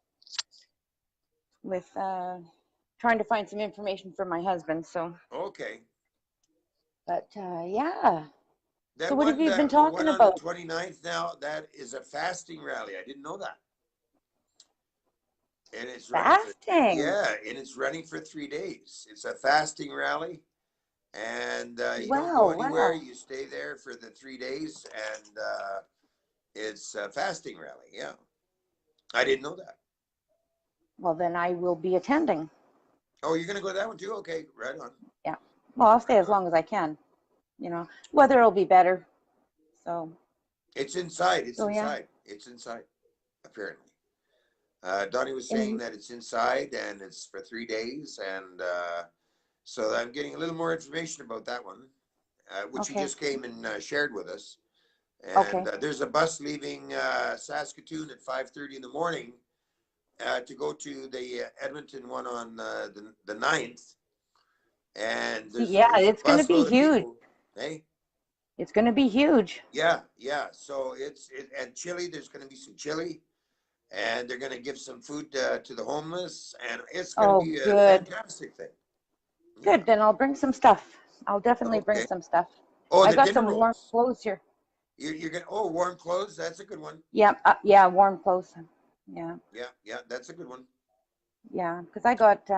[SPEAKER 4] with trying to find some information for my husband. So,
[SPEAKER 1] Okay.
[SPEAKER 4] but yeah.
[SPEAKER 1] That
[SPEAKER 4] So what have
[SPEAKER 1] one,
[SPEAKER 4] you been
[SPEAKER 1] the one
[SPEAKER 4] talking
[SPEAKER 1] on the
[SPEAKER 4] about?
[SPEAKER 1] 29th now, that is a fasting rally. I didn't know that. And it's running for,
[SPEAKER 4] Fasting.
[SPEAKER 1] yeah, and it's running for 3 days. It's a fasting rally, and you don't go
[SPEAKER 4] Wow,
[SPEAKER 1] anywhere.
[SPEAKER 4] wow.
[SPEAKER 1] You stay there for the 3 days, and it's a fasting rally. Yeah, I didn't know that.
[SPEAKER 4] Well, then I will be attending.
[SPEAKER 1] Oh, you're gonna go to that one too? Okay, right on.
[SPEAKER 4] Yeah. Well, I'll stay
[SPEAKER 1] Right
[SPEAKER 4] as
[SPEAKER 1] on.
[SPEAKER 4] long as I can. You know, weather will be better. So,
[SPEAKER 1] It's inside. It's
[SPEAKER 4] so yeah.
[SPEAKER 1] inside. It's inside. Apparently, Donnie was saying
[SPEAKER 4] And
[SPEAKER 1] that it's inside and it's for 3 days, and so I'm getting a little more information about that one, which he
[SPEAKER 4] okay,
[SPEAKER 1] just came and shared with us. And
[SPEAKER 4] okay.
[SPEAKER 1] there's a bus leaving Saskatoon at 5:30 in the morning to go to the Edmonton one on the 9th. And
[SPEAKER 4] Yeah,
[SPEAKER 1] there's a
[SPEAKER 4] it's going to be
[SPEAKER 1] busload of
[SPEAKER 4] huge.
[SPEAKER 1] people. Hey,
[SPEAKER 4] It's going to be huge.
[SPEAKER 1] yeah, yeah. So and chili. There's going to be some chili, and they're going to give some food to the homeless, and it's going to
[SPEAKER 4] Oh,
[SPEAKER 1] be a
[SPEAKER 4] good.
[SPEAKER 1] fantastic thing. Yeah.
[SPEAKER 4] Good. Then I'll bring some stuff. I'll definitely bring
[SPEAKER 1] Okay.
[SPEAKER 4] some stuff.
[SPEAKER 1] Oh,
[SPEAKER 4] I
[SPEAKER 1] the
[SPEAKER 4] got
[SPEAKER 1] dinner
[SPEAKER 4] some warm
[SPEAKER 1] rolls.
[SPEAKER 4] clothes here.
[SPEAKER 1] You're gonna. Oh, warm clothes. That's a good one.
[SPEAKER 4] Yeah, yeah, warm clothes. Yeah,
[SPEAKER 1] Yeah, yeah. That's a good one.
[SPEAKER 4] yeah. Because I got,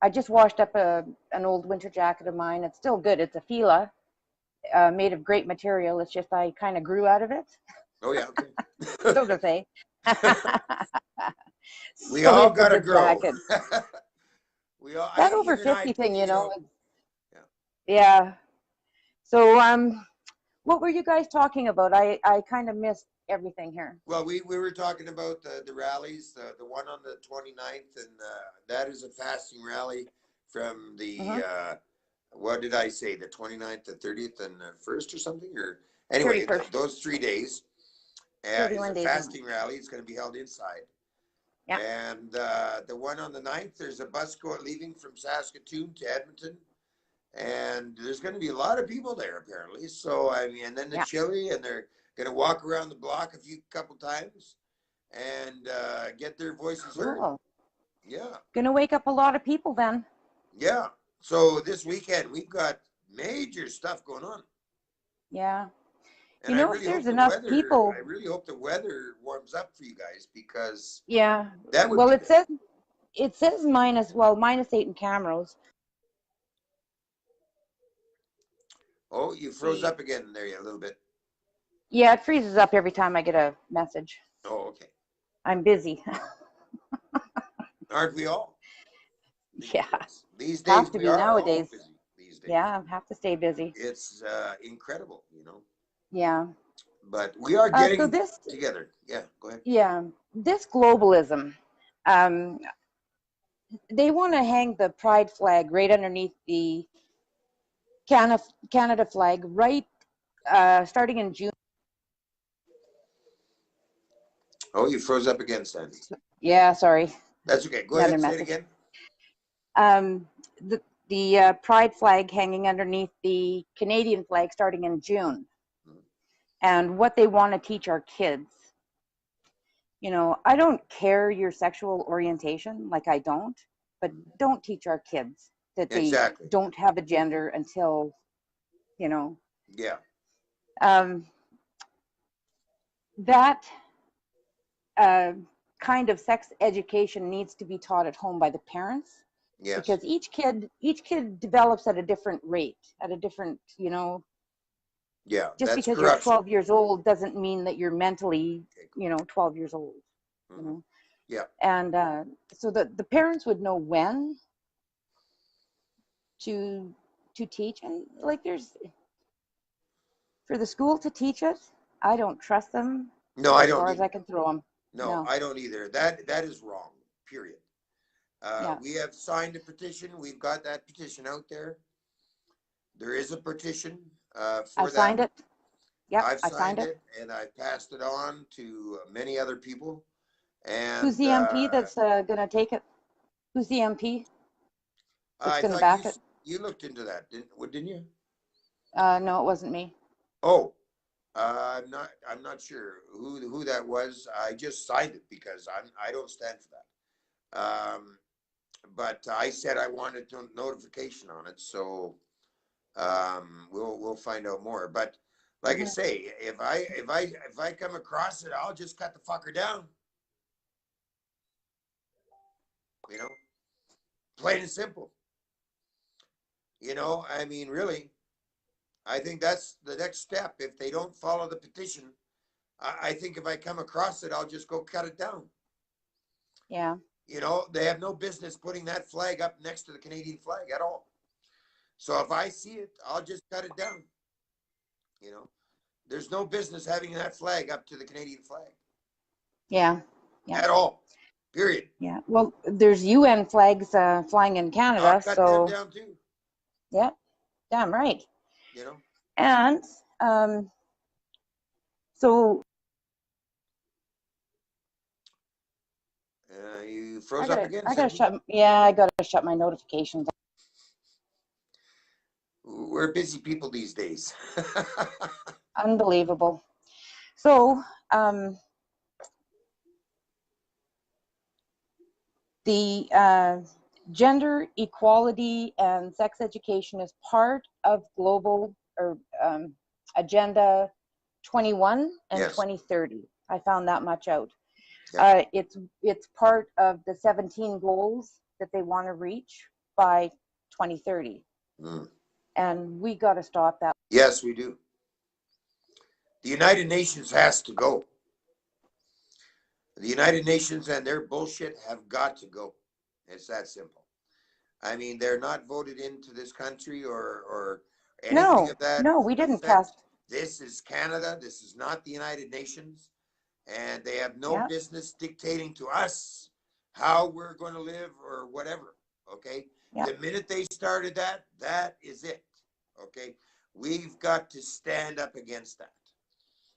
[SPEAKER 4] I just washed up an old winter jacket of mine. It's still good. It's a Fila, made of great material. It's just I kind of grew out of it.
[SPEAKER 1] Oh yeah. Okay.
[SPEAKER 4] So to say.
[SPEAKER 1] We
[SPEAKER 4] So
[SPEAKER 1] all
[SPEAKER 4] it's a
[SPEAKER 1] gotta
[SPEAKER 4] good
[SPEAKER 1] grow.
[SPEAKER 4] jacket.
[SPEAKER 1] We all.
[SPEAKER 4] That over
[SPEAKER 1] You and I.
[SPEAKER 4] 50 thing,
[SPEAKER 1] You know. Yeah.
[SPEAKER 4] yeah. So, what were you guys talking about? I kind of missed everything here.
[SPEAKER 1] Well, we were talking about the rallies, the one on the 29th, and that is a fasting rally from the
[SPEAKER 4] Mm-hmm.
[SPEAKER 1] what did I say? The 29th, the 30th, and the 1st or something? Or anyway,
[SPEAKER 4] 31st,
[SPEAKER 1] those 3 days is
[SPEAKER 4] 31
[SPEAKER 1] a
[SPEAKER 4] days a month.
[SPEAKER 1] fasting rally. It's going to be held inside.
[SPEAKER 4] Yeah.
[SPEAKER 1] And the one on the 9th, there's a bus leaving from Saskatoon to Edmonton. And there's going to be a lot of people there apparently. So I mean, and then the
[SPEAKER 4] Yeah.
[SPEAKER 1] chili, and they're going to walk around the block couple times, and get their voices heard.
[SPEAKER 4] Cool.
[SPEAKER 1] Yeah,
[SPEAKER 4] Gonna wake up a lot of people then.
[SPEAKER 1] yeah. So this weekend we've got major stuff going on,
[SPEAKER 4] Yeah.
[SPEAKER 1] and
[SPEAKER 4] You
[SPEAKER 1] I
[SPEAKER 4] know, if
[SPEAKER 1] really hope
[SPEAKER 4] there's
[SPEAKER 1] the
[SPEAKER 4] enough
[SPEAKER 1] weather.
[SPEAKER 4] people.
[SPEAKER 1] I really hope the weather warms up for you guys, because
[SPEAKER 4] Yeah.
[SPEAKER 1] that would
[SPEAKER 4] Well,
[SPEAKER 1] be good.
[SPEAKER 4] it says -8 in Camrose.
[SPEAKER 1] Oh, you froze up again there a little bit.
[SPEAKER 4] Yeah, it freezes up every time I get a message.
[SPEAKER 1] Oh, okay.
[SPEAKER 4] I'm busy.
[SPEAKER 1] Aren't we all?
[SPEAKER 4] Yeah.
[SPEAKER 1] These
[SPEAKER 4] Have
[SPEAKER 1] days
[SPEAKER 4] to
[SPEAKER 1] we
[SPEAKER 4] be
[SPEAKER 1] are all
[SPEAKER 4] nowadays.
[SPEAKER 1] busy. These days.
[SPEAKER 4] Yeah, have to stay busy.
[SPEAKER 1] It's incredible, you know.
[SPEAKER 4] Yeah.
[SPEAKER 1] But we are
[SPEAKER 4] So
[SPEAKER 1] getting
[SPEAKER 4] this,
[SPEAKER 1] together. Yeah, go ahead.
[SPEAKER 4] yeah, this globalism, um, they want to hang the pride flag right underneath the Canada flag, right, starting in June.
[SPEAKER 1] Oh, you froze up again, Sandy.
[SPEAKER 4] Yeah, sorry,
[SPEAKER 1] That's okay. Go
[SPEAKER 4] another
[SPEAKER 1] ahead. Say it
[SPEAKER 4] message.
[SPEAKER 1] again.
[SPEAKER 4] The pride flag hanging underneath the Canadian flag starting in June, and what they want to teach our kids. You know, I don't care your sexual orientation, like I don't, but don't teach our kids that they
[SPEAKER 1] Exactly.
[SPEAKER 4] don't have a gender until, you know,
[SPEAKER 1] Yeah.
[SPEAKER 4] um, that kind of sex education needs to be taught at home by the parents,
[SPEAKER 1] Yes.
[SPEAKER 4] because each kid develops at a different rate, at a different, you know,
[SPEAKER 1] Yeah.
[SPEAKER 4] just
[SPEAKER 1] That's
[SPEAKER 4] because you're
[SPEAKER 1] corruption.
[SPEAKER 4] 12 years old doesn't mean that you're mentally, you know, 12 years old, you know.
[SPEAKER 1] Yeah.
[SPEAKER 4] And so the parents would know when to teach, and like there's, for the school to teach it, I don't trust them
[SPEAKER 1] No, I
[SPEAKER 4] as
[SPEAKER 1] don't
[SPEAKER 4] far as
[SPEAKER 1] either.
[SPEAKER 4] I can throw them.
[SPEAKER 1] No,
[SPEAKER 4] No.
[SPEAKER 1] I don't either. That is wrong. Period.
[SPEAKER 4] Yeah.
[SPEAKER 1] We have signed a petition. We've got that petition out there. There is a petition
[SPEAKER 4] I
[SPEAKER 1] for
[SPEAKER 4] signed
[SPEAKER 1] that.
[SPEAKER 4] it. Yep,
[SPEAKER 1] I've
[SPEAKER 4] I signed
[SPEAKER 1] signed
[SPEAKER 4] it.
[SPEAKER 1] it and I've passed it on to many other people.
[SPEAKER 4] Who's
[SPEAKER 1] And
[SPEAKER 4] the MP that's gonna take it? Who's the MP that's
[SPEAKER 1] I
[SPEAKER 4] gonna
[SPEAKER 1] thought
[SPEAKER 4] back it?
[SPEAKER 1] you looked into that, didn't you?
[SPEAKER 4] No, it wasn't me.
[SPEAKER 1] Oh, I'm not sure who that was. I just signed it because I don't stand for that. But I said I wanted notification on it, so we'll find out more. But like I say, if I come across it, I'll just cut the fucker down. You know, plain and simple. You know, I mean, really, I think that's the next step. If they don't follow the petition, I think if I come across it, I'll just go cut it down.
[SPEAKER 4] Yeah.
[SPEAKER 1] You know, they have no business putting that flag up next to the Canadian flag at all. So if I see it, I'll just cut it down. You know, there's no business having that flag up to the Canadian flag.
[SPEAKER 4] Yeah. Yeah.
[SPEAKER 1] At all. Period.
[SPEAKER 4] Yeah. Well, there's UN flags flying in
[SPEAKER 1] I'll
[SPEAKER 4] Canada,
[SPEAKER 1] cut them
[SPEAKER 4] so
[SPEAKER 1] down too.
[SPEAKER 4] yeah, damn right.
[SPEAKER 1] You know.
[SPEAKER 4] And so
[SPEAKER 1] You froze up again.
[SPEAKER 4] I gotta shut my notifications.
[SPEAKER 1] We're busy people these days.
[SPEAKER 4] Unbelievable. So the gender equality and sex education is part of global or agenda 21 and
[SPEAKER 1] Yes.
[SPEAKER 4] 2030. I found that much out.
[SPEAKER 1] Yeah.
[SPEAKER 4] It's part of the 17 goals that they want to reach by 2030. And we got to stop that.
[SPEAKER 1] Yes, we do. The United Nations has to go. The United Nations and their bullshit have got to go. It's that simple. I mean, they're not voted into this country or anything of that.
[SPEAKER 4] No, we didn't
[SPEAKER 1] effect.
[SPEAKER 4] cast.
[SPEAKER 1] This is Canada. This is not the United Nations. And they have no business dictating to us how we're going to live or whatever. Okay.
[SPEAKER 4] Yeah.
[SPEAKER 1] The minute they started that, that is it. Okay. We've got to stand up against that.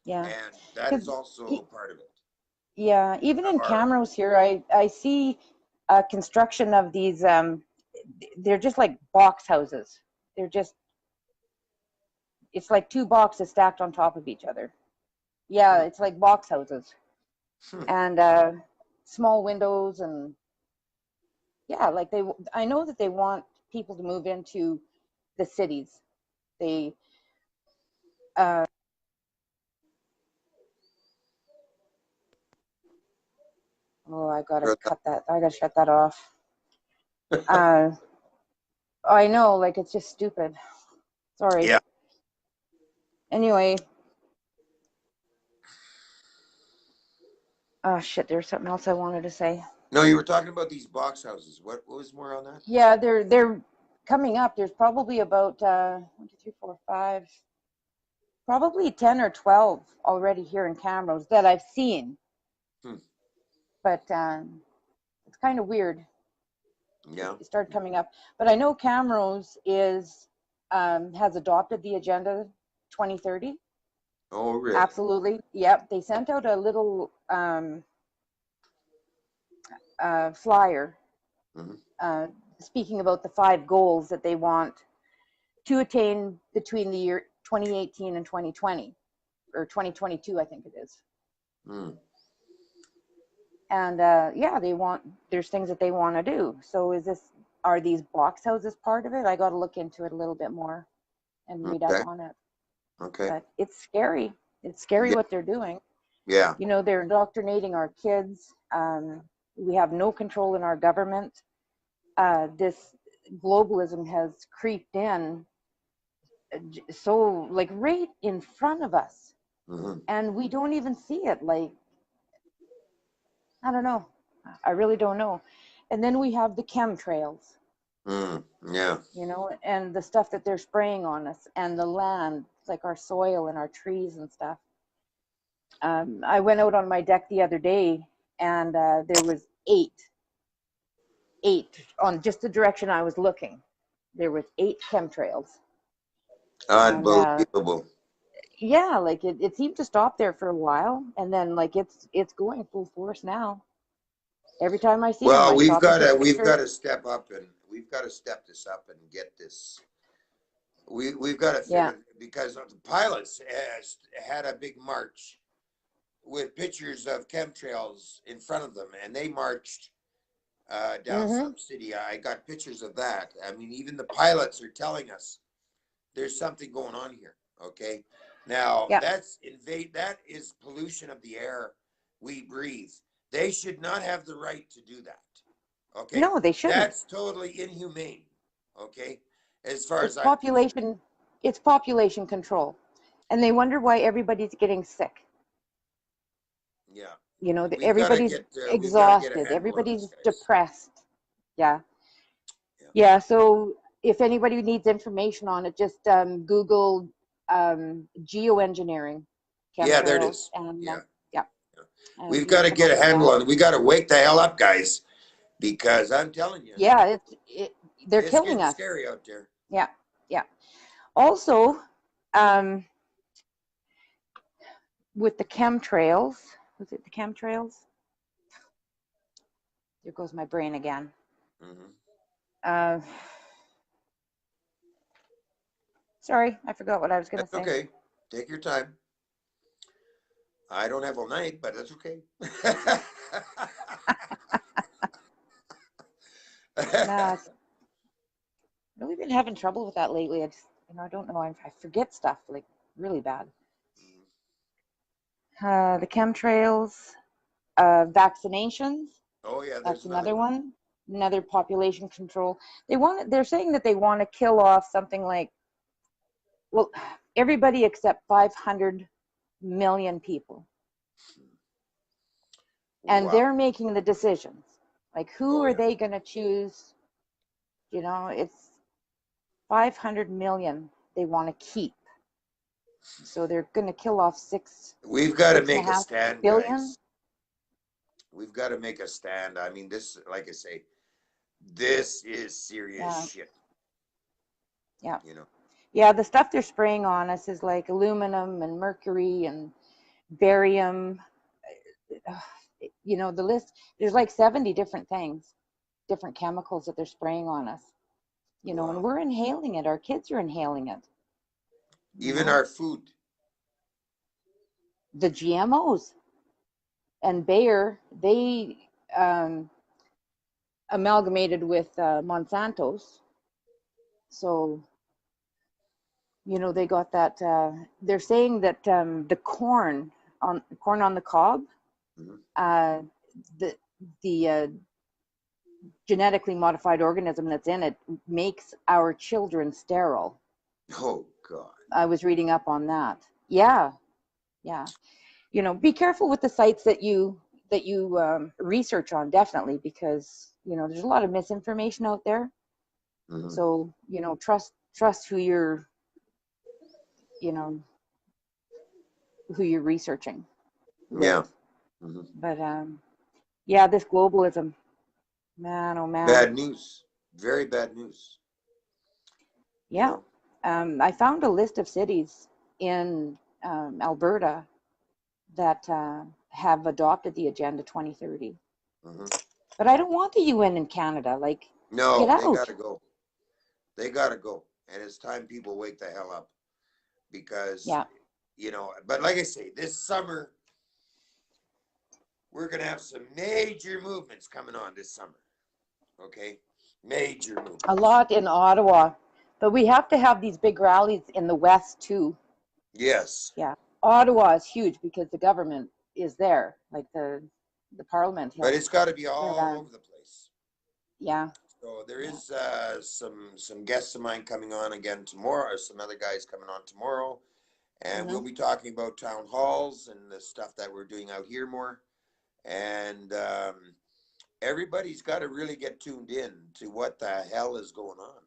[SPEAKER 4] Yeah.
[SPEAKER 1] And that is also part of it.
[SPEAKER 4] Yeah. Even in Camrose here, I see construction of these, they're just like box houses. They're just, it's like two boxes stacked on top of each other. Yeah, it's like box houses. And small windows, and yeah, like I know that they want people to move into the cities. They oh, I gotta cut that. I gotta shut that off. I know, like it's just stupid. Sorry.
[SPEAKER 1] Yeah.
[SPEAKER 4] Anyway. Oh shit, there's something else I wanted to say.
[SPEAKER 1] No, you were talking about these box houses. What was more on that?
[SPEAKER 4] Yeah, they're coming up. There's probably about 1, 2, 3, 4, 5, probably 10 or 12 already here in Camrose that I've seen. But it's kind of weird.
[SPEAKER 1] Yeah.
[SPEAKER 4] It started coming up. But I know Camrose has adopted the Agenda 2030.
[SPEAKER 1] Oh, really?
[SPEAKER 4] Absolutely. Yep. They sent out a little flyer speaking about the 5 goals that they want to attain between the year 2018 and 2020, or 2022, I think it is. And yeah, there's things that they want to do. So are these box houses part of it? I got to look into it a little bit more and read up
[SPEAKER 1] Okay.
[SPEAKER 4] on it.
[SPEAKER 1] Okay.
[SPEAKER 4] But it's scary. It's scary
[SPEAKER 1] Yeah.
[SPEAKER 4] what they're doing.
[SPEAKER 1] Yeah.
[SPEAKER 4] You know, they're indoctrinating our kids. We have no control in our government. This globalism has creeped in so like right in front of us,
[SPEAKER 1] Hmm.
[SPEAKER 4] and we don't even see it. Like, I don't know. I really don't know. And then we have the chemtrails,
[SPEAKER 1] Mm. Yeah.
[SPEAKER 4] you know, and the stuff that they're spraying on us, and the land, like our soil and our trees and stuff. I went out on my deck the other day, and there was eight on just the direction I was looking. There was 8 chemtrails, and
[SPEAKER 1] Unbelievable.
[SPEAKER 4] yeah, like it seemed to stop there for a while, and then like it's going full force now. Every time I see them,
[SPEAKER 1] Well,
[SPEAKER 4] I stop and take
[SPEAKER 1] we've got
[SPEAKER 4] pictures.
[SPEAKER 1] to step up, and we've got to step this up and get this. We've got to
[SPEAKER 4] Yeah.
[SPEAKER 1] figure, because the pilots had a big march with pictures of chemtrails in front of them, and they marched down
[SPEAKER 4] Mm-hmm.
[SPEAKER 1] some city. I got pictures of that. I mean, even the pilots are telling us there's something going on here. Okay, now
[SPEAKER 4] Yeah.
[SPEAKER 1] that is pollution of the air we breathe. They should not have the right to do that. Okay,
[SPEAKER 4] No, they shouldn't.
[SPEAKER 1] that's totally inhumane. Okay, as far
[SPEAKER 4] It's
[SPEAKER 1] as I'm concerned.
[SPEAKER 4] population. It's population control, and they wonder why everybody's getting sick.
[SPEAKER 1] Yeah,
[SPEAKER 4] You know,
[SPEAKER 1] we've
[SPEAKER 4] everybody's
[SPEAKER 1] got to get a
[SPEAKER 4] exhausted.
[SPEAKER 1] handle on
[SPEAKER 4] Everybody's
[SPEAKER 1] this, guys.
[SPEAKER 4] depressed. Yeah.
[SPEAKER 1] Yeah,
[SPEAKER 4] Yeah. So if anybody needs information on it, just Google geoengineering,
[SPEAKER 1] yeah, there it
[SPEAKER 4] chemtrails,
[SPEAKER 1] is.
[SPEAKER 4] and
[SPEAKER 1] Yeah,
[SPEAKER 4] yeah,
[SPEAKER 1] yeah.
[SPEAKER 4] and
[SPEAKER 1] We've
[SPEAKER 4] you'll
[SPEAKER 1] got to
[SPEAKER 4] come
[SPEAKER 1] get
[SPEAKER 4] up
[SPEAKER 1] a
[SPEAKER 4] with
[SPEAKER 1] handle
[SPEAKER 4] that.
[SPEAKER 1] on it. We got to wake the hell up, guys, because I'm telling you,
[SPEAKER 4] Yeah, they're
[SPEAKER 1] it's
[SPEAKER 4] killing
[SPEAKER 1] getting
[SPEAKER 4] us.
[SPEAKER 1] scary out there.
[SPEAKER 4] Yeah. Yeah. Also, um, with the chemtrails, was it the chemtrails? There goes my brain again.
[SPEAKER 1] Hmm.
[SPEAKER 4] Uh, sorry, I forgot what I was going to
[SPEAKER 1] That's
[SPEAKER 4] say.
[SPEAKER 1] okay. Take your time. I don't have all night, but that's okay.
[SPEAKER 4] Nah, really been having trouble with that lately. I don't know. I forget stuff like really bad. The chemtrails, vaccinations.
[SPEAKER 1] Oh yeah, there's
[SPEAKER 4] That's
[SPEAKER 1] another
[SPEAKER 4] another
[SPEAKER 1] one.
[SPEAKER 4] one. Another population control. They're saying that they want to kill off something like, well, everybody except 500 million people, and
[SPEAKER 1] Wow.
[SPEAKER 4] they're making the decisions. Like, who
[SPEAKER 1] Oh
[SPEAKER 4] are
[SPEAKER 1] yeah.
[SPEAKER 4] they going to choose? You know, it's 500 million they want to keep. So they're going to kill off
[SPEAKER 1] We've got to
[SPEAKER 4] six and a
[SPEAKER 1] make a
[SPEAKER 4] half
[SPEAKER 1] stand,
[SPEAKER 4] billion.
[SPEAKER 1] guys. We've got to make a stand. I mean, this, like I say, this is serious
[SPEAKER 4] Yeah,
[SPEAKER 1] shit.
[SPEAKER 4] yeah,
[SPEAKER 1] You know.
[SPEAKER 4] yeah. The stuff they're spraying on us is like aluminum and mercury and barium. You know, the list. There's like 70 different things, different chemicals that they're spraying on us. You know, and
[SPEAKER 1] Wow.
[SPEAKER 4] we're inhaling it. Our kids are inhaling it. You
[SPEAKER 1] Even
[SPEAKER 4] know,
[SPEAKER 1] our food.
[SPEAKER 4] the GMOs and Bayer, they um, amalgamated with Monsanto's. So, you know, they got that. They're saying that the corn on the cob,
[SPEAKER 1] Mhm.
[SPEAKER 4] uh, the the genetically modified organism that's in it makes our children sterile.
[SPEAKER 1] Oh God.
[SPEAKER 4] I was reading up on that. Yeah, yeah. You know, be careful with the sites that you research on, definitely, because you know there's a lot of misinformation out there.
[SPEAKER 1] Hmm.
[SPEAKER 4] So you know, trust you know who you're researching with.
[SPEAKER 1] Yeah. Hmm.
[SPEAKER 4] But yeah, this globalism, man, oh man,
[SPEAKER 1] Bad news. Very bad news. You
[SPEAKER 4] yeah.
[SPEAKER 1] know.
[SPEAKER 4] I found a list of cities in Alberta that have adopted the Agenda 2030.
[SPEAKER 1] Hmm.
[SPEAKER 4] But I don't want the UN in Canada. Like, get
[SPEAKER 1] No, they got
[SPEAKER 4] out.
[SPEAKER 1] to go. They got to go, and it's time people wake the hell up, because
[SPEAKER 4] Yeah.
[SPEAKER 1] you know. But like I say, this summer we're going to have some major movements coming on this summer. Okay? Major movements.
[SPEAKER 4] A lot in Ottawa, but we have to have these big rallies in the West too.
[SPEAKER 1] Yes.
[SPEAKER 4] Yeah, Ottawa is huge because the government is there, like the Parliament Hill.
[SPEAKER 1] But it's got to be all over the place.
[SPEAKER 4] Yeah.
[SPEAKER 1] So there is some guests of mine coming on again tomorrow, or some other guys coming on tomorrow. And we'll be talking about town halls and the stuff that we're doing out here more. And everybody's got to really get tuned in to what the hell is going on.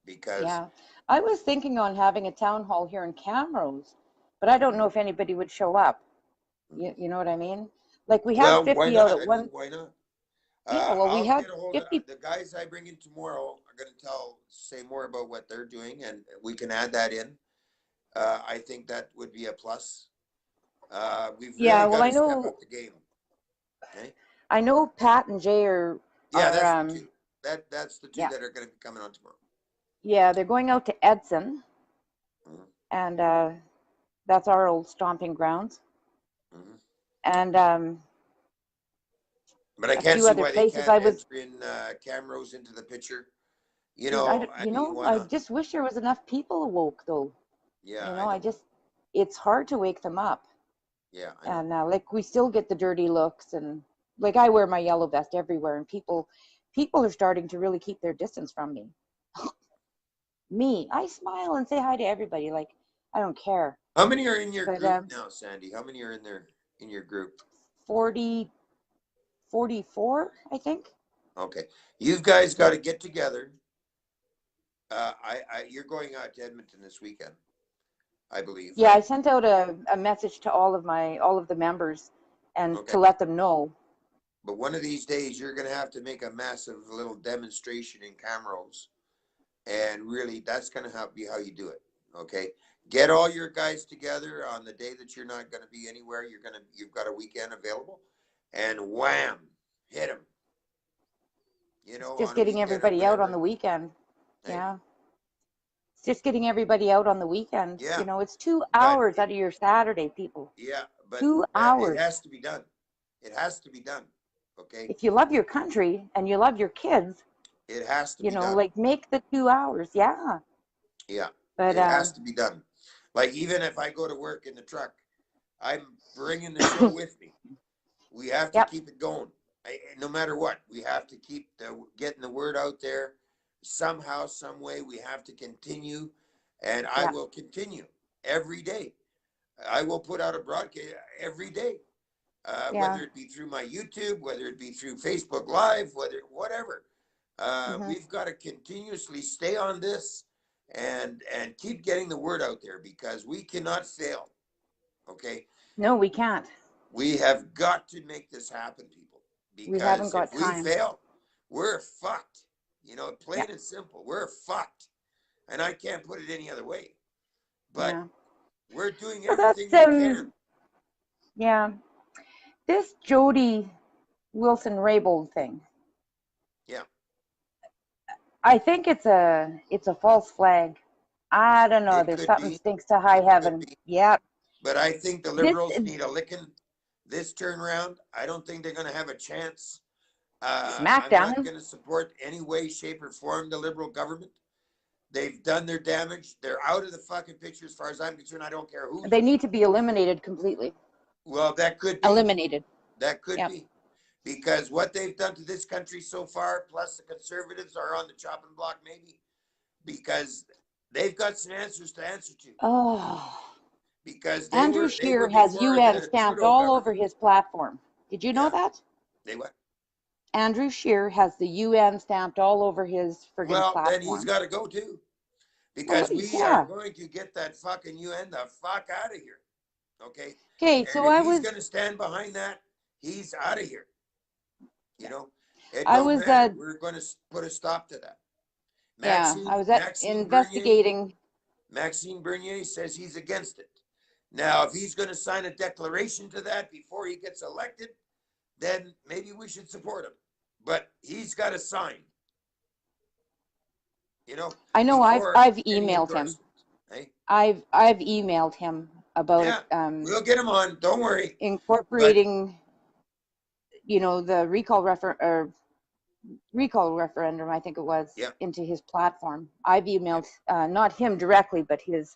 [SPEAKER 1] Because
[SPEAKER 4] yeah, I was thinking on having a town hall here in Camrose, but I don't know if anybody would show up. You know what I mean? Like we had 50 out at one.
[SPEAKER 1] Why not?
[SPEAKER 4] Yeah, well, we
[SPEAKER 1] I'll
[SPEAKER 4] had
[SPEAKER 1] get a hold
[SPEAKER 4] 50.
[SPEAKER 1] of the guys I bring in tomorrow are going to say more about what they're doing, and we can add that in. I think that would be a plus. We've really got to step up the game. Okay.
[SPEAKER 4] I know Pat and Jay are.
[SPEAKER 1] Yeah, that's the two. That's the two that are going to be coming on tomorrow.
[SPEAKER 4] Yeah, they're going out to Edson, and that's our old stomping grounds. And
[SPEAKER 1] but I can't see why they can't enter in Camrose into the picture. You know,
[SPEAKER 4] I just wish there was enough people awoke though.
[SPEAKER 1] Yeah,
[SPEAKER 4] you know, it's hard to wake them up.
[SPEAKER 1] Yeah,
[SPEAKER 4] and like we still get the dirty looks, and like I wear my yellow vest everywhere, and people are starting to really keep their distance from me. Me, I smile and say hi to everybody, like I don't care.
[SPEAKER 1] How many are in your group now, Sandy? How many are in your group?
[SPEAKER 4] 44, I think.
[SPEAKER 1] Okay, you guys got to get together. You're going out to Edmonton this weekend, I believe.
[SPEAKER 4] Yeah, I sent out a message to all of the members and to let them know.
[SPEAKER 1] But one of these days, you're going to have to make a massive little demonstration in Camrose, and really, that's going to be how you do it. Okay, get all your guys together on the day that you're not going to be anywhere. You've got a weekend available, and wham, hit them. You know,
[SPEAKER 4] just getting everybody out on the weekend. Hey. Yeah. It's just getting everybody out on the weekend.
[SPEAKER 1] Yeah.
[SPEAKER 4] You know, it's 2 hours out of your Saturday, people.
[SPEAKER 1] Yeah, but
[SPEAKER 4] 2 hours.
[SPEAKER 1] It has to be done. It has to be done. Okay.
[SPEAKER 4] If you love your country and you love your kids,
[SPEAKER 1] it has to be done.
[SPEAKER 4] You know, like make the 2 hours. Yeah.
[SPEAKER 1] Yeah.
[SPEAKER 4] But
[SPEAKER 1] it has to be done. Like even if I go to work in the truck, I'm bringing the show with me. We have to keep it going. No matter what, we have to keep getting the word out there. Somehow, some way, we have to continue, and I will continue every day. I will put out a broadcast every day, whether it be through my YouTube, whether it be through Facebook Live, whatever. We've got to continuously stay on this and keep getting the word out there because we cannot fail. Okay?
[SPEAKER 4] No, we can't.
[SPEAKER 1] We have got to make this happen, people. Because
[SPEAKER 4] we haven't got
[SPEAKER 1] time. We fail, we're fucked. You know, plain and simple. We're fucked. And I can't put it any other way. But we're doing everything we can.
[SPEAKER 4] Yeah. This Jody Wilson-Raybould thing.
[SPEAKER 1] Yeah.
[SPEAKER 4] I think it's a false flag. I don't know. There's something stinks to high heaven. Yeah.
[SPEAKER 1] But I think the Liberals need a licking this turnaround. I don't think they're going to have a chance.
[SPEAKER 4] Smackdown.
[SPEAKER 1] I'm not going to support any way, shape, or form the Liberal government. They've done their damage. They're out of the fucking picture as far as I'm concerned. I don't care who.
[SPEAKER 4] They need to be eliminated completely.
[SPEAKER 1] Well, that could be.
[SPEAKER 4] Eliminated.
[SPEAKER 1] That could be. Because what they've done to this country so far, plus the Conservatives are on the chopping block maybe, because they've got some answers to answer to.
[SPEAKER 4] Oh.
[SPEAKER 1] Because
[SPEAKER 4] Andrew Scheer has UN stamped all over his platform. Did you know that?
[SPEAKER 1] They what?
[SPEAKER 4] Andrew Scheer has the UN stamped all over his friggin' platform.
[SPEAKER 1] Well, then he's got to go too. Because we are going to get that fucking UN the fuck out of here. Okay?
[SPEAKER 4] Okay, so I was...
[SPEAKER 1] he's going to stand behind that, he's out of here. You know? We're going to put a stop to that.
[SPEAKER 4] I was investigating.
[SPEAKER 1] Maxime Bernier says he's against it. Now, if he's going to sign a declaration to that before he gets elected, then maybe we should support him. But he's got to sign. You know.
[SPEAKER 4] I know. I've emailed him. Hey? I've emailed him about it.
[SPEAKER 1] We'll get him on. Don't worry.
[SPEAKER 4] Incorporating you know, the recall referendum, I think it was,
[SPEAKER 1] Yeah.
[SPEAKER 4] into his platform. I've emailed not him directly, but his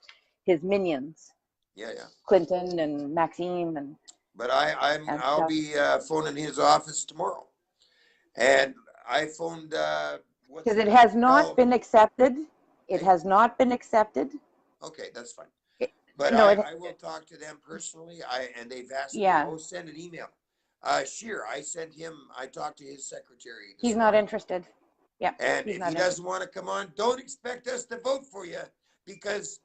[SPEAKER 4] minions,
[SPEAKER 1] Yeah, yeah.
[SPEAKER 4] Clinton and Maxime and
[SPEAKER 1] But I'll
[SPEAKER 4] stuff.
[SPEAKER 1] be phoning his office tomorrow, and I phoned what's
[SPEAKER 4] Because
[SPEAKER 1] the
[SPEAKER 4] it has
[SPEAKER 1] guy?
[SPEAKER 4] not been accepted. It
[SPEAKER 1] Hey?
[SPEAKER 4] has not been accepted.
[SPEAKER 1] Okay, that's fine.
[SPEAKER 4] It,
[SPEAKER 1] But
[SPEAKER 4] no,
[SPEAKER 1] I will talk to them personally. And they've asked me,
[SPEAKER 4] yeah,
[SPEAKER 1] oh, send an email. Sheer, I sent him. I talked to his secretary this
[SPEAKER 4] he's not
[SPEAKER 1] morning.
[SPEAKER 4] interested. Yeah,
[SPEAKER 1] And
[SPEAKER 4] he's
[SPEAKER 1] if
[SPEAKER 4] not
[SPEAKER 1] he
[SPEAKER 4] interested.
[SPEAKER 1] doesn't want to come on, don't expect us to vote for you, because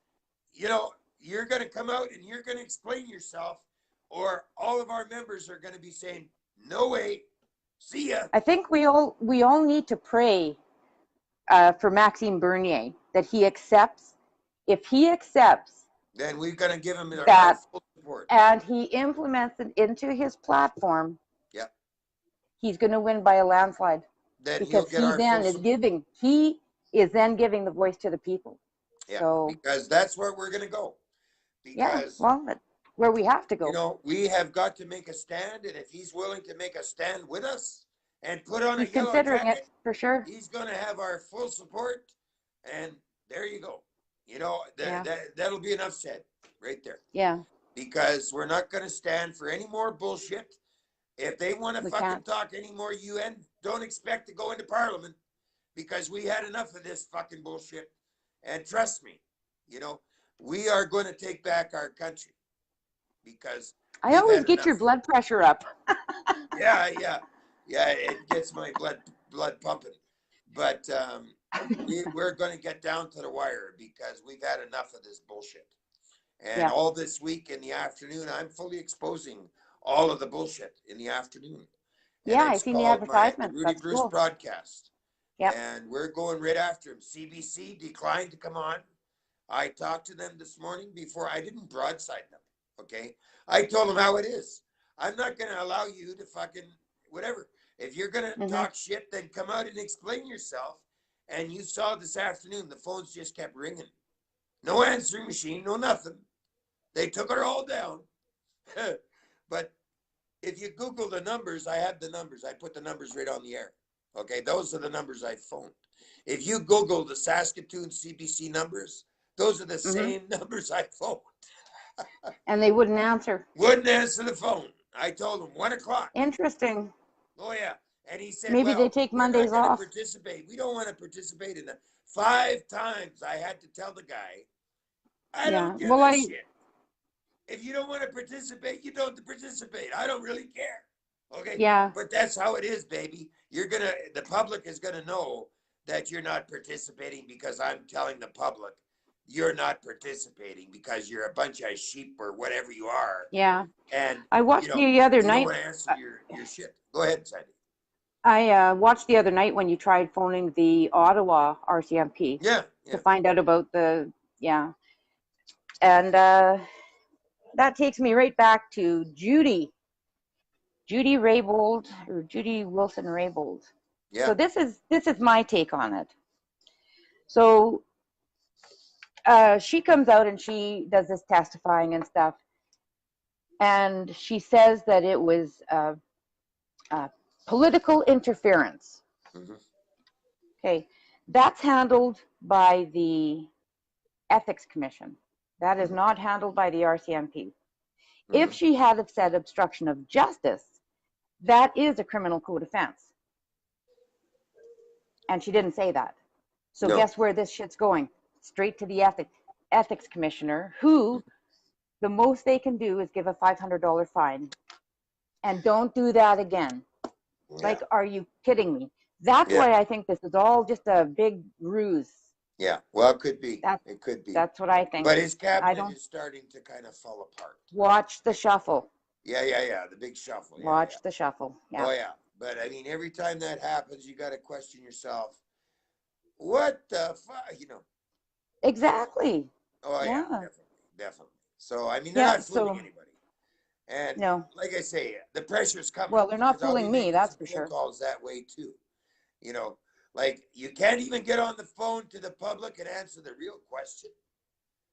[SPEAKER 1] you know you're going to come out and you're going to explain yourself, or all of our members are going to be saying, "No way, see ya."
[SPEAKER 4] I think we all need to pray for Maxime Bernier that he accepts. If he accepts
[SPEAKER 1] Then we're going to give him our
[SPEAKER 4] that
[SPEAKER 1] full support.
[SPEAKER 4] and he implements it into his platform,
[SPEAKER 1] Yep.
[SPEAKER 4] he's going to win by a landslide.
[SPEAKER 1] Then he'll
[SPEAKER 4] Because
[SPEAKER 1] get our full support.
[SPEAKER 4] he is then giving the voice to the people.
[SPEAKER 1] Yeah,
[SPEAKER 4] So
[SPEAKER 1] because that's where we're going to go.
[SPEAKER 4] yeah,
[SPEAKER 1] Because
[SPEAKER 4] well, that's where we have to go.
[SPEAKER 1] you know we have got to make a stand, and if he's willing to make a stand with us and put on
[SPEAKER 4] He's
[SPEAKER 1] a yellow
[SPEAKER 4] considering it
[SPEAKER 1] jacket,
[SPEAKER 4] for sure.
[SPEAKER 1] he's going to have our full support. And there you go. You know
[SPEAKER 4] Yeah.
[SPEAKER 1] that'll be enough said right there.
[SPEAKER 4] Yeah,
[SPEAKER 1] Because we're not going to stand for any more bullshit. If they want to
[SPEAKER 4] we
[SPEAKER 1] fucking
[SPEAKER 4] can't.
[SPEAKER 1] talk any more UN, don't expect to go into Parliament, because we had enough of this fucking bullshit. And trust me, you know, we are going to take back our country, because
[SPEAKER 4] I
[SPEAKER 1] we've
[SPEAKER 4] always
[SPEAKER 1] had
[SPEAKER 4] get your
[SPEAKER 1] enough.
[SPEAKER 4] blood pressure up.
[SPEAKER 1] Yeah, it gets my blood pumping. But we're going to get down to the wire, because we've had enough of this bullshit. And
[SPEAKER 4] Yeah.
[SPEAKER 1] all this week in the afternoon, I'm fully exposing all of the bullshit in the afternoon. And
[SPEAKER 4] Yeah, I
[SPEAKER 1] it's
[SPEAKER 4] seen the
[SPEAKER 1] called the
[SPEAKER 4] advertisements.
[SPEAKER 1] Ruddi
[SPEAKER 4] That's
[SPEAKER 1] Bruce
[SPEAKER 4] cool.
[SPEAKER 1] broadcast.
[SPEAKER 4] Yep.
[SPEAKER 1] And we're going right after him. CBC declined to come on. I talked to them this morning before. I didn't broadside them, okay? I told them how it is. I'm not going to allow you to fucking whatever. If you're going to talk shit, then come out and explain yourself. And you saw this afternoon, the phones just kept ringing. No answering machine, no nothing. They took it all down. But if you Google the numbers, I have the numbers. I put the numbers right on the air. Okay, those are the numbers I phoned. If you Google the Saskatoon CBC numbers, those are the same numbers I phoned.
[SPEAKER 4] And they wouldn't answer.
[SPEAKER 1] Wouldn't answer the phone. I told him 1 o'clock.
[SPEAKER 4] Interesting.
[SPEAKER 1] Oh, yeah. And he said,
[SPEAKER 4] Maybe they
[SPEAKER 1] well,
[SPEAKER 4] take
[SPEAKER 1] we're not
[SPEAKER 4] Mondays
[SPEAKER 1] going to
[SPEAKER 4] off.
[SPEAKER 1] participate. We don't want to participate in that. 5 times I had to tell the guy, I don't give a shit. If you don't want to participate, you don't participate. I don't really care. Okay.
[SPEAKER 4] Yeah.
[SPEAKER 1] But that's how it is, baby. The public is gonna know that you're not participating, because I'm telling the public you're not participating because you're a bunch of sheep or whatever you are.
[SPEAKER 4] Yeah.
[SPEAKER 1] And
[SPEAKER 4] I watched the other
[SPEAKER 1] you
[SPEAKER 4] night.
[SPEAKER 1] don't want to answer your shit. Go ahead, Sandy.
[SPEAKER 4] I watched the other night when you tried phoning the Ottawa RCMP to find out about the and that takes me right back to Judy Raybould, or Judy Wilson Raybould.
[SPEAKER 1] Yeah.
[SPEAKER 4] So this is my take on it. So she comes out and she does this testifying and stuff, and she says that it was political interference. Okay, that's handled by the Ethics Commission. That is not handled by the RCMP. If she had said obstruction of justice, that is a criminal code offense. And she didn't say that. So guess where this shit's going? Straight to the ethics commissioner, who the most they can do is give a $500 fine. And don't do that again. Yeah. Like, are you kidding me? That's why I think this is all just a big ruse.
[SPEAKER 1] Yeah, well, it could be. It could be.
[SPEAKER 4] That's what I think.
[SPEAKER 1] But his cabinet is starting to kind of fall apart.
[SPEAKER 4] Watch the shuffle.
[SPEAKER 1] Yeah, the big shuffle.
[SPEAKER 4] Watch the shuffle. Yeah.
[SPEAKER 1] Oh, yeah. But, I mean, every time that happens, you got to question yourself. What the fuck,
[SPEAKER 4] Exactly.
[SPEAKER 1] Oh, yeah, definitely. So, I mean, they're not fooling anybody. And like I say, the pressure's coming.
[SPEAKER 4] Well, they're not fooling me, that's for sure.
[SPEAKER 1] Calls that way, too. Like, you can't even get on the phone to the public and answer the real question.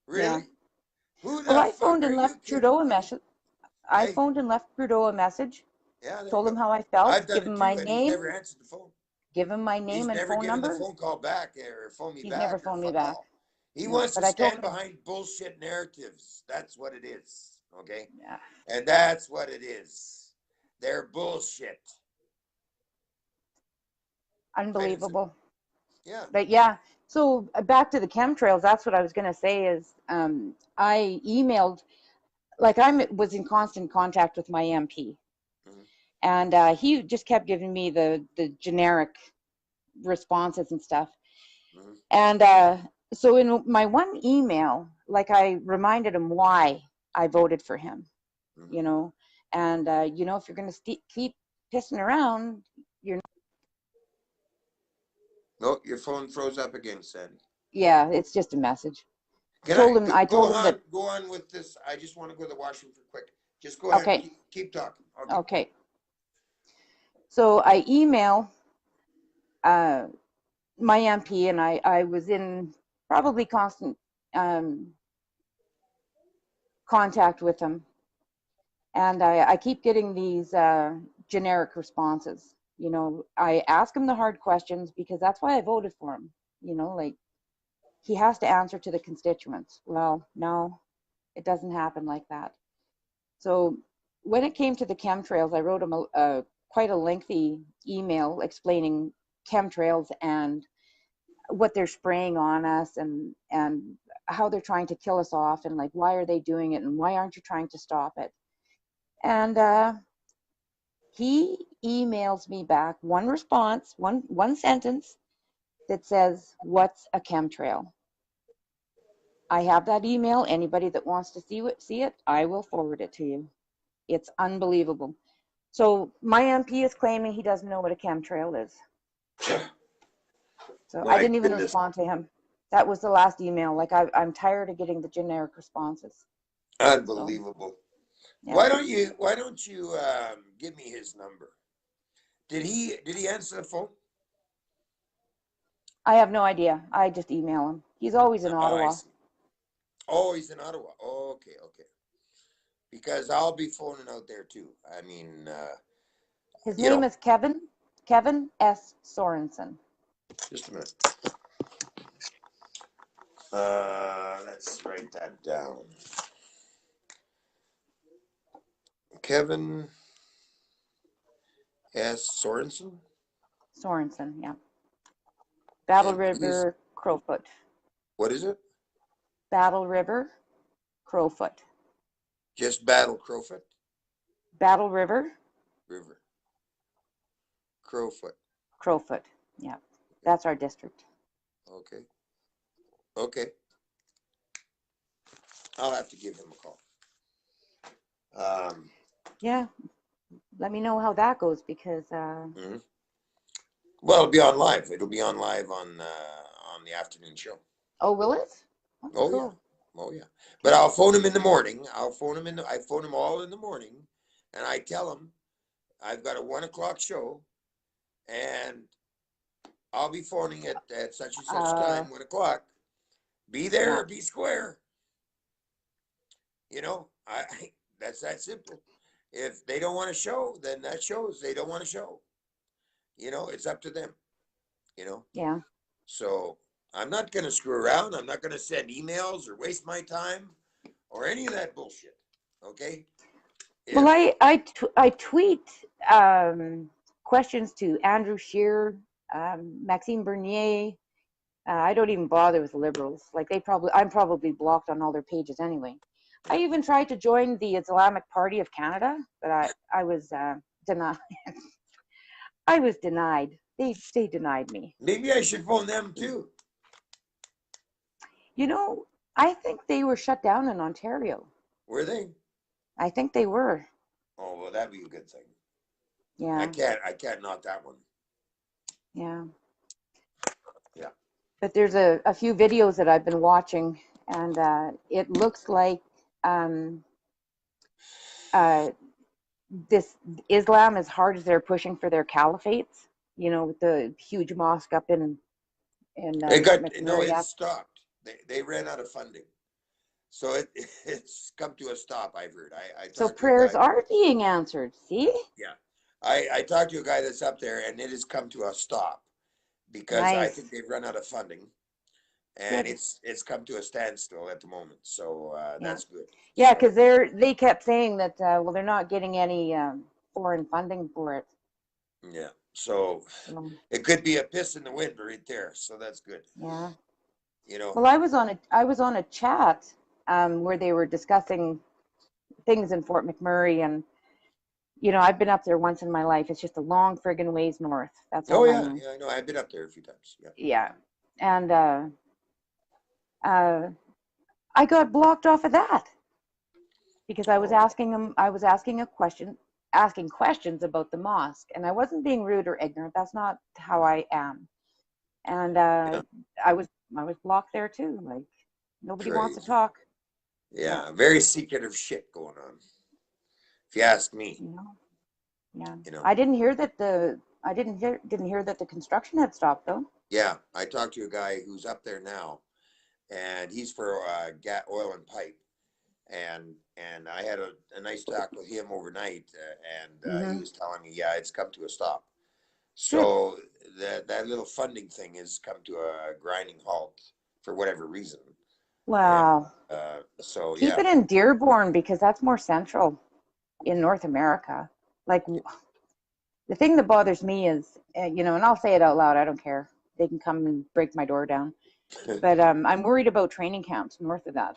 [SPEAKER 1] Really? Yeah. Who the fuck
[SPEAKER 4] I phoned and left Trudeau a message. I phoned and left Trudeau a message.
[SPEAKER 1] Yeah, there you
[SPEAKER 4] Told him
[SPEAKER 1] go.
[SPEAKER 4] how I felt,
[SPEAKER 1] I've done
[SPEAKER 4] give
[SPEAKER 1] it
[SPEAKER 4] him my
[SPEAKER 1] too, and he's never
[SPEAKER 4] name,
[SPEAKER 1] answered the phone.
[SPEAKER 4] give him my
[SPEAKER 1] He's
[SPEAKER 4] name and
[SPEAKER 1] never
[SPEAKER 4] phone
[SPEAKER 1] given the
[SPEAKER 4] number.
[SPEAKER 1] phone call back or phone me
[SPEAKER 4] He's never
[SPEAKER 1] back or
[SPEAKER 4] phoned me
[SPEAKER 1] fuck
[SPEAKER 4] back.
[SPEAKER 1] all. He
[SPEAKER 4] No,
[SPEAKER 1] wants
[SPEAKER 4] but
[SPEAKER 1] to
[SPEAKER 4] I told
[SPEAKER 1] stand
[SPEAKER 4] him,
[SPEAKER 1] behind bullshit narratives. That's what it is. Okay?
[SPEAKER 4] yeah,
[SPEAKER 1] And that's what it is. They're bullshit. Plain and simple.
[SPEAKER 4] unbelievable.
[SPEAKER 1] Yeah.
[SPEAKER 4] But yeah, so back to the chemtrails. That's what I was going to say is I emailed, like I was in constant contact with my MP.
[SPEAKER 1] Mhm.
[SPEAKER 4] And he just kept giving me the generic responses and stuff.
[SPEAKER 1] Mhm.
[SPEAKER 4] And so in my one email, like I reminded him why I voted for him,
[SPEAKER 1] Mhm.
[SPEAKER 4] you know, and you know, if you're going to keep pissing around, you're
[SPEAKER 1] No, your phone froze up again, Sandy.
[SPEAKER 4] yeah, it's just a message.
[SPEAKER 1] Can
[SPEAKER 4] Told him I
[SPEAKER 1] go
[SPEAKER 4] told him
[SPEAKER 1] on?
[SPEAKER 4] that
[SPEAKER 1] Go on with this. I just want to go to the washroom for quick. Just go ahead.
[SPEAKER 4] okay,
[SPEAKER 1] Keep talking. Okay.
[SPEAKER 4] okay. So I email uh, my MP, and I was in probably constant um, contact with him, and I keep getting these generic responses. You know, I ask him the hard questions because that's why I voted for him. You know, like he has to answer to the constituents. Well, no, it doesn't happen like that. So when it came to the chemtrails, I wrote him quite a lengthy email explaining chemtrails and what they're spraying on us, and how they're trying to kill us off, and like why are they doing it, and why aren't you trying to stop it. And he emails me back one response, one sentence that says, "What's a chemtrail?" I have that email. Anybody that wants to see it, I will forward it to you. It's unbelievable. So my MP is claiming he doesn't know what a chemtrail is. So I
[SPEAKER 1] My
[SPEAKER 4] didn't even
[SPEAKER 1] goodness.
[SPEAKER 4] respond to him. That was the last email. Like I'm tired of getting the generic responses. So
[SPEAKER 1] Unbelievable.
[SPEAKER 4] yeah,
[SPEAKER 1] Why don't you give me his number? Did he answer the phone?
[SPEAKER 4] I have no idea. I just email him. He's always in
[SPEAKER 1] Oh, I
[SPEAKER 4] Ottawa.
[SPEAKER 1] see. Oh, he's in Ottawa. Oh, okay, okay. Because I'll be phoning out there too. I mean,
[SPEAKER 4] His
[SPEAKER 1] you
[SPEAKER 4] name
[SPEAKER 1] know,
[SPEAKER 4] is Kevin S. Sorensen.
[SPEAKER 1] just a minute. Let's write that down. Kevin S. Sorensen.
[SPEAKER 4] Sorensen, yeah. Battle
[SPEAKER 1] And he's,
[SPEAKER 4] River, Crowfoot.
[SPEAKER 1] what is it?
[SPEAKER 4] Battle River, Crowfoot.
[SPEAKER 1] Just Battle Crowfoot
[SPEAKER 4] Battle River,
[SPEAKER 1] River. Crowfoot.
[SPEAKER 4] Crowfoot. Yeah, that's our district.
[SPEAKER 1] Okay. Okay. I'll have to give him a call.
[SPEAKER 4] Yeah, let me know how that goes because.
[SPEAKER 1] Mhm. Well, it'll be on live. It'll be on live on the afternoon show.
[SPEAKER 4] Oh, will it? Oh,
[SPEAKER 1] Oh yeah.
[SPEAKER 4] cool.
[SPEAKER 1] Oh yeah. But I'll phone him in the morning. I phone him all in the morning, and I tell him I've got a 1 o'clock show, and I'll be phoning at such and such
[SPEAKER 4] Uh,
[SPEAKER 1] time, 1 o'clock. Be there
[SPEAKER 4] yeah,
[SPEAKER 1] or be square. You know, that's that simple. If they don't want to show, then that shows they don't want to show. You know, it's up to them. You know,
[SPEAKER 4] yeah.
[SPEAKER 1] so I'm not going to screw around. I'm not going to send emails or waste my time or any of that bullshit. Okay.
[SPEAKER 4] Well,
[SPEAKER 1] If
[SPEAKER 4] I tweet questions to Andrew Scheer, Maxime Bernier. I don't even bother with liberals. Like I'm probably blocked on all their pages anyway. I
[SPEAKER 1] yeah,
[SPEAKER 4] even tried to join the Islamic Party of Canada, but I was denied. I was denied. They denied me.
[SPEAKER 1] maybe I should phone them too.
[SPEAKER 4] You know, I think they were shut down in Ontario.
[SPEAKER 1] Were they?
[SPEAKER 4] I think they were.
[SPEAKER 1] Oh well, that'd be a good thing.
[SPEAKER 4] Yeah,
[SPEAKER 1] I can't knock that one.
[SPEAKER 4] yeah.
[SPEAKER 1] Yeah.
[SPEAKER 4] But there's a few videos that I've been watching, and it looks like um, uh, this Islam, as hard as they're pushing for their caliphates, you know, with the huge mosque up in
[SPEAKER 1] It got no.
[SPEAKER 4] McMurray.
[SPEAKER 1] It stopped. They ran out of funding, so it's come to a stop. I've heard. I
[SPEAKER 4] So
[SPEAKER 1] talked to a
[SPEAKER 4] prayers
[SPEAKER 1] guy.
[SPEAKER 4] are being answered. See?
[SPEAKER 1] Yeah. I talked to a guy that's up there, and it has come to a stop because I think
[SPEAKER 4] Nice.
[SPEAKER 1] they've run out of funding, and
[SPEAKER 4] Good.
[SPEAKER 1] it's come to a standstill at the moment. So
[SPEAKER 4] Yeah.
[SPEAKER 1] that's good.
[SPEAKER 4] Yeah,
[SPEAKER 1] So
[SPEAKER 4] because they kept saying that well they're not getting any foreign funding for it.
[SPEAKER 1] yeah, so
[SPEAKER 4] So
[SPEAKER 1] it could be a piss in the wind right there. So that's good.
[SPEAKER 4] yeah.
[SPEAKER 1] You know.
[SPEAKER 4] Well, I was on a chat where they were discussing things in Fort McMurray, and I've been up there once in my life. It's just a long friggin' ways north. That's
[SPEAKER 1] Oh
[SPEAKER 4] all I
[SPEAKER 1] yeah,
[SPEAKER 4] know.
[SPEAKER 1] yeah. I know. I've been up there a few times. Yeah.
[SPEAKER 4] Yeah, and uh, I got blocked off of that because I was
[SPEAKER 1] Oh
[SPEAKER 4] asking them. I was asking asking questions about the mosque, and I wasn't being rude or ignorant. That's not how I am. And
[SPEAKER 1] yeah.
[SPEAKER 4] I was I was blocked there too. Like nobody wants to
[SPEAKER 1] Crazy.
[SPEAKER 4] talk. Yeah,
[SPEAKER 1] Yeah. Very secretive shit going on. If you ask me.
[SPEAKER 4] you know. Yeah,
[SPEAKER 1] You know.
[SPEAKER 4] I didn't hear that didn't hear that the construction had stopped though.
[SPEAKER 1] Yeah. I talked to a guy who's up there now, and he's for oil and pipe, and I had a nice talk with him overnight, and he
[SPEAKER 4] Mm-hmm.
[SPEAKER 1] was telling me, yeah, it's come to a stop.
[SPEAKER 4] Good.
[SPEAKER 1] So that little funding thing has come to a grinding halt for whatever reason, and
[SPEAKER 4] Wow.
[SPEAKER 1] so
[SPEAKER 4] Keep
[SPEAKER 1] yeah,
[SPEAKER 4] it in Dearborn because that's more central in North America. Like the thing that bothers me is, and I'll say it out loud. I don't care. They can come and break my door down. But I'm worried about training camps north of that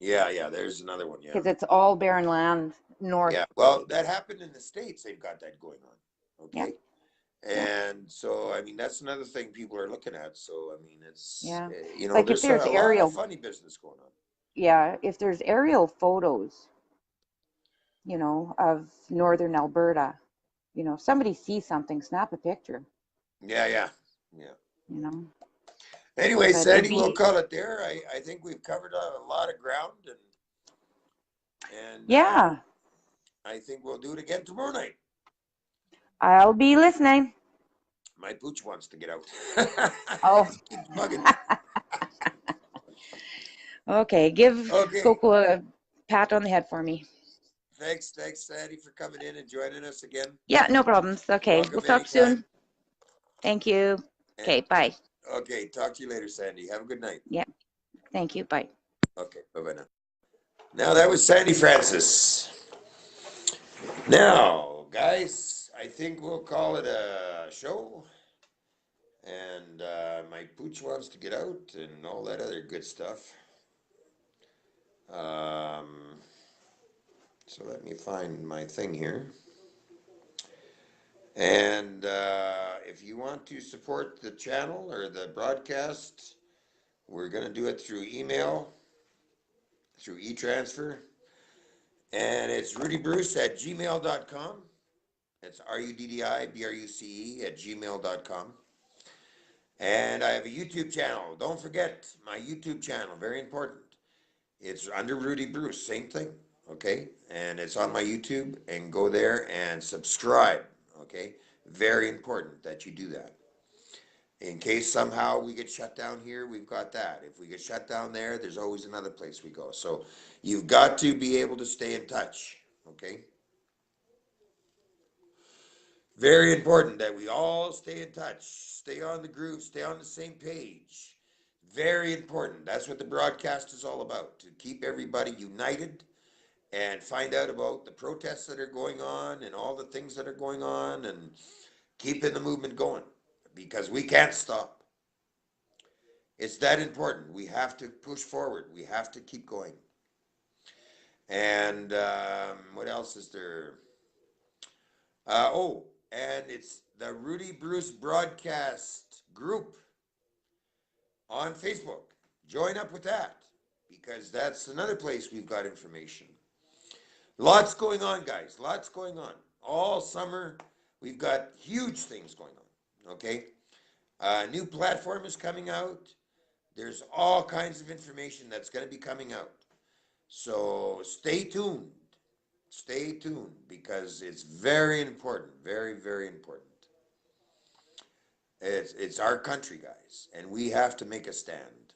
[SPEAKER 1] yeah, yeah. There's another one, yeah,
[SPEAKER 4] because it's all barren land north.
[SPEAKER 1] yeah. Well, that happened in the States. They've got that going on.
[SPEAKER 4] Yeah,
[SPEAKER 1] Okay.
[SPEAKER 4] yeah,
[SPEAKER 1] And so, I mean, that's another thing people are looking at. So, I mean, it's,
[SPEAKER 4] yeah. Like if
[SPEAKER 1] there's
[SPEAKER 4] there's
[SPEAKER 1] a lot of
[SPEAKER 4] aerial,
[SPEAKER 1] funny business going on.
[SPEAKER 4] yeah, if there's aerial photos, of northern Alberta, if somebody sees something, snap a picture,
[SPEAKER 1] Yeah, yeah, yeah.
[SPEAKER 4] you know.
[SPEAKER 1] Anyway,
[SPEAKER 4] But it'd
[SPEAKER 1] Sandy, we'll
[SPEAKER 4] be,
[SPEAKER 1] call it there. I think we've covered a lot of ground, and
[SPEAKER 4] yeah,
[SPEAKER 1] I think we'll do it again tomorrow night.
[SPEAKER 4] I'll be listening.
[SPEAKER 1] My pooch wants to get out.
[SPEAKER 4] Oh,
[SPEAKER 1] Keeps bugging me.
[SPEAKER 4] okay. Give
[SPEAKER 1] Okay.
[SPEAKER 4] Coco a pat on the head for me.
[SPEAKER 1] Thanks, Sandy, for coming in and joining us again.
[SPEAKER 4] Yeah, no problems. Okay, we'll
[SPEAKER 1] Welcome
[SPEAKER 4] talk
[SPEAKER 1] anytime.
[SPEAKER 4] soon. Thank you.
[SPEAKER 1] And
[SPEAKER 4] Okay, bye.
[SPEAKER 1] okay, talk to you later, Sandy. Have a good night.
[SPEAKER 4] Yeah, thank you. Bye.
[SPEAKER 1] Okay, bye bye now. Now that was Sandy Francis. Now, guys, I think we'll call it a show. And my pooch wants to get out and all that other good stuff. Um, so let me find my thing here. And if you want to support the channel or the broadcast, we're going to do it through email, through e-transfer. And it's ruddibruce@gmail.com. It's RUDDIBRUCE at gmail.com. And I have a YouTube channel. Don't forget my YouTube channel, very important. It's under Ruddi Bruce, same thing, okay? And it's on my YouTube, and go there and subscribe, okay? Very important that you do that. In case somehow we get shut down here, we've got that. If we get shut down there, there's always another place we go. So you've got to be able to stay in touch, okay? Very important that we all stay in touch, stay on the groove, stay on the same page. Very important. That's what the broadcast is all about, to keep everybody united and find out about the protests that are going on and all the things that are going on and keeping the movement going, because we can't stop. It's that important. We have to push forward. We have to keep going. And what else is there? And it's the Ruddi Bruce Broadcast Group on Facebook. Join up with that, because that's another place we've got information. Lots going on, guys. Lots going on. All summer, we've got huge things going on. Okay? New platform is coming out. There's all kinds of information that's going to be coming out. So stay tuned. Stay tuned, because it's very important. Very, very important. It's our country, guys, and we have to make a stand.